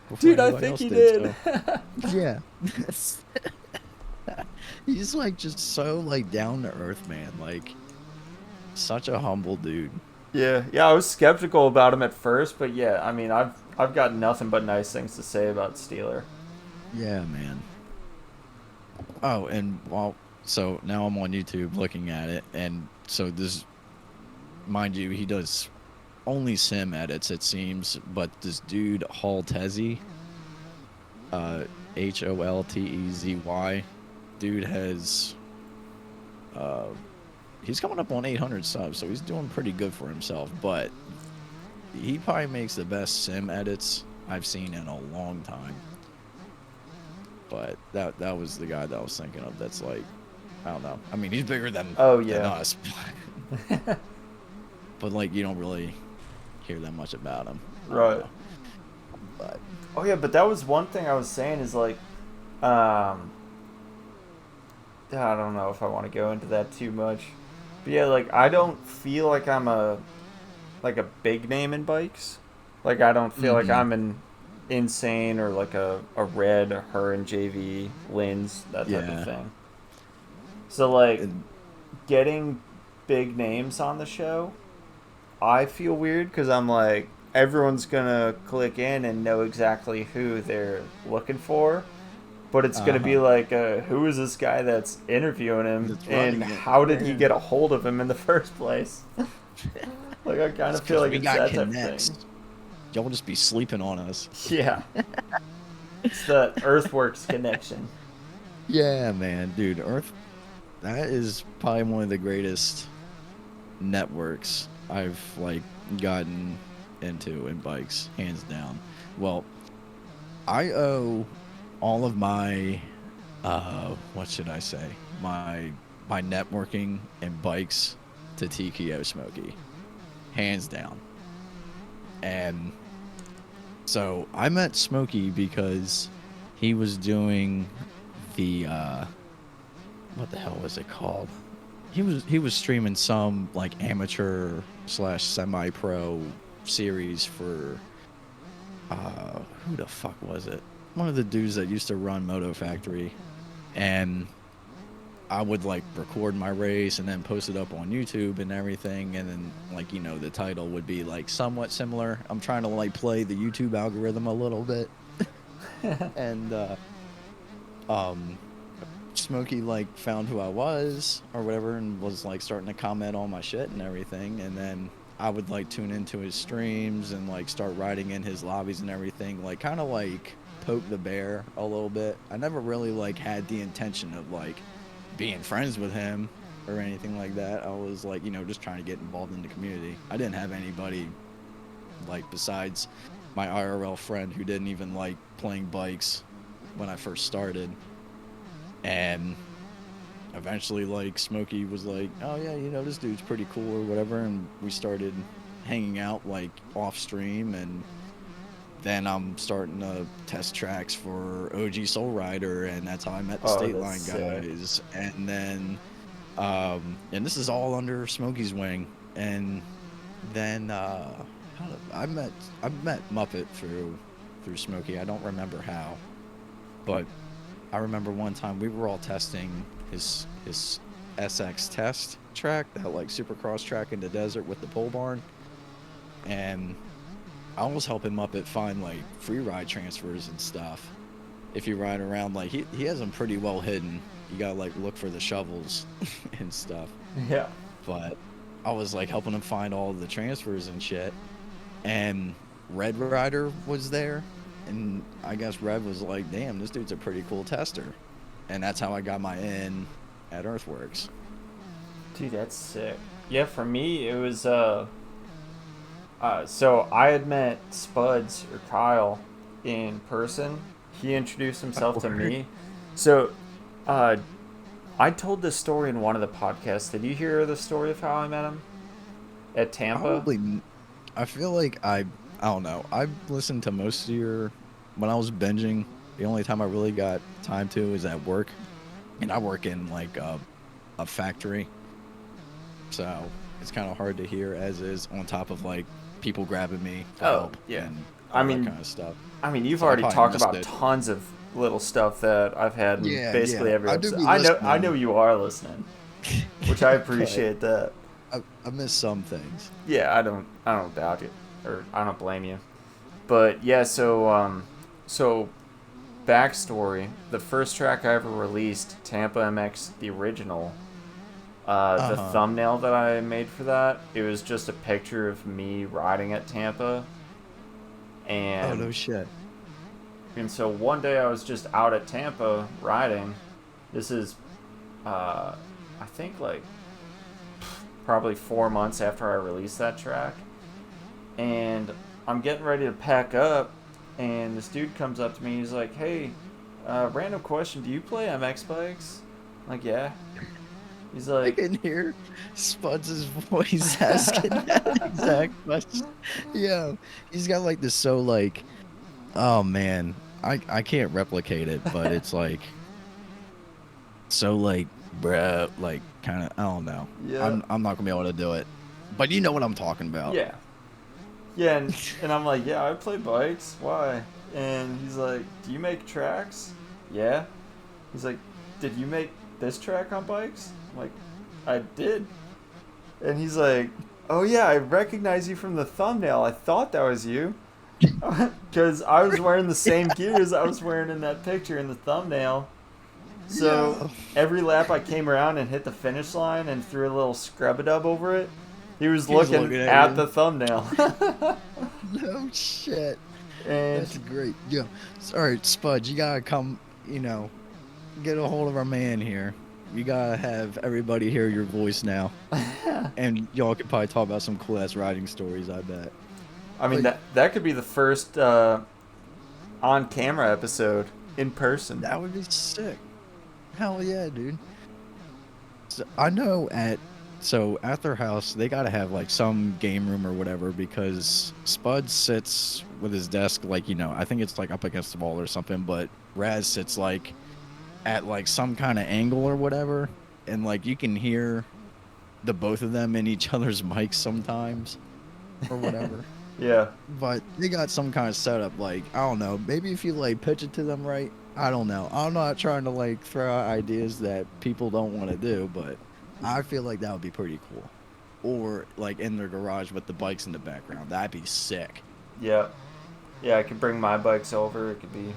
before Dude, I anybody think else he did, did. so. Yeah. He's like just so like down to earth, man. Like such a humble dude. Yeah. I was skeptical about him at first, but yeah, I mean, I've got nothing but nice things to say about Steeler. Yeah, man. Oh, and so now I'm on YouTube looking at it, and so this, mind you, he does only sim edits, it seems, but this dude Haltezi, uh, Holtezy, dude has, uh, he's coming up on 800 subs, so he's doing pretty good for himself. But he probably makes the best sim edits I've seen in a long time. But that was the guy that I was thinking of. That's like, I don't know. I mean, he's bigger Oh than yeah. us, but like you don't really hear that much about him. I don't Right. know. But Oh yeah, but that was one thing I was saying is like, um, I don't know if I want to go into that too much, but yeah, like I don't feel like I'm a big name in bikes. Like I don't feel like mm-hmm. I'm an insane or like a Red, a Her and JV, Lins, that type of Yeah. thing. So like And, getting big names on the show, I feel weird because I'm like everyone's gonna click in and know exactly who they're looking for, but it's gonna be uh-huh. like, who is this guy that's interviewing him, That's and running it. how did he Yeah. get a hold of him in the first place? Like I kind It's of feel because like we it's got that type of connects. thing. Y'all just be sleeping on us. Yeah, it's the Earthworks connection. Yeah, man, dude. Earth. That is probably one of the greatest networks I've like gotten into in bikes, hands down. Well, I owe all of my what should I say? My networking and bikes to TKO Smokey. Hands down. And so I met Smokey because he was doing the what the hell was it called? He was streaming some like amateur slash semi pro series for who the fuck was it? One of the dudes that used to run Moto Factory, and I would like record my race and then post it up on YouTube and everything, and then like the title would be like somewhat similar. I'm trying to like play the YouTube algorithm a little bit, and um Smokey like found who I was or whatever and was like starting to comment on my shit and everything, and then I would like tune into his streams and like start writing in his lobbies and everything, like kind of like poke the bear a little bit. I never really like had the intention of like being friends with him or anything like that. I was like, just trying to get involved in the community. I didn't have anybody like besides my IRL friend who didn't even like playing bikes when I first started. And eventually like Smokey was like, oh yeah, this dude's pretty cool or whatever, and we started hanging out like off stream, and then I'm starting to test tracks for OG Soul Rider, and that's how I met the Oh, State that's Line sick. guys. And then and this is all under Smokey's wing. And then I met Muppet through Smokey. I don't remember how, but I remember one time we were all testing his SX test track, that like supercross track in the desert with the pole barn, and I was helping Muppet find like free ride transfers and stuff. If you ride around, like he has them pretty well hidden. You gotta like look for the shovels and stuff. Yeah. But I was like helping him find all the transfers and shit. And Red Rider was there, and I guess Red was like, "Damn, this dude's a pretty cool tester," and that's how I got my in at Earthworks. Dude, that's sick. Yeah, for me it was so I had met Spuds or Kyle in person. He introduced himself to Word. me. So uh I told this story in one of the podcasts. Did you hear the story of how I met him at Tampa? Probably, I feel like I don't know. I listened to most of your when I was binging The only time I really got time to is at work, and I work in like a factory, so it's kind of hard to hear as is. On top of like people grabbing me for Oh, help yeah. and I all that mean, kind of stuff. you've So I already probably talked missed about it. tons of little stuff that I've had in Yeah, basically yeah. every I do episode. be I know listening, you are listening, which I but appreciate that. I miss some things. Yeah, I don't doubt it, or I don't blame you. But yeah, so backstory: the first track I ever released, Tampa MX, the original. The Uh-huh. thumbnail that I made for that, it was just a picture of me riding at Tampa, Oh, and no shit. so one day I was just out at Tampa riding. This is, I think like probably 4 months after I released that track, and I'm getting ready to pack up, and this dude comes up to me. He's like, "Hey, random question: do you play MX bikes?" I'm like, yeah. He's I like, can hear Spuds' voice asking that exact question. Yeah, he's got like this so like, oh man, I can't replicate it, but it's like so like, bruh, like kind of I don't know. yeah, I'm not gonna be able to do it, but you know what I'm talking about. yeah. Yeah, and I'm like, yeah, I play bikes. Why? And he's like, do you make tracks? Yeah. He's like, did you make this track on bikes? I'm like, I did. And he's like, oh yeah, I recognize you from the thumbnail. I thought that was you. Because I was wearing the same gears I was wearing in that picture in the thumbnail. So Yeah. every lap I came around and hit the finish line and threw a little scrub-a-dub over it, he was He was looking looking at at you. the thumbnail. No shit. And That's great. Yeah. Sorry, Spud, you gotta come, get a hold of our man here. You gotta have everybody hear your voice now. And y'all could probably talk about some cool ass riding stories, I bet. I mean Like, that could be the first on camera episode in person. that would be sick. Hell yeah, dude. So, I know at their house they gotta have like some game room or whatever because Spud sits with his desk like, I think it's like up against the wall or something, but Raz sits like at like some kind of angle or whatever, and like you can hear the both of them in each other's mics sometimes or whatever. Yeah. But they got some kind of setup, like, I don't know, maybe if you like pitch it to them right. I don't know. I'm not trying to like throw out ideas that people don't want to do, but I feel like that would be pretty cool. Or like in their garage with the bikes in the background. That'd be sick. Yeah. Yeah, I could bring my bikes over. It could be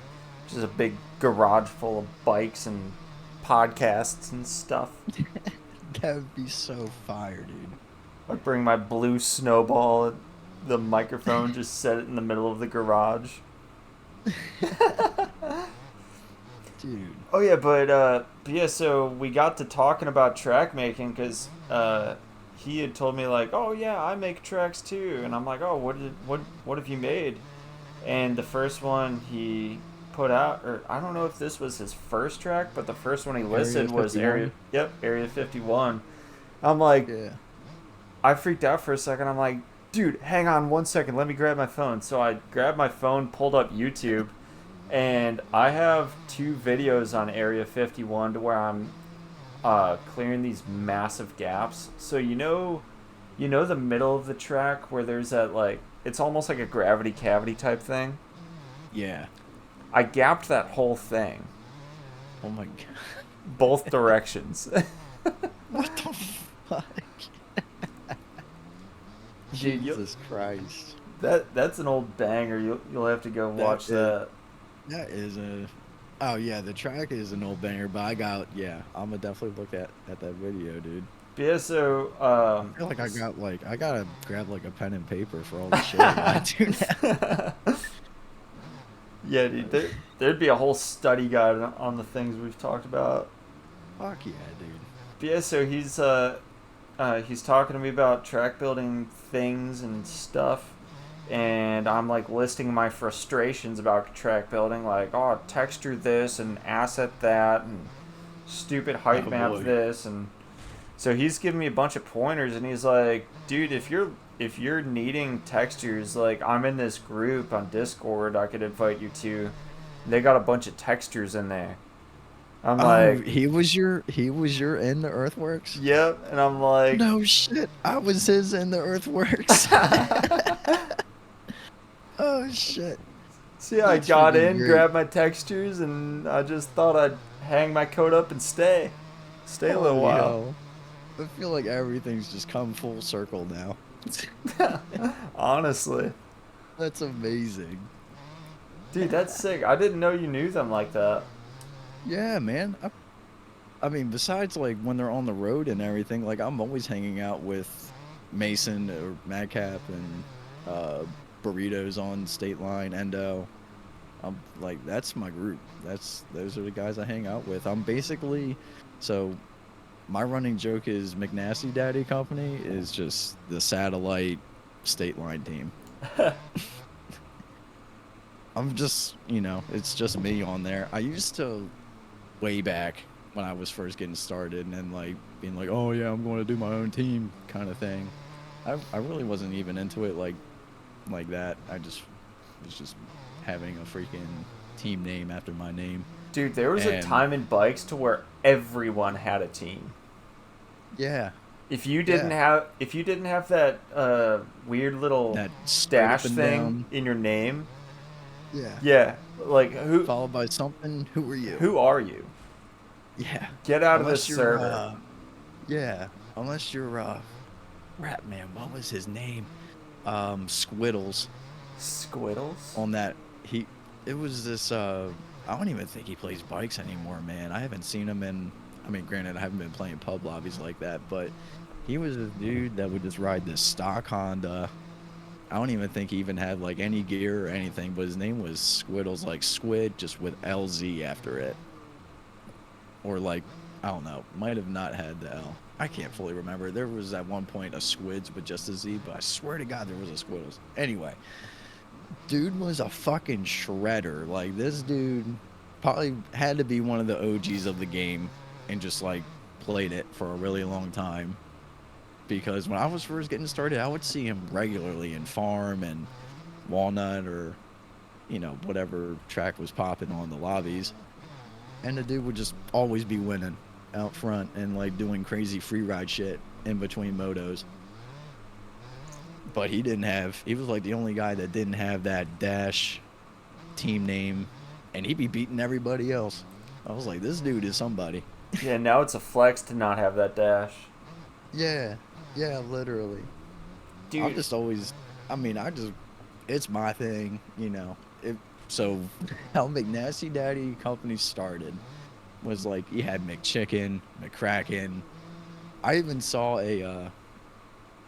just a big garage full of bikes and podcasts and stuff. That would be so fire, dude. I'd bring my blue snowball, the microphone, just set it in the middle of the garage. Dude. Oh yeah, but yeah, so we got to talking about track making because he had told me like, oh yeah, I make tracks too, and I'm like, oh, what have you made? And the first one he put out, or I don't know if this was his first track, but the first one he listed was Area 51. I'm like, Yeah. I freaked out for a second. I'm like, dude, hang on 1 second, let me grab my phone. So I grabbed my phone, pulled up YouTube, and I have 2 videos on Area 51 to where I'm clearing these massive gaps. So you know the middle of the track where there's that like it's almost like a gravity cavity type thing. Yeah. I gapped that whole thing, Oh my god. both directions. What the fuck? Dude, Jesus Christ. that's an old banger. You'll have to go watch that. That is a. Oh yeah, the track is an old banger, but I'm gonna definitely look at that video, dude. But yeah, so I feel like I gotta grab like a pen and paper for all the shit I do now. yeah, dude, there'd be a whole study guide on the things we've talked about. Fuck yeah, dude. But yeah, so he's talking to me about track building things and stuff, and I'm like listing my frustrations about track building, like, oh, texture this and asset that and stupid height Oh map boy. this. And so he's giving me a bunch of pointers, and he's like, dude, if you're needing textures, like, I'm in this group on Discord I could invite you to They got a bunch of textures in there. I'm Oh, like, he was your in the Earthworks? yep. And I'm like, No shit. I was his in the Earthworks. Oh shit. see, I That's got freaking in, great. grabbed my textures, and I just thought I'd hang my coat up and stay a little Holy while. hell. I feel like everything's just come full circle now. Honestly, That's amazing. dude, that's sick. I didn't know you knew them like that. Yeah, man. I mean, besides like when they're on the road and everything, like I'm always hanging out with Mason or Madcap and uh, Burritos on State Line, Endo. I'm like that's my group. Those are the guys I hang out with. I'm basically so my running joke is McNasty Daddy Company is just the satellite State Line team. I'm just, it's just me on there. I used to way back when I was first getting started and then like being like, oh yeah, I'm going to do my own team kind of thing. I really wasn't even into it like that. I just was just having a freaking team name after my name. Dude, there was a And time in bikes to where everyone had a team. yeah, If you didn't have that weird little that straight dash up and thing down. in your name, Yeah. yeah, like Followed by something. Who are you? who are you? Yeah. Get out of this Unless you're server. yeah. Unless you're rap man, what was his name? Squiddles Squiddles? on that it was this I don't even think he plays bikes anymore, man. I haven't seen him I mean, granted I haven't been playing pub lobbies like that, but he was a dude that would just ride this stock Honda. I don't even think he even had like any gear or anything, but his name was Squiddles, like Squid just with LZ after it. Or like, I don't know, might have not had the L. I can't fully remember. There was at one point a Squids with just a Z, but I swear to God there was a Squiddles. Anyway, dude was a fucking shredder. Like this dude probably had to be one of the OGs of the game and just like played it for a really long time. Because when I was first getting started, I would see him regularly in Farm and Walnut or, whatever track was popping on the lobbies. And the dude would just always be winning out front and like doing crazy free ride shit in between motos. But he was like the only guy that didn't have that dash team name, and he'd be beating everybody else. I was like, this dude is somebody. Yeah, now it's a flex to not have that dash. Yeah, literally. Dude, I'm just always, it's my thing, So how McNasty Daddy Company started was like, you had McChicken, McCracken. I even saw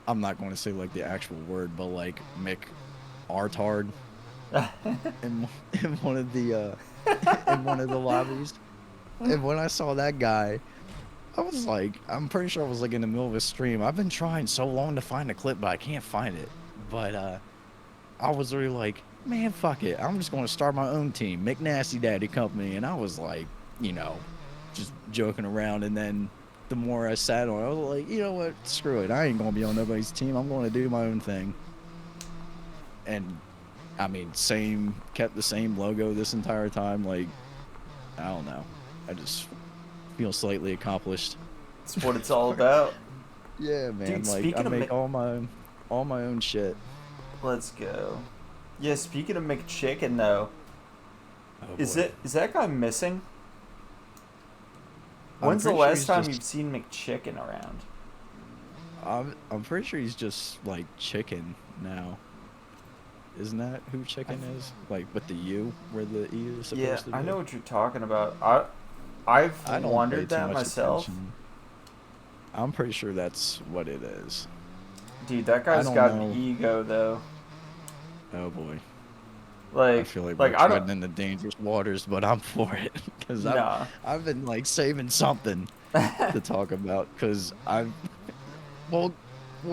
I'm not going to say like the actual word, but like McArtard in one of the in one of the lobbies. And when I saw that guy, I was like, I'm pretty sure I was like in the middle of a stream. I've been trying so long to find a clip, but I can't find it. But I was really like, man, fuck it. I'm just going to start my own team, McNasty Daddy Company. And I was like, just joking around. And then the more I sat on it, I was like, you know what? Screw it. I ain't going to be on nobody's team. I'm going to do my own thing. And I mean, kept the same logo this entire time. Like, I don't know. I just feel slightly accomplished. that's what it's all about. Yeah, man. Dude, Like, speaking I of make all my own shit. Let's go. Yeah, speaking of McChicken though, Oh, is boy. that guy missing? I'm When's the pretty sure last he's time just- you've seen McChicken around? I'm pretty sure he's just like chicken now. Isn't that who chicken is? Like with the U, where the E is supposed Yeah, to be. I know what you're talking about. I've I don't pay wondered too that much myself. attention. I'm pretty sure that's what it is. Dude, that guy's don't got know. an ego though. Oh boy. I Like, feel like like we're I treading don't. in the dangerous waters, but I'm for it because Nah. I've been like saving something to talk about because we'll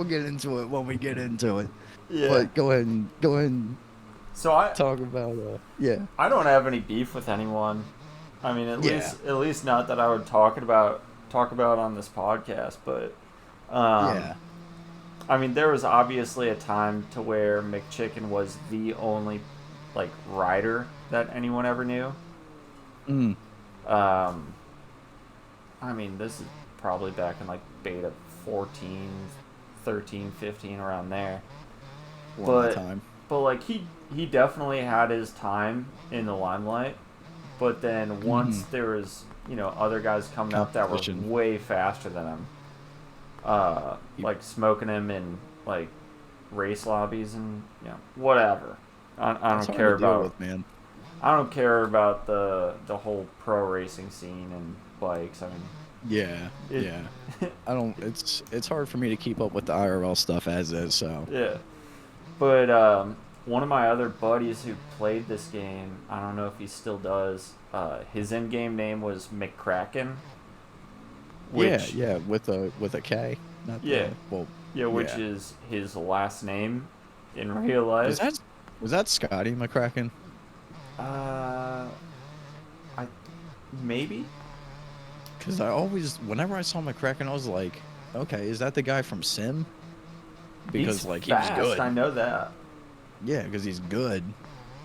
get into it when we get into it. Yeah. But go ahead and So I talk about yeah. I don't have any beef with anyone. I mean, Yeah. at least not that I would talk about on this podcast, but Yeah. I mean, there was obviously a time to where McChicken was the only like rider that anyone ever knew. Mm. Um, I mean, this is probably back in like beta 14, 13, 15, around there. For my But time. like he definitely had his time in the limelight. But then once there was, other guys coming up that were Competition. way faster than him, like smoking him in like race lobbies and whatever. I That's don't hard care to deal about. with, man. I don't care about the whole pro racing scene and bikes. I mean, Yeah, it. yeah. I don't. It's hard for me to keep up with the IRL stuff as is. So. Yeah. But one of my other buddies who played this game, I don't know if he still does. His in-game name was McCracken. Yeah, Which yeah. With a K, not yeah, the well. yeah, which Yeah. is his last name in real Was life. that Scotty McCracken? Uh, I maybe Because whenever I saw McCracken, I was like, okay, is that the guy from Sim? he's Because like he was fast. good. I know that. Yeah, because he's good.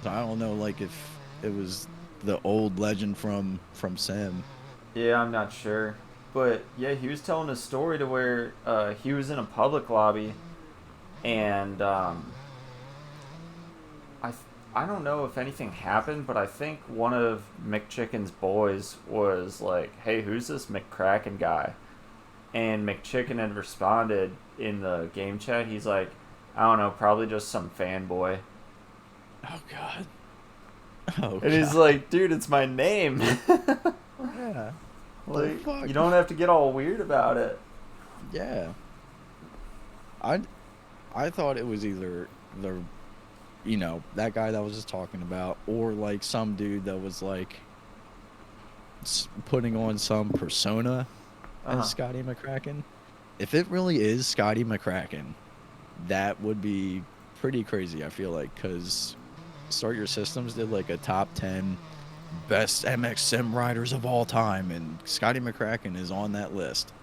So I don't know, like if it was the old legend from Sim. Yeah, I'm not sure. But yeah, he was telling a story to where he was in a public lobby, and I don't know if anything happened, but I think one of McChicken's boys was like, "Hey, who's this McCracken guy?" And McChicken had responded in the game chat. He's like, "I don't know, probably just some fanboy." Oh God. Oh And he's God. like, "Dude, it's my name." Yeah. The Like, fuck. you don't have to get all weird about it. Yeah. I I thought it was either that guy that I was just talking about, or like some dude that was like putting on some persona Uh as huh. Scotty McCracken. If it really is Scotty McCracken, that would be pretty crazy, I feel like, because Start Your Systems did like a top 10 best MX sim riders of all time, and Scotty McCracken is on that list.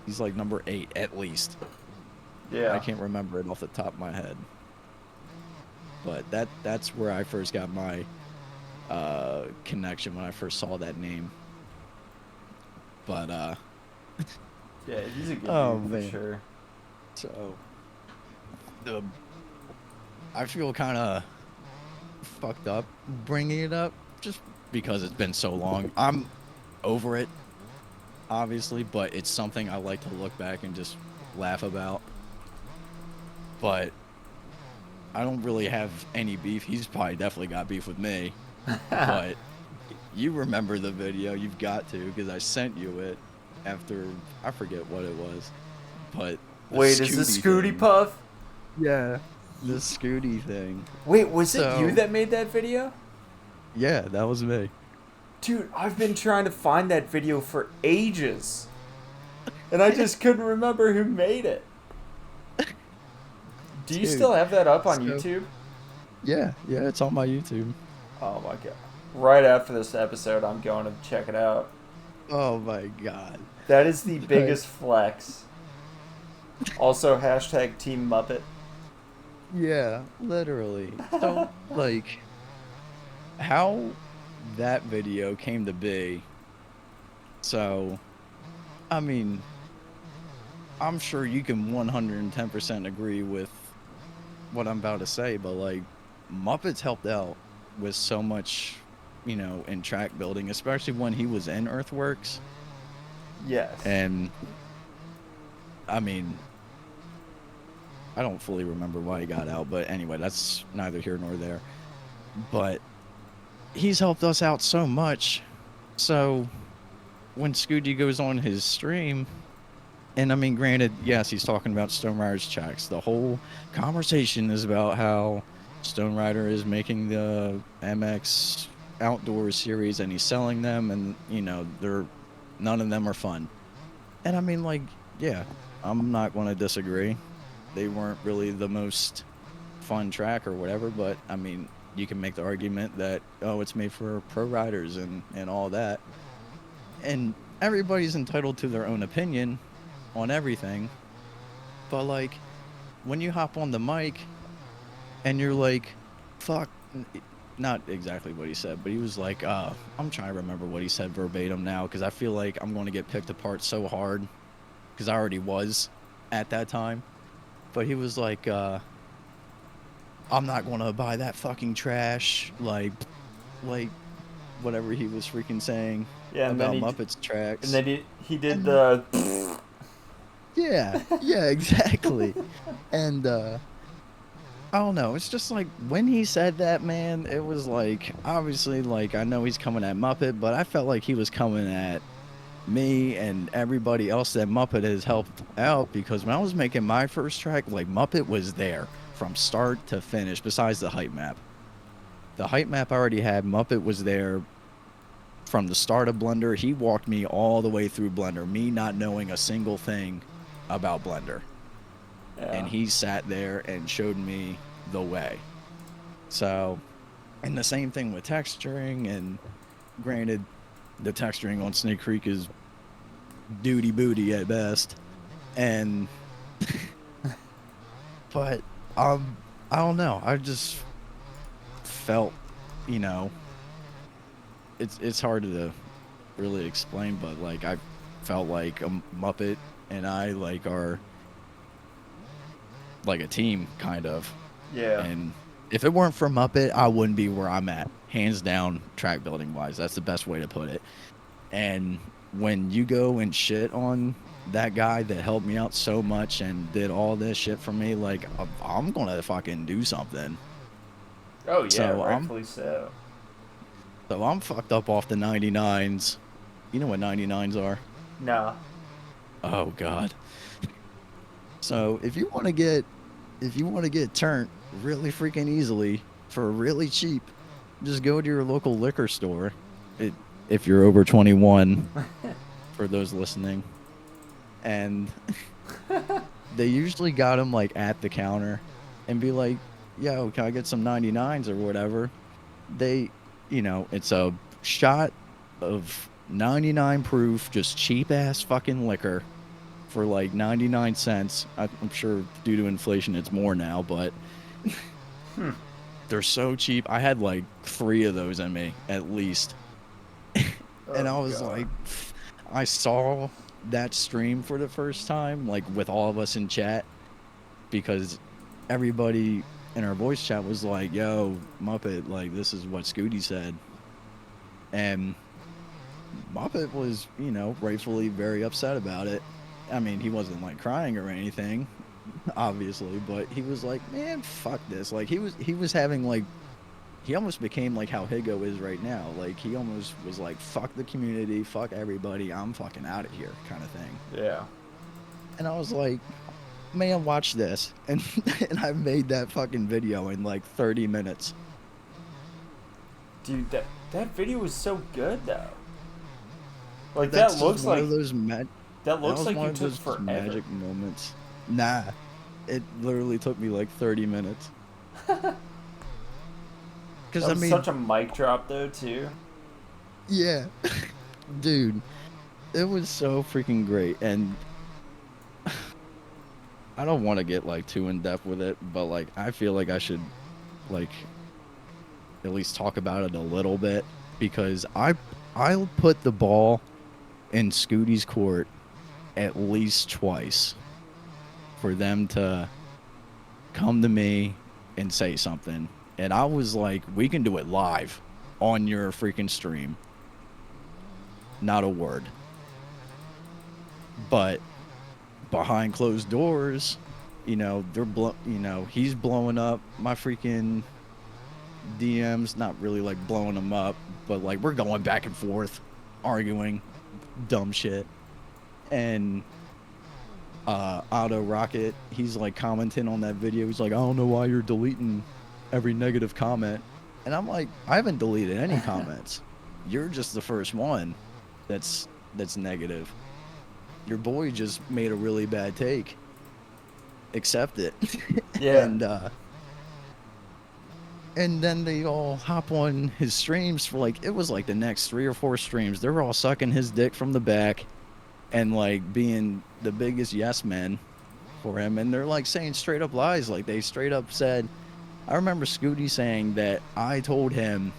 He's like number 8 at least. I Yeah. can't remember it off the top of my head. But that's where I first got my connection when I first saw that name. But Yeah, he's a good oh dude for man. sure. So the I feel kind of fucked up bringing it up just because it's been so long. I'm over it, obviously, but it's something I like to look back and just laugh about. But I don't really have any beef. He's probably definitely got beef with me. But you remember the video. You've got to, because I sent you it after, I forget what it was. But the Wait, is this Scooty Scooty thing. Puff? Yeah. The Scooty thing. Wait, was it you So, that made that video? yeah, that was me. Dude, I've been trying to find that video for ages. And I just couldn't remember who made it. Do you Dude, still have that up on so, YouTube? yeah, it's on my YouTube. Oh my god. Right after this episode, I'm going to check it out. Oh my God. That is the Like, biggest flex. Also, hashtag Team Muppet. yeah, literally. So, like, how that video came to be. So, I mean, I'm sure you can 110% agree with what I'm about to say, but like, Muppets helped out with so much, in track building, especially when he was in Earthworks. Yes. And, I mean, I don't fully remember why he got out, but anyway, that's neither here nor there. But he's helped us out so much. So when Scooty goes on his stream, and I mean, granted, yes, he's talking about Stone Rider's checks. The whole conversation is about how Stone Rider is making the MX Outdoor series and he's selling them, and none of them are fun. And I mean, like, yeah, I'm not going to disagree. They weren't really the most fun track or whatever, but I mean, you can make the argument that, oh, it's made for pro riders and all that. And everybody's entitled to their own opinion on everything. But like, when you hop on the mic and you're like, fuck, not exactly what he said, but he was like, I'm trying to remember what he said verbatim now because I feel like I'm going to get picked apart so hard because I already was at that time. But he was like, I'm not going to buy that fucking trash. Like whatever he was freaking saying Yeah, and then about he Muppets and tracks. then he did And the yeah, yeah, exactly. And I don't know. It's just like when he said that, man, it was like obviously like I know he's coming at Muppet, but I felt like he was coming at me and everybody else that Muppet has helped out because when I was making my first track, like Muppet was there from start to finish, besides the hype map. The hype map I already had, Muppet was there from the start of Blender. He walked me all the way through Blender, me not knowing a single thing about Blender. yeah. And he sat there and showed me the way. So, and the same thing with texturing, and granted, the texturing on Snake Creek is duty booty at best. And, but, I don't know. I just felt, you know, it's hard to really explain, but like I felt like a Muppet and I like are like a team kind of. Yeah. And if it weren't for Muppet, I wouldn't be where I'm at, hands down, track building wise. That's the best way to put it. And when you go and shit on that guy that helped me out so much and did all this shit for me, like I'm gonna fucking do something. Oh yeah, So rightfully so. I'm fucked up off the 99s. You know what 99s are? No. Oh God. So if you want to get turned really freaking easily for really cheap, just go to your local liquor store. It, if you're over 21, for those listening, and they usually got them like at the counter, and be like, "Yo, can I get some 99s or whatever?" They, it's a shot of 99 proof, just cheap ass fucking liquor for like 99 cents. I'm sure due to inflation it's more now, but they're so cheap. I had like 3 of those in me at least. And I Oh was god. like, I saw that stream for the first time, like with all of us in chat, because everybody in our voice chat was like, yo, Muppet, like this is what Scooty said. And Muppet was, rightfully very upset about it. I mean, he wasn't like crying or anything, obviously, but he was like, man, fuck this. Like he was having like, he almost became like how Higo is right now. Like he almost was like, fuck the community, fuck everybody, I'm fucking out of here kind of thing. Yeah. And I was like, man, watch this. And and I made that fucking video in like 30 minutes. Dude, that video was so good though. Like That's that just looks one like of those that that looks was like one you of took those just forever. magic moments. Nah. It literally took me like 30 minutes. Cuz That I was mean, such a mic drop though too. yeah. Dude, it was so freaking great, and I don't want to get like too in depth with it, but like I feel like I should like at least talk about it a little bit because I'll put the ball in Scooty's court at least twice for them to come to me and say something. And I was like, we can do it live on your freaking stream. Not a word. But behind closed doors, he's blowing up my freaking DMs, not really like blowing them up, but like we're going back and forth, arguing dumb shit. And Auto Rocket, he's like commenting on that video. He's like, I don't know why you're deleting every negative comment. And I'm like, I haven't deleted any comments. You're just the first one that's negative. Your boy just made a really bad take. Accept it. Yeah. And then they all hop on his streams for like, it was like the next 3 or 4 streams. They're all sucking his dick from the back and like being the biggest yes men for him. And they're like saying straight up lies. Like they straight up said, I remember Scooty saying that I told him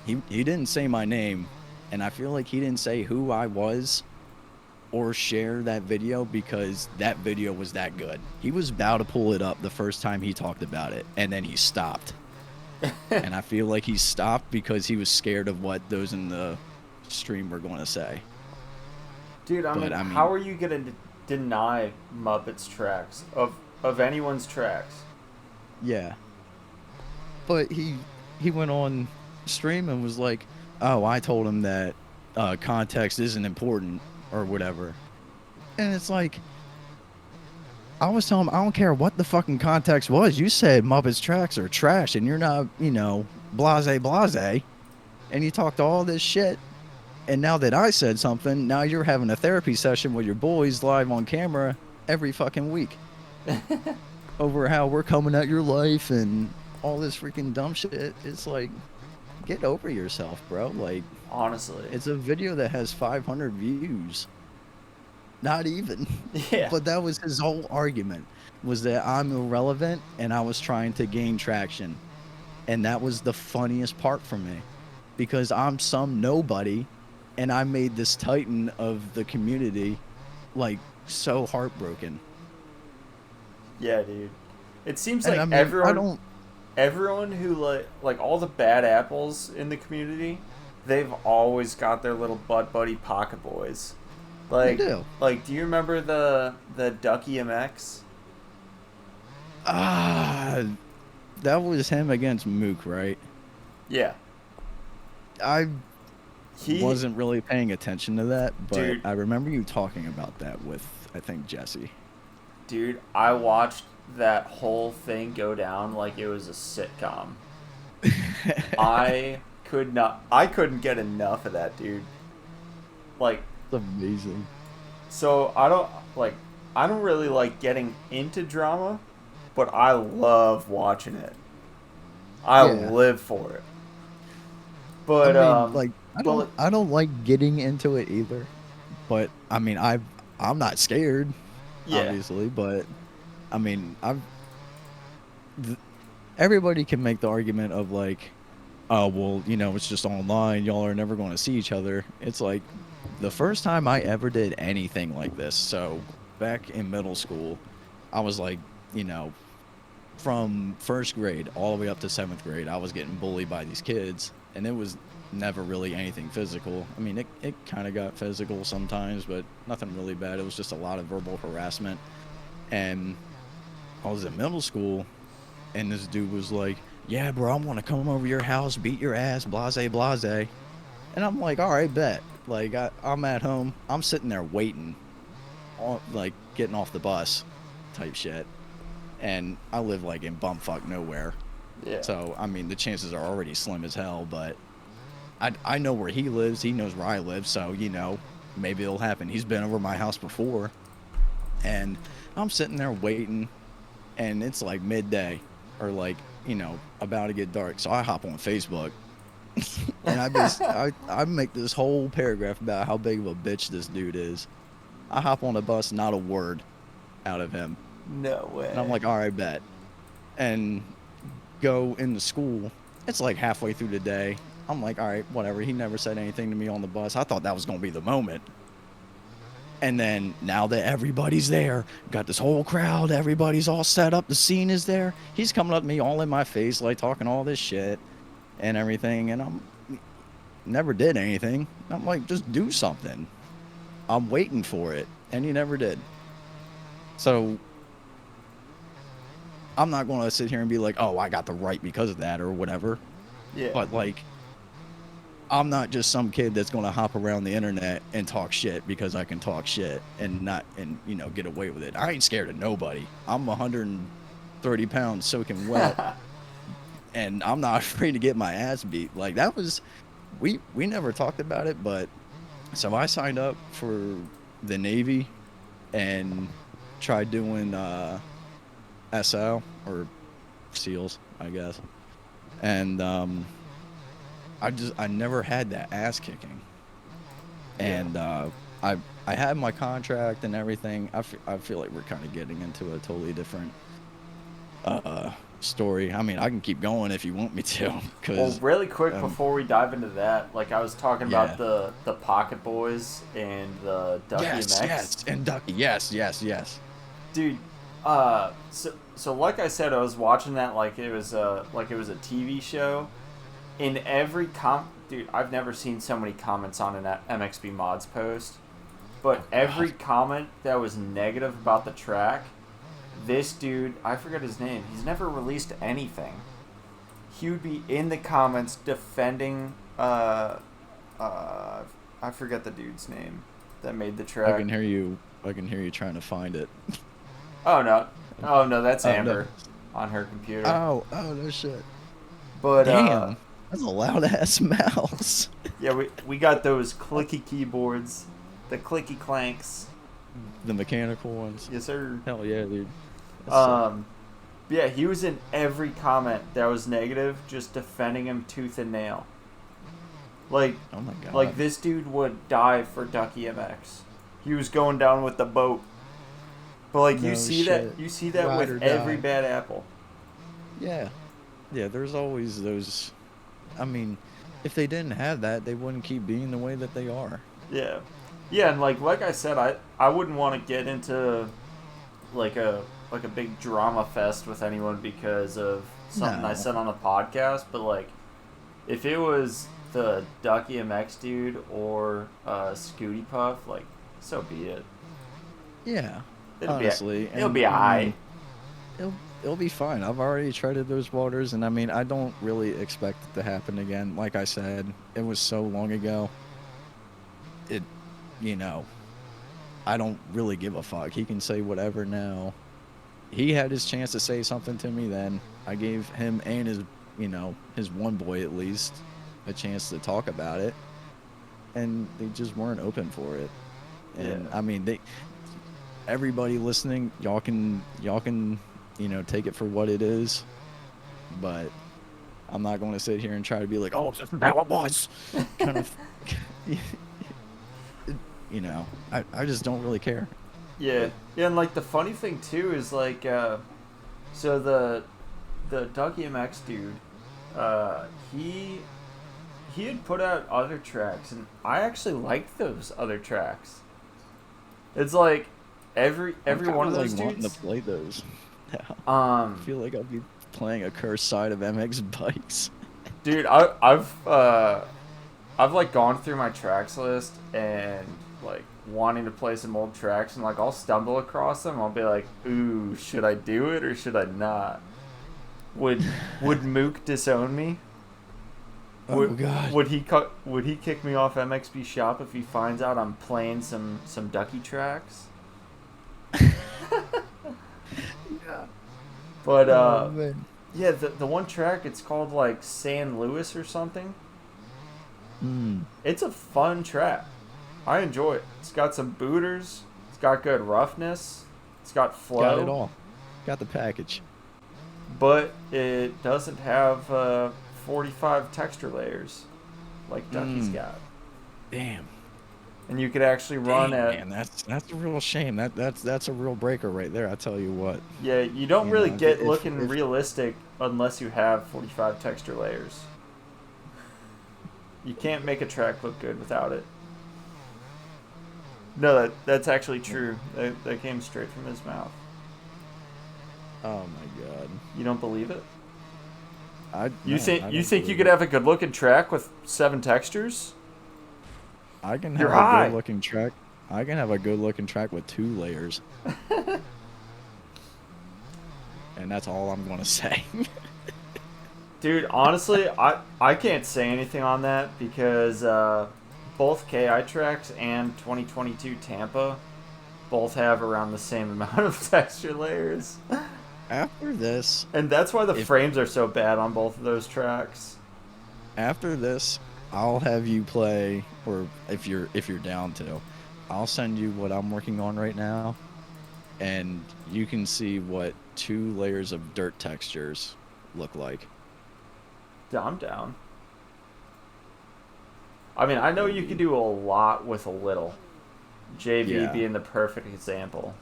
he didn't say my name, and I feel like he didn't say who I was or share that video because that video was that good. He was about to pull it up the first time he talked about it, and then he stopped. And I feel like he stopped because he was scared of what those in the stream were going to say. Dude, I mean, how are you gonna deny Muppets tracks of anyone's tracks? Yeah. But he went on stream and was like, "Oh, I told him that context isn't important or whatever." And it's like, I was telling him, I don't care what the fucking context was. You said Muppets tracks are trash, and you're not, blase blase, and you talked all this shit. And now that I said something, now you're having a therapy session with your boys live on camera every fucking week over how we're coming at your life and all this freaking dumb shit. It's like, get over yourself, bro. Like, honestly, it's a video that has 500 views. Not even. Yeah. But that was his whole argument, was that I'm irrelevant and I was trying to gain traction. And that was the funniest part for me, because I'm some nobody and I made this titan of the community, like, so heartbroken. Yeah, dude. It seems And like I mean, everyone who like all the bad apples in the community, they've always got their little butt buddy pocket boys. Like, they do. Like, do you remember the Ducky MX? That was him against Mook, right? Yeah. He wasn't really paying attention to that, but dude, I remember you talking about that with, I think, Jesse. Dude, I watched that whole thing go down like it was a sitcom. I couldn't get enough of that, dude. Like, it's amazing. So I don't really like getting into drama, but I love watching it. I live for it. But I don't like getting into it either. But I mean, I'm not scared, obviously. But I mean, everybody can make the argument of like, oh well, it's just online. Y'all are never going to see each other. It's like, the first time I ever did anything like this, so back in middle school, I was like, from first grade all the way up to 7th grade, I was getting bullied by these kids, and it was never really anything physical. I mean, it kind of got physical sometimes, but nothing really bad. It was just a lot of verbal harassment. And I was in middle school, and this dude was like, yeah, bro, I want to come over your house, beat your ass, blase, blase. And I'm like, all right, bet. Like, I'm at home. I'm sitting there waiting, like, getting off the bus type shit. And I live, like, in bumfuck nowhere. Yeah. So, I mean, the chances are already slim as hell, but I know where he lives. He knows where I live, so, maybe it'll happen. He's been over my house before. And I'm sitting there waiting, and it's, like, midday, or, like, about to get dark. So I hop on Facebook. And I make this whole paragraph about how big of a bitch this dude is. I hop on the bus, not a word out of him. No way. And I'm like, all right, bet. And go into school. It's like halfway through the day. I'm like, all right, whatever. He never said anything to me on the bus. I thought that was going to be the moment. And then now that everybody's there, got this whole crowd, everybody's all set up, the scene is there. He's coming up to me all in my face, like talking all this shit and everything. And I'm never did anything. I'm like, just do something. I'm waiting for it. And he never did. So I'm not going to sit here and be like, oh, I got the right because of that or whatever. Yeah. But like, I'm not just some kid that's going to hop around the internet and talk shit because I can talk shit and get away with it. I ain't scared of nobody. I'm 130 pounds soaking wet. And I'm not afraid to get my ass beat. Like, that was, we never talked about it, but so I signed up for the Navy and tried doing SL or SEALs, I guess. And I never had that ass kicking. And I had my contract and everything. I feel like we're kind of getting into a totally different story. I mean, I can keep going if you want me to, Well, because really quick before we dive into that, like I was talking about yeah. the Pocket Boys and the Ducky Yes, MX. yes, and Ducky. Yes, yes, yes. Dude, so like I said, I was watching that like it was a TV show. In every dude, I've never seen so many comments on an MXB mods post, but Oh every God. comment that was negative about the track, this dude, I forget his name, he's never released anything. He would be in the comments defending I forget the dude's name that made the I track. can hear you. I can hear you trying to find it. Oh no. Oh no, that's Oh no. Amber on her computer. Oh no shit. But Damn. That's a loud ass mouse. yeah, we got those clicky keyboards, the clicky clanks. The mechanical ones. Yes, sir. Hell yeah, dude. That's sick. Yeah, he was in every comment that was negative, just defending him tooth and nail. Like, Oh my God. like this dude would die for Ducky MX. He was going down with the boat. But like No you see shit. that Ride or with every die. bad apple. Yeah. Yeah, there's always those. I mean, if they didn't have that, they wouldn't keep being the way that they are. Yeah. Yeah, and like I said, I wouldn't want to get into like a big drama fest with anyone because of something I No. said on a podcast, but like if it was the Ducky MX dude or Scooty Puff, like so be it. Yeah. It'll Honestly. it'll and, be I aight. mean, it'll be fine. I've already treaded those waters, and I mean, I don't really expect it to happen again. Like I said, it was so long ago. It, you know, I don't really give a fuck. He can say whatever now. He had his chance to say something to me then. I gave him and his one boy at least, a chance to talk about it, and they just weren't open for it. And Yeah. I mean, everybody listening, y'all can take it for what it is, but I'm not going to sit here and try to be like, oh, this is how it was, kind of. I just don't really care. Yeah. Yeah, and like the funny thing too is like so the Ducky MX dude, he had put out other tracks, and I actually liked those other tracks. It's like every I'm one of kinda, those like, wanting dudes. to play those. Yeah. I Um, feel like I'll be playing a cursed side of MX bikes. dude, I've like gone through my tracks list and like wanting to play some old tracks, and like I'll stumble across them. I'll be like, ooh, should I do it or should I not? Would Mook disown me? Oh God. Would he kick me off MXB shop if he finds out I'm playing some Ducky tracks? Yeah. But Oh man. yeah, the one track, it's called like San Luis or something. It's a fun track. I enjoy it. It's got some booters. It's got good roughness. It's got flow. Got it all. Got the package. But it doesn't have 45 texture layers like Ducky's got. Damn. And you could actually run at... Man, that's a real shame. That's a real breaker right there. I tell you what. Yeah, you don't You really know, get if- looking if- realistic unless you have 45 texture layers. You can't make a track look good without it. No, that's actually true. That came straight from his mouth. Oh my God. You don't believe it? You No, think I you don't think you believe could it. have a good looking track with 7 textures? I can You're have a high. good looking track. I can have a good looking track with 2 layers. And that's all I'm gonna say. Dude, honestly, I can't say anything on that because both KI tracks and 2022 Tampa both have around the same amount of texture layers. After this, And that's why the If- frames are so bad on both of those tracks. I'll have you play, or if you're down to, I'll send you what I'm working on right now, and you can see what 2 layers of dirt textures look like. Yeah, I'm down. I mean, I know you can do a lot with a little. JV Yeah. being the perfect example.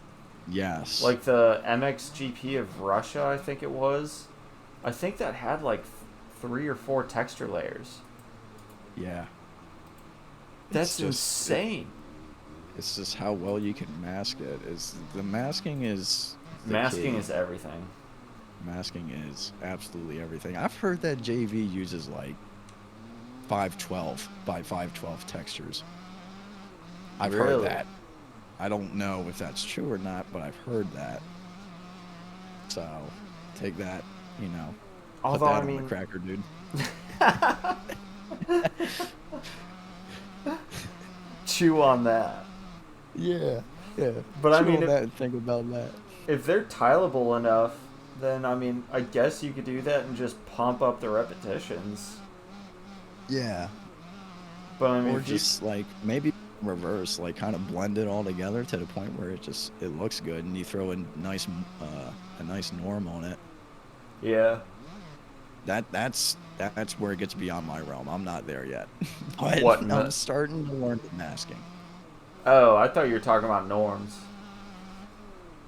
Yes. Like the MXGP of Russia, I think it was. I think that had like 3 or 4 texture layers. Yeah. That's insane. It's just how well you can mask it. The masking is the Masking key. is everything. Masking is absolutely everything. I've heard that JV uses like 512 by 512 textures. I've heard that. I don't know if that's true or not, but I've heard that. So, take that, Although, put that on the cracker, dude. Chew on that. Yeah. But I mean, think about that. If they're tileable enough, then I mean, I guess you could do that and just pump up the repetitions. Yeah. But I mean, or just like maybe reverse, like kind of blend it all together to the point where it looks good, and you throw a nice norm on it. Yeah. That's where it gets beyond my realm. I'm not there yet. But What? I'm starting to learn the masking. Oh, I thought you were talking about norms.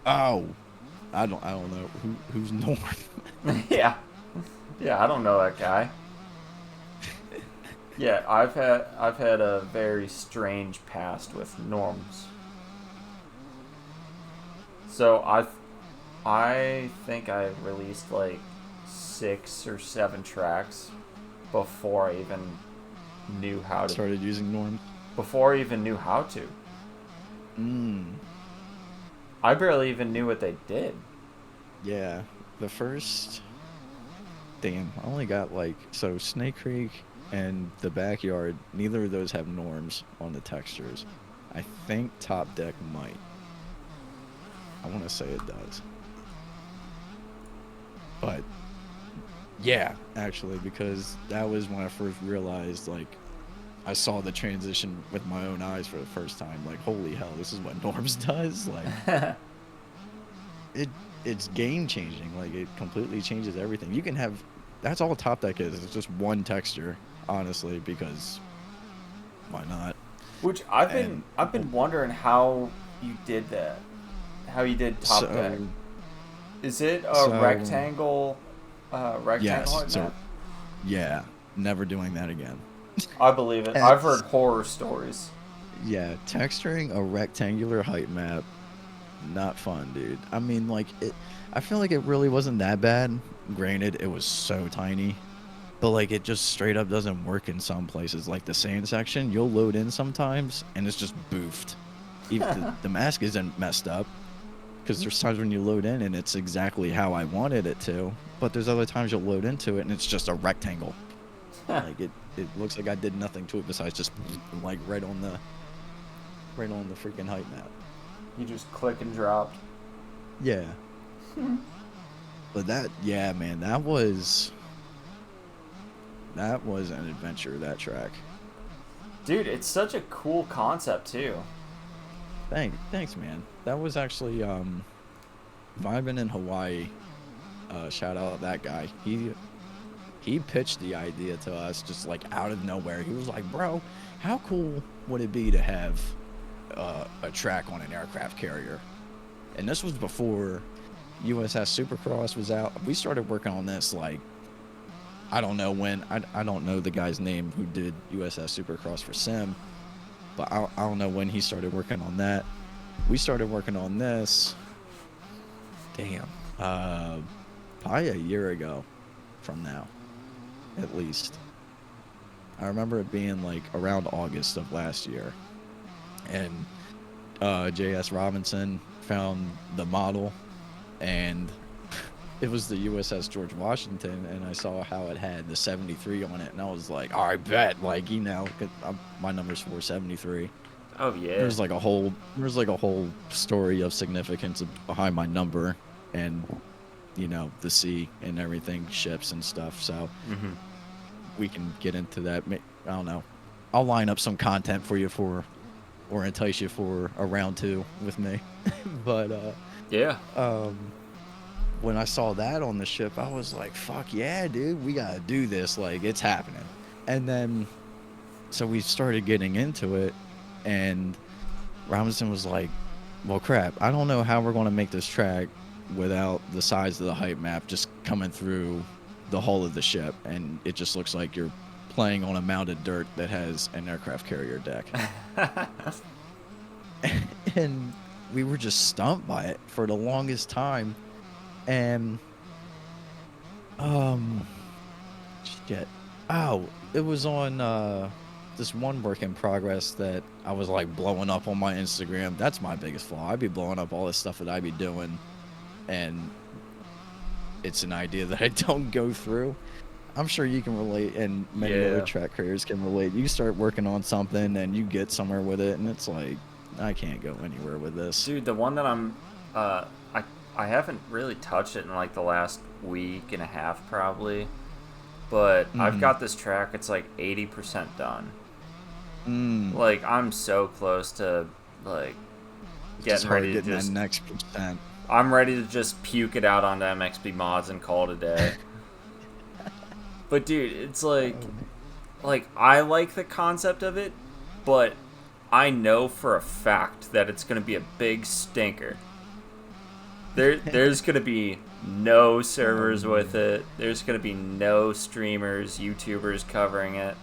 Oh, I don't know who's Norm. Yeah, I don't know that guy. Yeah, I've had a very strange past with norms. So I think I released like 6 or 7 tracks before I even knew how to. Started using norms? Before I even knew how to. I barely even knew what they did. Yeah, the first... Damn, I only got so Snake Creek and the Backyard, neither of those have norms on the textures. I think Top Deck might. I want to say it does. But, yeah, actually, because that was when I first realized, I saw the transition with my own eyes for the first time. Holy hell, this is what norms does? It's game changing. It completely changes everything. You can have, that's all Top Deck is. It's just one texture, honestly, because why not? Which I've been wondering how you did that. How you did Top Deck. Is it a rectangle? Yes. Yeah. Never doing that again. I believe it. I've heard horror stories. Yeah, texturing a rectangular height map, not fun, dude. I mean, I feel like it really wasn't that bad. Granted, it was so tiny, but it just straight up doesn't work in some places. Like the sand section, you'll load in sometimes, and it's just boofed. Even the mask isn't messed up, because there's times when you load in and it's exactly how I wanted it to, but there's other times you'll load into it and it's just a rectangle. It looks like I did nothing to it besides just right on the freaking height map. You just click and dropped. Yeah. But man, that was an adventure, that track. Dude, it's such a cool concept too. Thanks, man. That was actually vibing in Hawaii. Shout out that guy. He pitched the idea to us just out of nowhere. He was like, "Bro, how cool would it be to have a track on an aircraft carrier?" And this was before USS Supercross was out. We started working on this I don't know when. I don't know the guy's name who did USS Supercross for Sim, but I don't know when he started working on that. We started working on this. Damn, probably a year ago from now, at least. I remember it being around August of last year, and J.S. Robinson found the model, and it was the USS George Washington, and I saw how it had the 73 on it, and I was like, all right, bet, my number's 473. Oh yeah. There's a whole story of significance behind my number, and the sea and everything, ships and stuff. So we can get into that. I don't know. I'll line up some content for you or entice you for a round 2 with me. But yeah. When I saw that on the ship, I was like, fuck yeah, dude, we gotta do this. It's happening. And then, so we started getting into it, and Robinson was like, well, crap, I don't know how we're going to make this track without the size of the height map just coming through the hull of the ship, and it just looks like you're playing on a mounded dirt that has an aircraft carrier deck. And we were just stumped by it for the longest time. And shit. Oh, it was on this one work in progress that I was like blowing up on my Instagram. That's my biggest flaw. I'd be blowing up all this stuff that I'd be doing, and it's an idea that I don't go through. I'm sure you can relate, and many other track creators can relate. You start working on something and you get somewhere with it, and it's like, I can't go anywhere with this. Dude, the one that I'm, I haven't really touched it in like the last week and a half probably, but I've got this track. It's like 80% done. Like I'm so close to like getting ready to just that next percent. I'm ready to just puke it out onto MXB mods and call it a day. But dude, it's like I like the concept of it, but I know for a fact that it's gonna be a big stinker. There's gonna be no servers with it. There's gonna be no streamers, YouTubers covering it.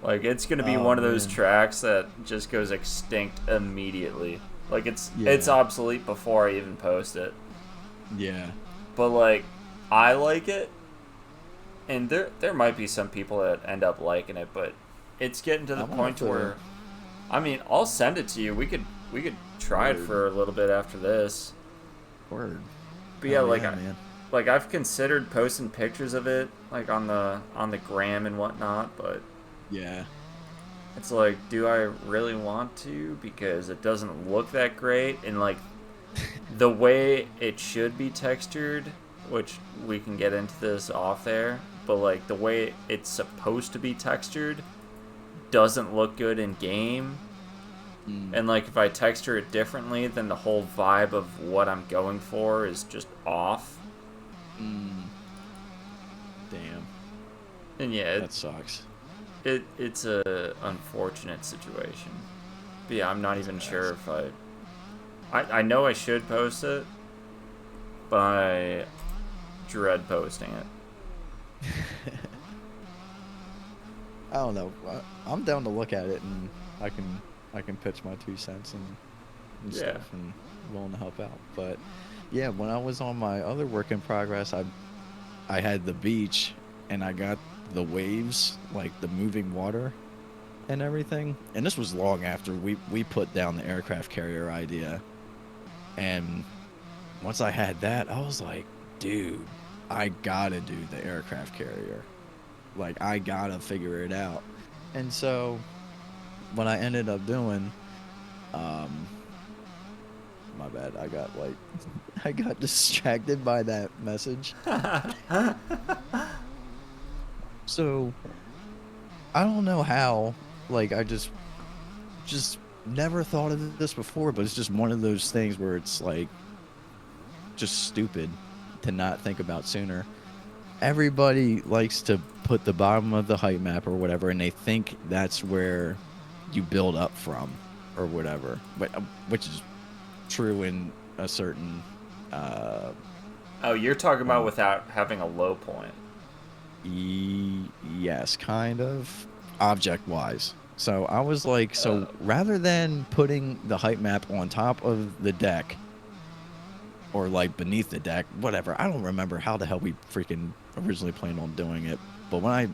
Like it's gonna be one of those tracks that just goes extinct immediately. Like it's obsolete before I even post it. Yeah. But like I like it. And there might be some people that end up liking it, but it's getting to the point where, I mean, I'll send it to you. We could try it for a little bit after this. Word. But yeah, like I've considered posting pictures of it, like on the gram and whatnot, but yeah, it's like, do I really want to? Because it doesn't look that great, and like the way it should be textured, which we can get into this off there. But like the way it's supposed to be textured doesn't look good in game. And like if I texture it differently, then the whole vibe of what I'm going for is just off. Damn. And yeah, that sucks. It's a unfortunate situation. But yeah, I'm not even sure if I know I should post it, but I dread posting it. I don't know. I'm down to look at it, and I can pitch my 2 cents and stuff, and willing to help out. But yeah, when I was on my other work in progress, I had the beach, and I got the waves, like the moving water and everything. And this was long after we put down the aircraft carrier idea. And once I had that, I was like, dude, I gotta do the aircraft carrier. Like, I gotta figure it out. And so what I ended up doing, my bad, I got distracted by that message. So I don't know how, like, I just never thought of this before, but it's just one of those things where it's like just stupid to not think about sooner. Everybody likes to put the bottom of the height map or whatever, and they think that's where you build up from or whatever, but which is true in a certain oh, you're talking about without having a low point. Yes, kind of, object wise. So I was like, rather than putting the height map on top of the deck or like beneath the deck, whatever, I don't remember how the hell we freaking originally planned on doing it, but when I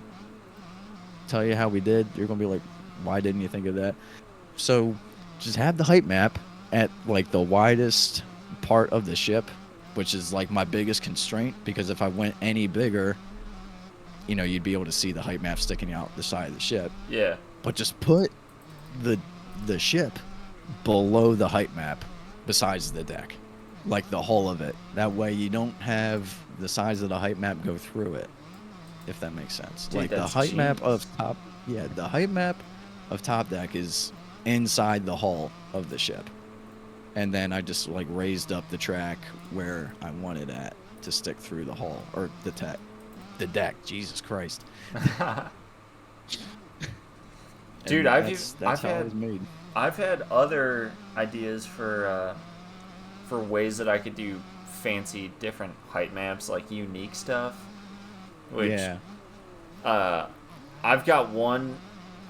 tell you how we did, you're gonna be like, why didn't you think of that? So just have the height map at like the widest part of the ship, which is like my biggest constraint, because if I went any bigger, you know, you'd be able to see the height map sticking out the side of the ship. Yeah. But just put the ship below the height map besides the deck, like the hull of it. That way you don't have the size of the height map go through it, if that makes sense. Dude, like the height map of top, the height map of top deck is inside the hull of the ship. And then I just like raised up the track where I wanted at to stick through the hull, or the deck. Jesus Christ. Dude, that's how it was made. I've had other ideas for ways that I could do fancy different height maps, like unique stuff. which Yeah. I've got one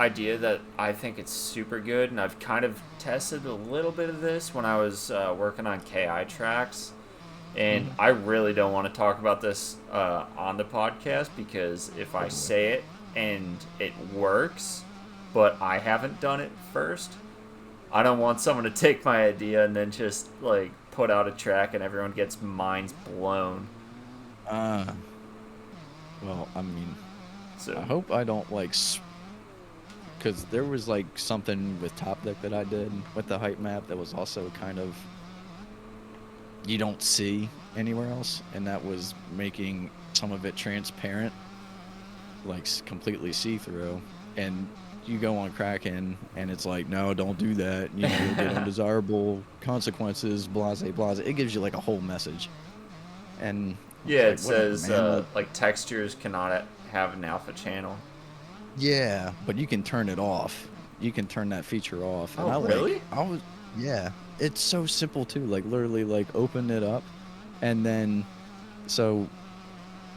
idea that I think it's super good, and I've kind of tested a little bit of this when I was working on KI tracks. And Mhm. I really don't want to talk about this on the podcast, because if I Totally. say it and it works, but I haven't done it first, I don't want someone to take my idea and then just like put out a track and everyone gets minds blown. Uh, well, I mean, So I hope I don't like, because there was like something with Top Deck that I did with the height map that was also kind of you don't see anywhere else, and that was making some of it transparent, like completely see-through. And you go on Kraken, and it's like, no, don't do that. You know, you'll get undesirable consequences. Blase, blase. It gives you like a whole message, and I yeah, was it like, whatever, says man. Like, like textures cannot have an alpha channel. yeah, but you can turn it off. You can turn that feature off, and Oh, really? yeah, it's so simple too. Like literally, like open it up, and then so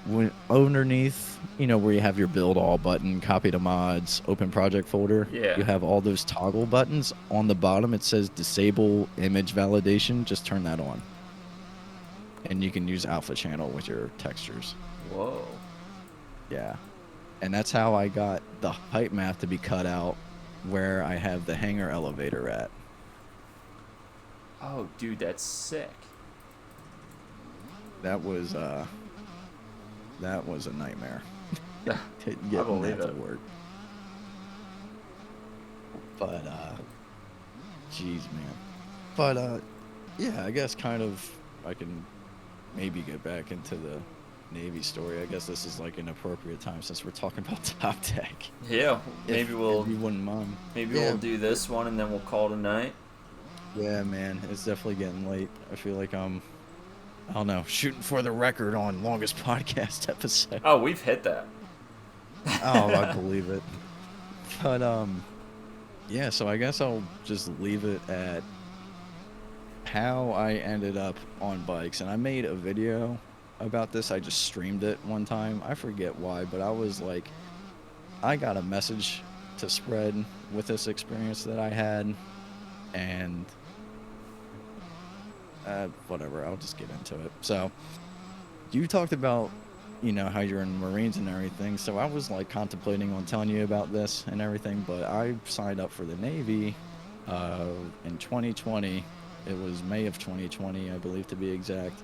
when underneath, you know, where you have your build all button, copy to mods, open project folder, Yeah. you have all those toggle buttons. On the bottom, it says disable image validation. Just turn that on. And you can use alpha channel with your textures. Whoa. Yeah. And that's how I got the height map to be cut out where I have the hangar elevator at. Oh, dude, that's sick. That was a nightmare. I Getting believe that to it. work. But jeez, man. But yeah, I guess kind of I can maybe get back into the Navy story. I guess this is like an appropriate time since we're talking about Top Deck. Yeah, If you wouldn't mind. we'll Yeah, do this one and then we'll call it a night. yeah, man. It's definitely getting late. I feel like I don't know, shooting for the record on longest podcast episode. Oh, we've hit that. Oh, I believe it. But yeah, so I guess I'll just leave it at how I ended up on bikes. And I made a video about this. I just streamed it one time. I forget why, but I was like, I got a message to spread with this experience that I had. And whatever, I'll just get into it. So you talked about, you know, how you're in the Marines and everything. So I was like contemplating on telling you about this and everything, but I signed up for the Navy in 2020. It was May of 2020, I believe, to be exact.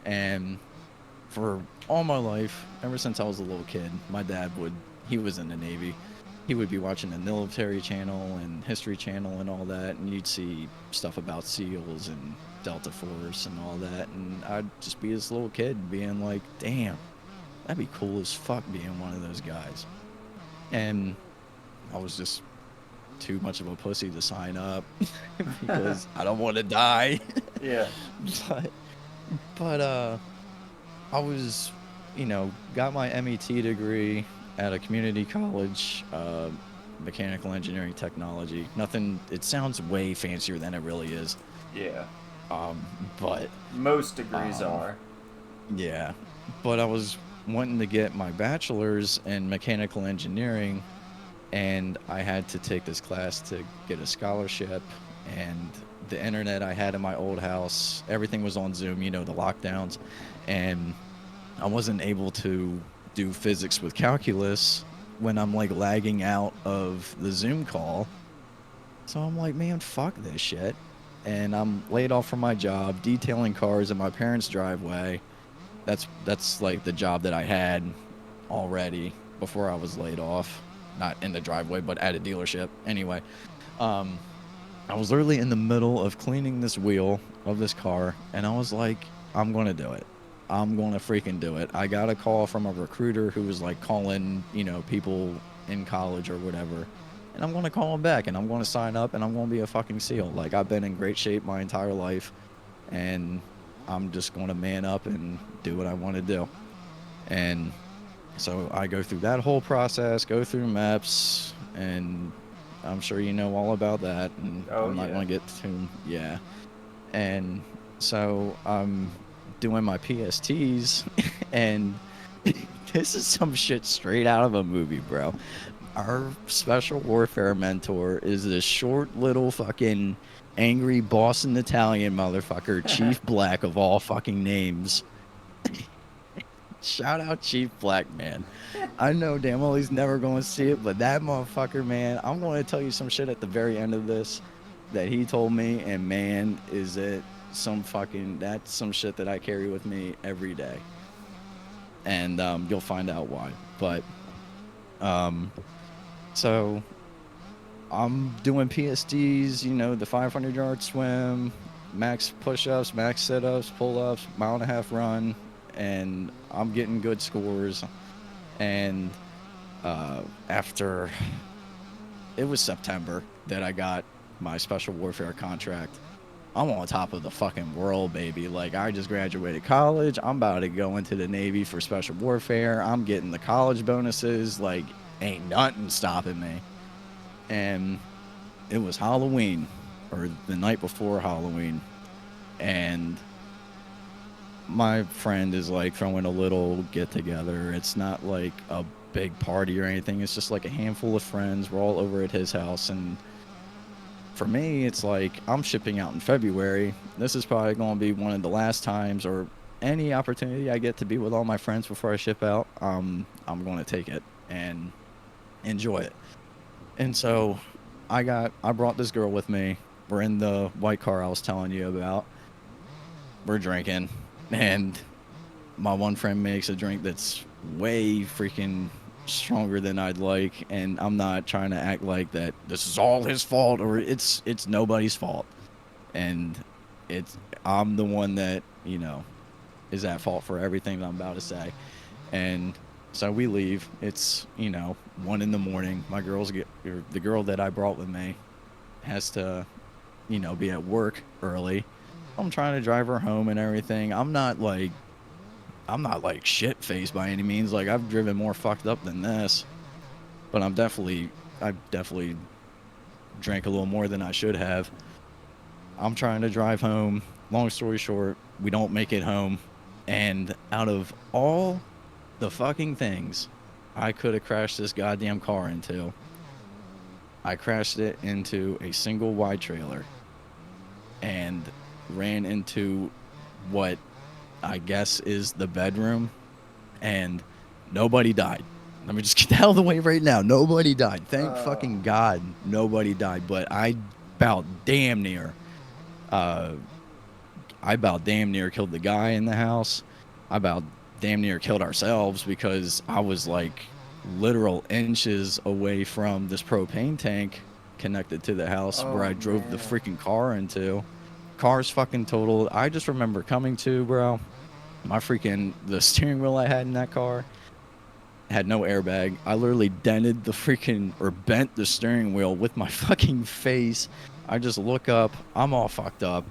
And for all my life, ever since I was a little kid, my dad he was in the Navy. He would be watching the military channel and history channel and all that, and you'd see stuff about SEALs and Delta Force and all that, and I'd just be this little kid being like, damn, that'd be cool as fuck being one of those guys. And I was just too much of a pussy to sign up because I don't want to die. Yeah. but but I was, you know, got my MET degree at a community college, mechanical engineering technology. Nothing, it sounds way fancier than it really is. Yeah. Um, but Most degrees um, are. yeah, but I was wanting to get my bachelor's in mechanical engineering, and I had to take this class to get a scholarship. And the internet I had in my old house, everything was on Zoom, you know, the lockdowns, and I wasn't able to do physics with calculus when I'm like lagging out of the Zoom call. So I'm like, man, fuck this shit. And I'm laid off from my job, detailing cars in my parents' driveway. That's like the job that I had already before I was laid off. Not in the driveway, but at a dealership. Anyway, um, I was literally in the middle of cleaning this wheel of this car, and I was like, I'm going to do it. I'm going to freaking do it. I got a call from a recruiter who was like calling, you know, people in college or whatever. And I'm going to call him back, and I'm going to sign up, and I'm going to be a fucking SEAL. Like, I've been in great shape my entire life, and I'm just going to man up and do what I want to do. And so I go through that whole process, go through MEPS, and I'm sure you know all about that. And Oh, I'm not yeah. going to get to, yeah. And so I'm doing my PSTs, and This is some shit straight out of a movie, bro. Our special warfare mentor is this short little fucking angry Boston Italian motherfucker, Chief Black of all fucking names. Shout out Chief Black, man. I know damn well he's never going to see it, but that motherfucker, man, I'm going to tell you some shit at the very end of this that he told me, and man, is it that's some shit that I carry with me every day. And you'll find out why. But, so I'm doing PSDs, you know, the 500-yard swim, max push-ups, max sit-ups, pull-ups, mile-and-a-half run, and I'm getting good scores. And after it was September that I got my special warfare contract, I'm on top of the fucking world, baby. Like, I just graduated college. I'm about to go into the Navy for special warfare. I'm getting the college bonuses. Like, ain't nothing stopping me. And it was Halloween, or the night before Halloween, and my friend is like throwing a little get together. It's not like a big party or anything. It's just like a handful of friends. We're all over at his house, and for me, it's like I'm shipping out in February. This is probably going to be one of the last times, or any opportunity I get to be with all my friends before I ship out. I'm going to take it and enjoy it. And so I brought this girl with me. We're in the white car I was telling you about. We're drinking, and my one friend makes a drink that's way freaking stronger than I'd like, and I'm not trying to act like that this is all his fault, or it's nobody's fault. And I'm the one that, you know, is at fault for everything that I'm about to say. And so we leave. It's, you know, 1 a.m. The girl that I brought with me has to, you know, be at work early. I'm trying to drive her home and everything. I'm not like shit faced by any means. Like, I've driven more fucked up than this, but I definitely drank a little more than I should have. I'm trying to drive home. Long story short, we don't make it home. And out of all the fucking things I could have crashed this goddamn car into, I crashed it into a single wide trailer and ran into what I guess is the bedroom, and nobody died. Let me just get the hell of the way right now. Nobody died. Thank fucking God nobody died. But I about damn near killed the guy in the house. I about damn near killed ourselves, because I was like literal inches away from this propane tank connected to the house where I drove the freaking car into. Car's fucking totaled. I just remember coming to, bro, the steering wheel I had in that car had no airbag. I literally bent the steering wheel with my fucking face. I just look up. I'm all fucked up.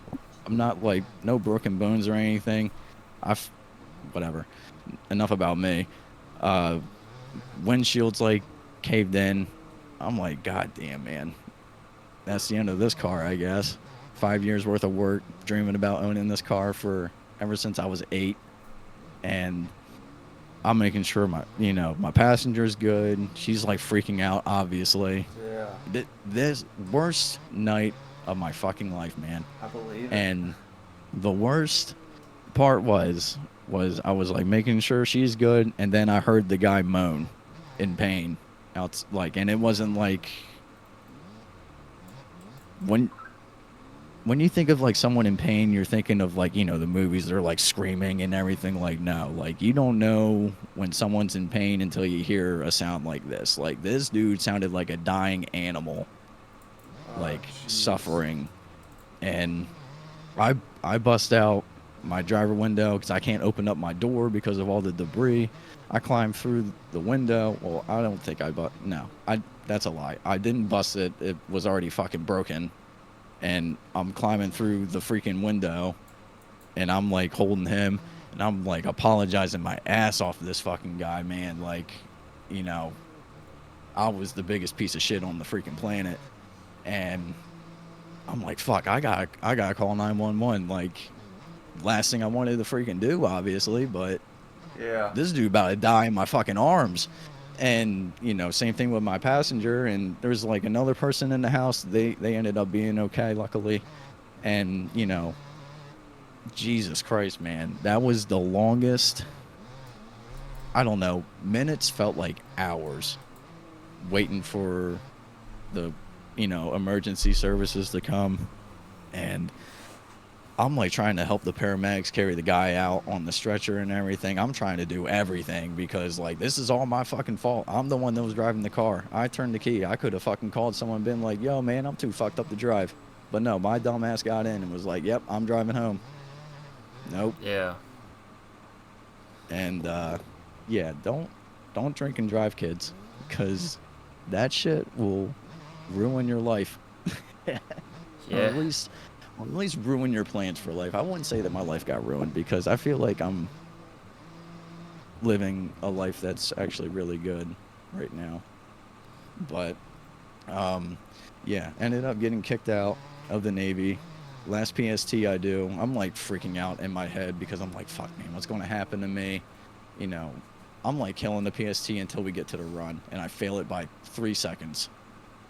I'm not like, no broken bones or anything. Whatever. Enough about me. Windshield's like caved in. I'm like, God damn, man. That's the end of this car, I guess. 5 years worth of work, dreaming about owning this car ever since I was 8. And I'm making sure my passenger's good. She's like freaking out, obviously. Yeah. This worst night of my fucking life, man. I believe it. And the worst part was I was like making sure she's good, and then I heard the guy moan in pain. And it wasn't like, when you think of like someone in pain, you're thinking of like, you know, the movies, they're like screaming and everything. Like, no, like, you don't know when someone's in pain until you hear a sound like this. Like, this dude sounded like a dying animal, suffering. And I bust out my driver window because I can't open up my door because of all the debris. I climbed through the window. Well, I don't think that's a lie. I didn't bust it. It was already fucking broken. And I'm climbing through the freaking window, and I'm like holding him, and I'm like apologizing my ass off to this fucking guy, man. Like, you know, I was the biggest piece of shit on the freaking planet. And I'm like, fuck, I gotta call 911. Like, last thing I wanted to freaking do, obviously, but Yeah. this dude about to die in my fucking arms. And, you know, same thing with my passenger. And there's like another person in the house. They ended up being okay, luckily. And, you know, Jesus Christ, man, that was the longest, I don't know, minutes felt like hours waiting for the, you know, emergency services to come. And I'm like trying to help the paramedics carry the guy out on the stretcher and everything. I'm trying to do everything because like this is all my fucking fault. I'm the one that was driving the car. I turned the key. I could have fucking called someone and been like, yo man, I'm too fucked up to drive. But no, my dumb ass got in and was like, yep, I'm driving home. Nope. Yeah. And yeah, don't drink and drive, kids, because that shit will ruin your life. Or Yeah. at least ruin your plans for life. I wouldn't say that my life got ruined because I feel like I'm living a life that's actually really good right now. But yeah, ended up getting kicked out of the Navy. Last PST I do, I'm like freaking out in my head because I'm like, fuck man, what's going to happen to me? You know, I'm like killing the PST until we get to the run, and I fail it by 3 seconds.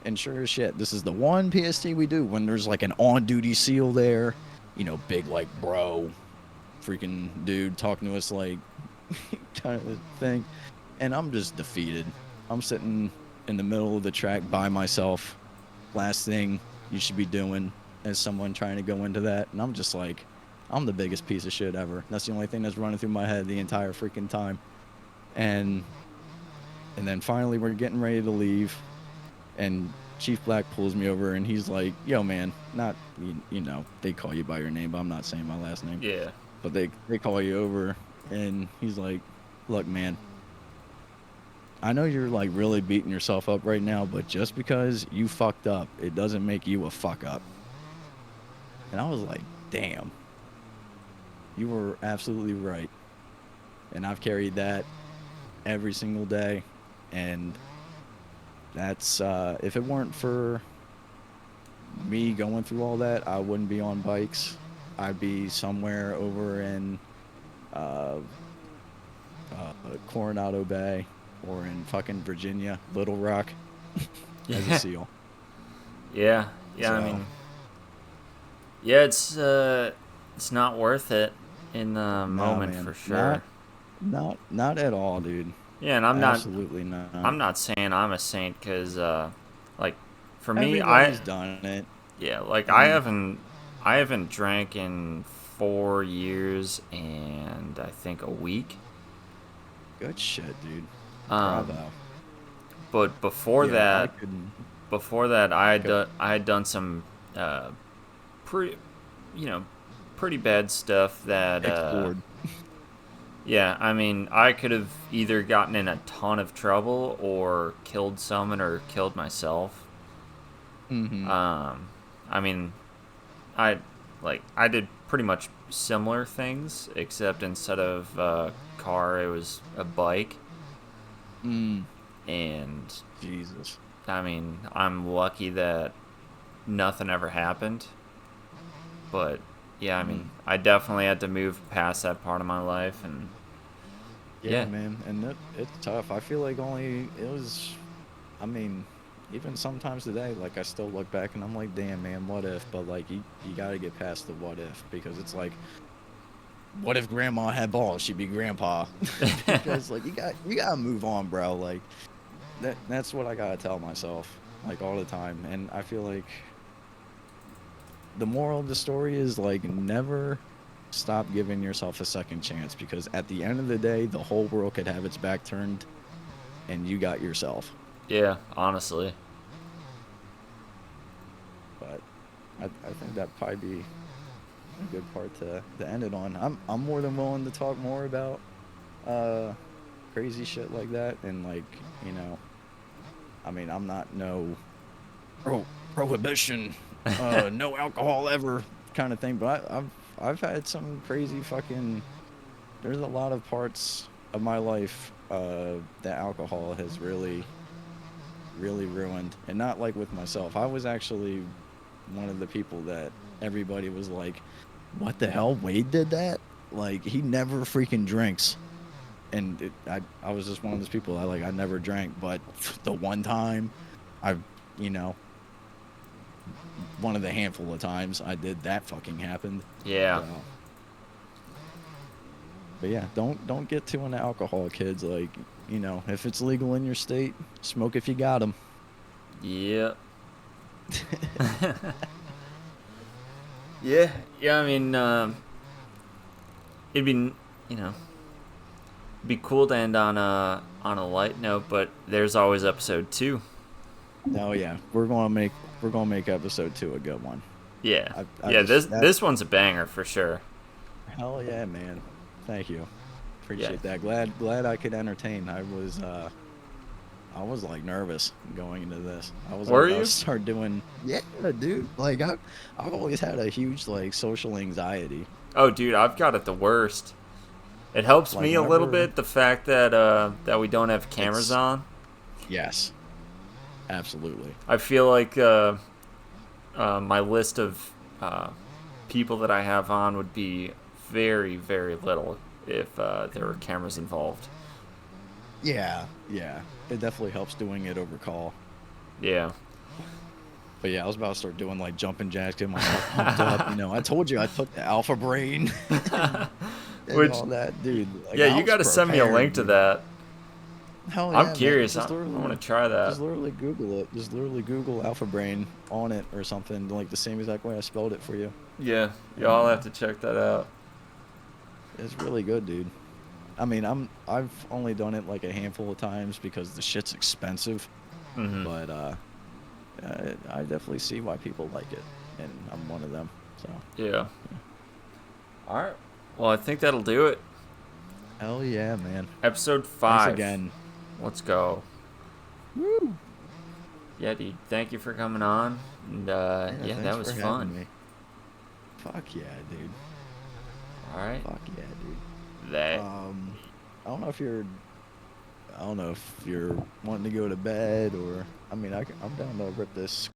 And sure as shit, this is the one PST we do when there's like an on-duty SEAL there, you know, big like bro, freaking dude talking to us like kind of thing. And I'm just defeated. I'm sitting in the middle of the track by myself. Last thing you should be doing as someone trying to go into that. And I'm just like, I'm the biggest piece of shit ever. That's the only thing that's running through my head the entire freaking time. And then finally we're getting ready to leave. And Chief Black pulls me over and he's like, yo man, not, you know, they call you by your name, but I'm not saying my last name. Yeah. But they call you over and he's like, look man, I know you're like really beating yourself up right now, but just because you fucked up, it doesn't make you a fuck up. And I was like, damn, you were absolutely right. And I've carried that every single day. And that's, if it weren't for me going through all that, I wouldn't be on bikes. I'd be somewhere over in Coronado Bay or in fucking Virginia, Little Rock, as a SEAL. Yeah. Yeah. So, I mean, yeah, it's not worth it in the moment man, for sure. Not at all, dude. Yeah, and Absolutely not. I'm not saying I'm a saint because, like, for me, Everybody's done it. yeah, like Mhm. I haven't drank in 4 years and I think a week. Good shit, dude. Um, Bravo. but before Yeah, I that, couldn't. I had done some, pretty, you know, pretty bad stuff that, Explored. yeah, I mean, I could have either gotten in a ton of trouble or killed someone or killed myself. Mm-hmm. I mean, I I did pretty much similar things, except instead of a car, it was a bike. Mm. And Jesus. I mean, I'm lucky that nothing ever happened. But yeah, I Mm. mean, I definitely had to move past that part of my life, and Yeah, yeah, man, and it's tough. I feel like it was, I mean, even sometimes today, like I still look back and I'm like, damn, man, what if? But like, you got to get past the what if because it's like, what if grandma had balls? She'd be grandpa. Because like you gotta move on, bro. Like that's what I gotta tell myself like all the time. And I feel like the moral of the story is like never stop giving yourself a second chance because at the end of the day, the whole world could have its back turned, and you got yourself. yeah, honestly, But I think that'd probably be a good part to end it on. I'm more than willing to talk more about uh crazy shit like that and like you know I mean I'm not no prohibition no alcohol ever kind of thing but I've had some crazy fucking there's a lot of parts of my life that alcohol has really ruined and not like with myself. I was actually one of the people that everybody was like, what the hell, Wade did that? Like he never freaking drinks. and I was just one of those people. I never drank, but the one time, I've you know one of the handful of times I did, that fucking happened. Yeah. So, but yeah, don't get too into alcohol, kids. Like, if it's legal in your state, smoke if you got them. Yep. Yeah. Yeah. I mean, it'd be be cool to end on a light note, but there's always episode 2. Oh yeah, we're gonna make episode 2 a good one. Yeah. I Yeah. just This one's a banger for sure. Hell yeah, man. Thank you. Yeah. Appreciate that. Glad I could entertain. I was like nervous going into this. I was Were like, you? I'll start doing. Yeah, dude. Like I've always had a huge like social anxiety. Oh, dude, I've got it the worst. It helps Like me a little whenever bit, the fact that that we don't have cameras it's on. Yes, absolutely. I feel like my list of people that I have on would be very, very little if there were cameras involved. Yeah, yeah. It definitely helps doing it over call. Yeah. But yeah, I was about to start doing like jumping jacks, getting myself pumped up. I told you I took the Alpha Brain and Which, all that, dude. Like, yeah, I you was got to send me a prepared, link to dude. that. Hell yeah, I'm man. curious. I Just literally, want to try that. just literally Google it. Just literally Google Alpha Brain on it or something, like the same exact way I spelled it for you. Yeah, And y'all have to check that out. it's really good, dude. I mean, I've only done it like a handful of times because the shit's expensive, Hmm. but I definitely see why people like it, and I'm one of them. So Yeah. All right. Well, I think that'll do it. hell yeah, man. Episode Thanks 5. again. Let's go. Woo. Yeah, dude. Thank you for coming on. And yeah, Thanks that was for fun. having me. Fuck yeah, dude. All right. Fuck yeah, dude. That. I don't know if you're wanting to go to bed, or I mean, I'm down to rip this